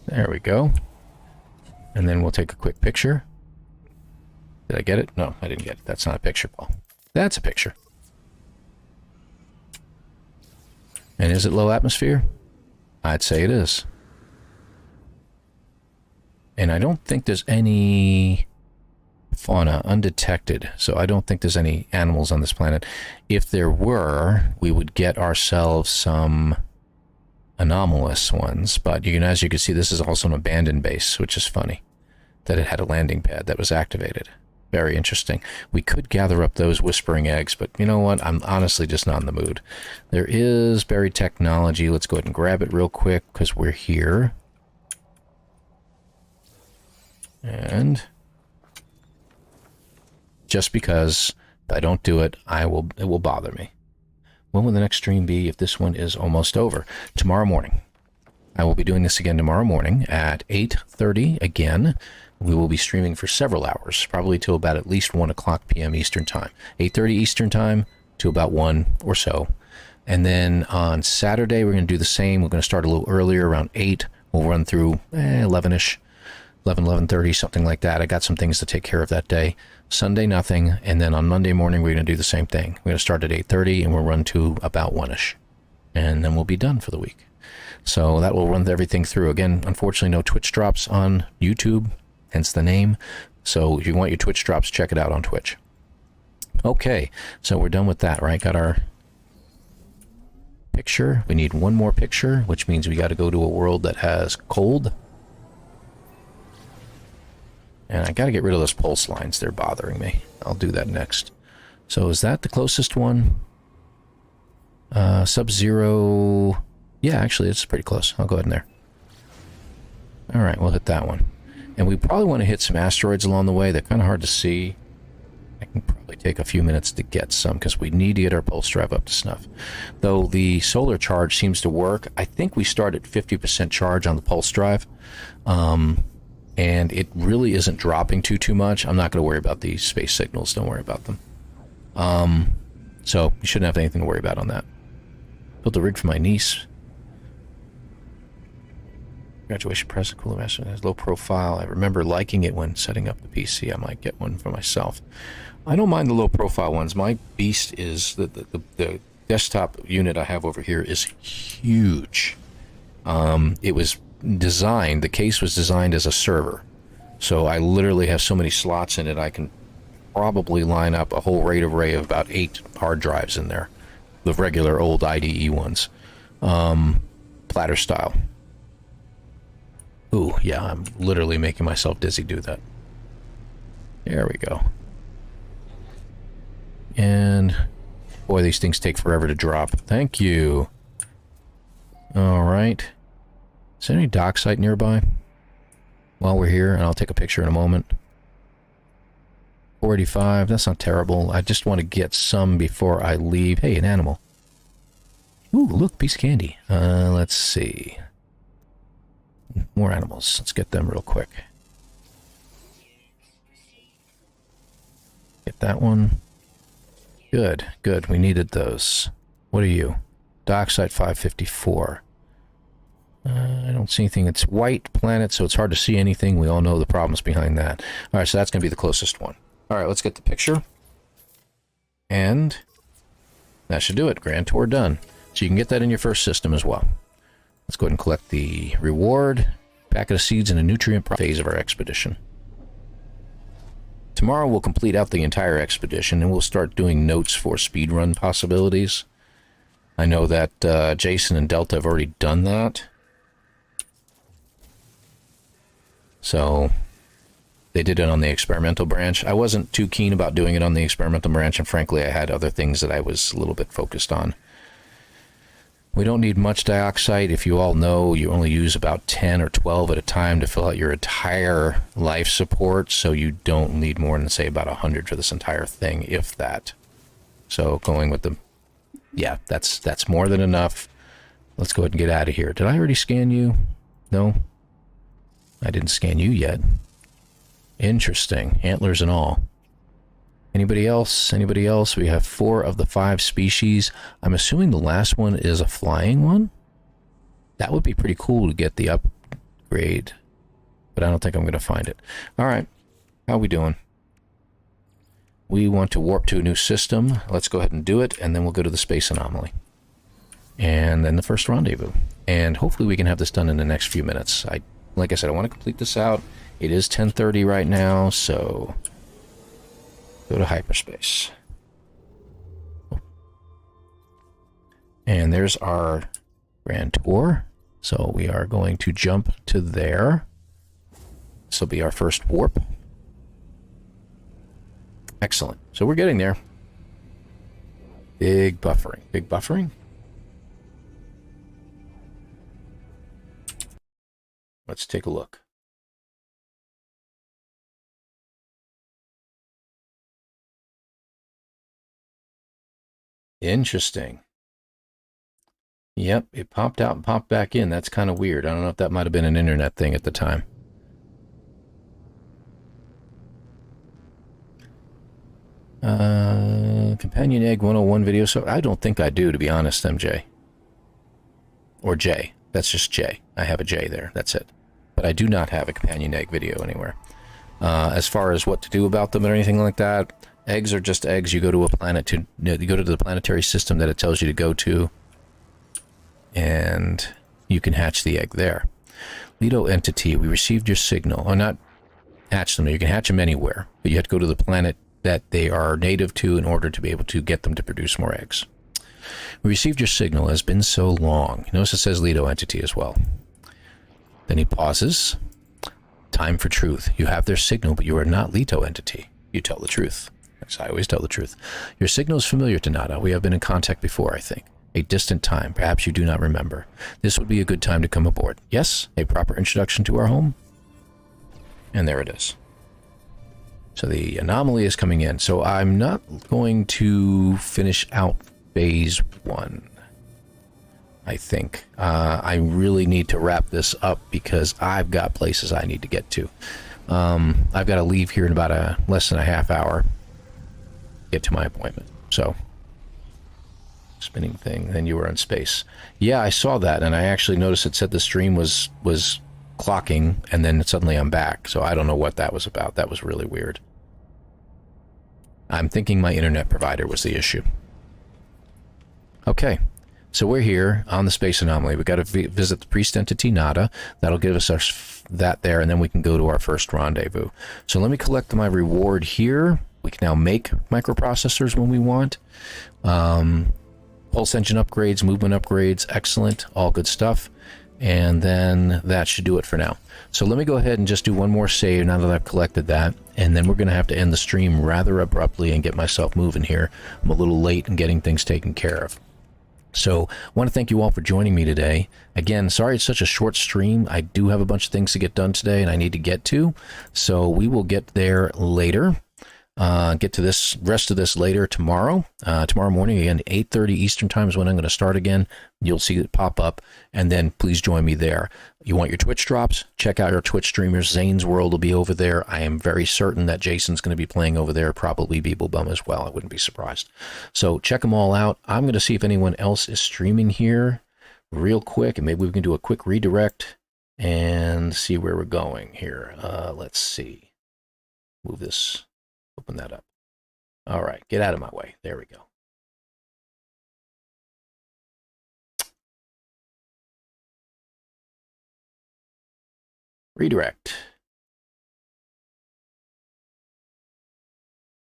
A: There we go. And then we'll take a quick picture. Did I get it? No, I didn't get it. That's not a picture, Paul. That's a picture. And is it low atmosphere? I'd say it is. And I don't think there's any fauna undetected, so I don't think there's any animals on this planet. If there were, we would get ourselves some anomalous ones, but as you can see, this is also an abandoned base, which is funny that it had a landing pad that was activated. Very interesting. We could gather up those whispering eggs, but you know what? I'm honestly just not in the mood. There is buried technology. Let's go ahead and grab it real quick because we're here. And just because if I don't do it, it will bother me. When will the next stream be if this one is almost over? Tomorrow morning. I will be doing this again tomorrow morning at 8:30 again. We will be streaming for several hours, probably till about at least 1 o'clock p.m. Eastern Time. 8:30 Eastern Time to about 1 or so. And then on Saturday, we're going to do the same. We're going to start a little earlier, around 8. We'll run through 11-ish, 11:30, something like that. I got some things to take care of that day. Sunday, nothing. And then on Monday morning, we're going to do the same thing. We're going to start at 8:30, and we'll run to about 1-ish. And then we'll be done for the week. So that will run everything through. Again, unfortunately, no Twitch drops on YouTube. Hence the name. So if you want your Twitch drops, check it out on Twitch. Okay, so we're done with that, right? Got our picture. We need one more picture, which means we got to go to a world that has cold. And I got to get rid of those pulse lines. They're bothering me. I'll do that next. So is that the closest one? Sub-Zero. Yeah, actually, it's pretty close. I'll go ahead in there. All right, we'll hit that one. And we probably want to hit some asteroids along the way. They're kind of hard to see. I can probably take a few minutes to get some because we need to get our pulse drive up to snuff. Though the solar charge seems to work. I think we start at 50% charge on the pulse drive. And it really isn't dropping too much. I'm not going to worry about these space signals. Don't worry about them. So you shouldn't have anything to worry about on that. Built a rig for my niece. Graduation present, cooler master, has low profile. I remember liking it when setting up the PC. I might get one for myself. I don't mind the low profile ones. My beast is the desktop unit I have over here is huge. It was designed, the case was designed as a server. So I literally have so many slots in it, I can probably line up a whole RAID array of about 8 hard drives in there. The regular old IDE ones. Platter style. Ooh, yeah, I'm literally making myself dizzy do that. There we go. And, boy, these things take forever to drop. Thank you. Alright. Is there any dock site nearby? While we're here, and I'll take a picture in a moment. 485. That's not terrible. I just want to get some before I leave. Hey, an animal. Ooh, look, piece of candy. Let's see. More animals. Let's get them real quick. Get that one. Good, good. We needed those. What are you? Dioxide 554. I don't see anything. It's white planet, so it's hard to see anything. We all know the problems behind that. All right, so that's going to be the closest one. All right, let's get the picture. And that should do it. Grand tour done. So you can get that in your first system as well. Let's go ahead and collect the reward. Packet of seeds in a nutrient phase of our expedition. Tomorrow we'll complete out the entire expedition and we'll start doing notes for speedrun possibilities. I know that Jason and Delta have already done that. So they did it on the experimental branch. I wasn't too keen about doing it on the experimental branch, and frankly I had other things that I was a little bit focused on. We don't need much dioxide. If you all know, you only use about 10 or 12 at a time to fill out your entire life support, so you don't need more than, say, about 100 for this entire thing, if that. So going with the... yeah, that's more than enough. Let's go ahead and get out of here. Did I already scan you? No? I didn't scan you yet. Interesting. Antlers and all. Anybody else? Anybody else? We have 4 of the 5 species. I'm assuming the last one is a flying one. That would be pretty cool to get the upgrade, but I don't think I'm going to find it. All right. How are we doing? We want to warp to a new system. Let's go ahead and do it, and then we'll go to the space anomaly. And then the first rendezvous. And hopefully we can have this done in the next few minutes. Like I said, I want to complete this out. It is 10:30 right now, so... go to hyperspace. And there's our grand tour. So we are going to jump to there. This will be our first warp. Excellent. So we're getting there. Big buffering. Big buffering? Let's take a look. Interesting. Yep, it popped out and popped back in. That's kind of weird. I don't know if that might have been an internet thing at the time. Companion Egg 101 video. So I don't think I do, to be honest, MJ. Or J. That's just J. I have a J there. That's it. But I do not have a Companion Egg video anywhere. As far as what to do about them or anything like that, eggs are just eggs. You go to a planet you go to the planetary system that it tells you to go to, and you can hatch the egg there. Lido entity, we received your signal. Or not hatch them. You can hatch them anywhere, but you have to go to the planet that they are native to in order to be able to get them to produce more eggs. We received your signal. It has been so long. Notice it says Lido entity as well. Then he pauses. Time for truth. You have their signal, but you are not Leto entity. You tell the truth. As I always tell the truth. Your signal is familiar to Nada. We have been in contact before, I think. A distant time. Perhaps you do not remember. This would be a good time to come aboard. Yes? A proper introduction to our home? And there it is. So the anomaly is coming in. So I'm not going to finish out phase 1. I think. I really need to wrap this up because I've got places I need to get to. I've got to leave here in about less than a half hour. Get to my appointment. So, spinning thing. Then you were in space. Yeah, I saw that, and I actually noticed it said the stream was clocking, and then suddenly I'm back. So I don't know what that was about. That was really weird. I'm thinking my internet provider was the issue. Okay. So we're here on the space anomaly. We've got to visit the priest entity Nada. That'll give us that there, and then we can go to our first rendezvous. So let me collect my reward here. We can now make microprocessors when we want. Pulse engine upgrades, movement upgrades, excellent, all good stuff. And then that should do it for now. So let me go ahead and just do one more save now that I've collected that. And then we're going to have to end the stream rather abruptly and get myself moving here. I'm a little late in getting things taken care of. So I want to thank you all for joining me today. Again, sorry it's such a short stream. I do have a bunch of things to get done today and I need to get to. So we will get there later. Get to this rest of this later tomorrow. Tomorrow morning, again, 8:30 Eastern time is when I'm going to start again. You'll see it pop up, and then please join me there. You want your Twitch drops? Check out our Twitch streamers. Zane's World will be over there. I am very certain that Jason's going to be playing over there, probably Beeblebum as well. I wouldn't be surprised. So check them all out. I'm going to see if anyone else is streaming here real quick, and maybe we can do a quick redirect and see where we're going here. Let's see. Move this. Open that up. All right, get out of my way. There we go. Redirect.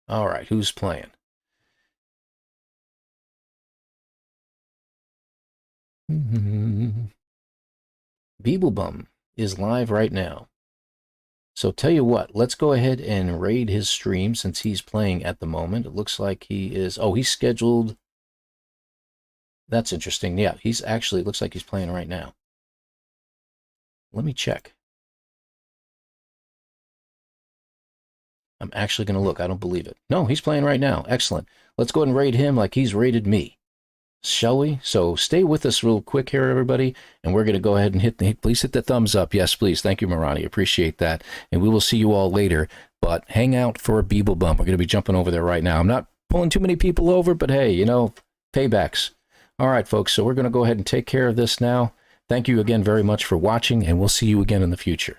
A: All right, who's playing? Beeblebum is live right now. So tell you what, let's go ahead and raid his stream since he's playing at the moment. It looks like he is, oh, he's scheduled. That's interesting. Yeah, he's actually, it looks like he's playing right now. Let me check. I'm actually going to look. I don't believe it. No, he's playing right now. Excellent. Let's go ahead and raid him like he's raided me. Shall we? So stay with us real quick here, everybody, and we're going to go ahead and please hit the thumbs up. Yes, please. Thank you, Marani. Appreciate that. And we will see you all later, but hang out for a Beeblebum. We're going to be jumping over there right now. I'm not pulling too many people over, but hey, you know, paybacks. All right, folks, so we're going to go ahead and take care of this now. Thank you again very much for watching, and we'll see you again in the future.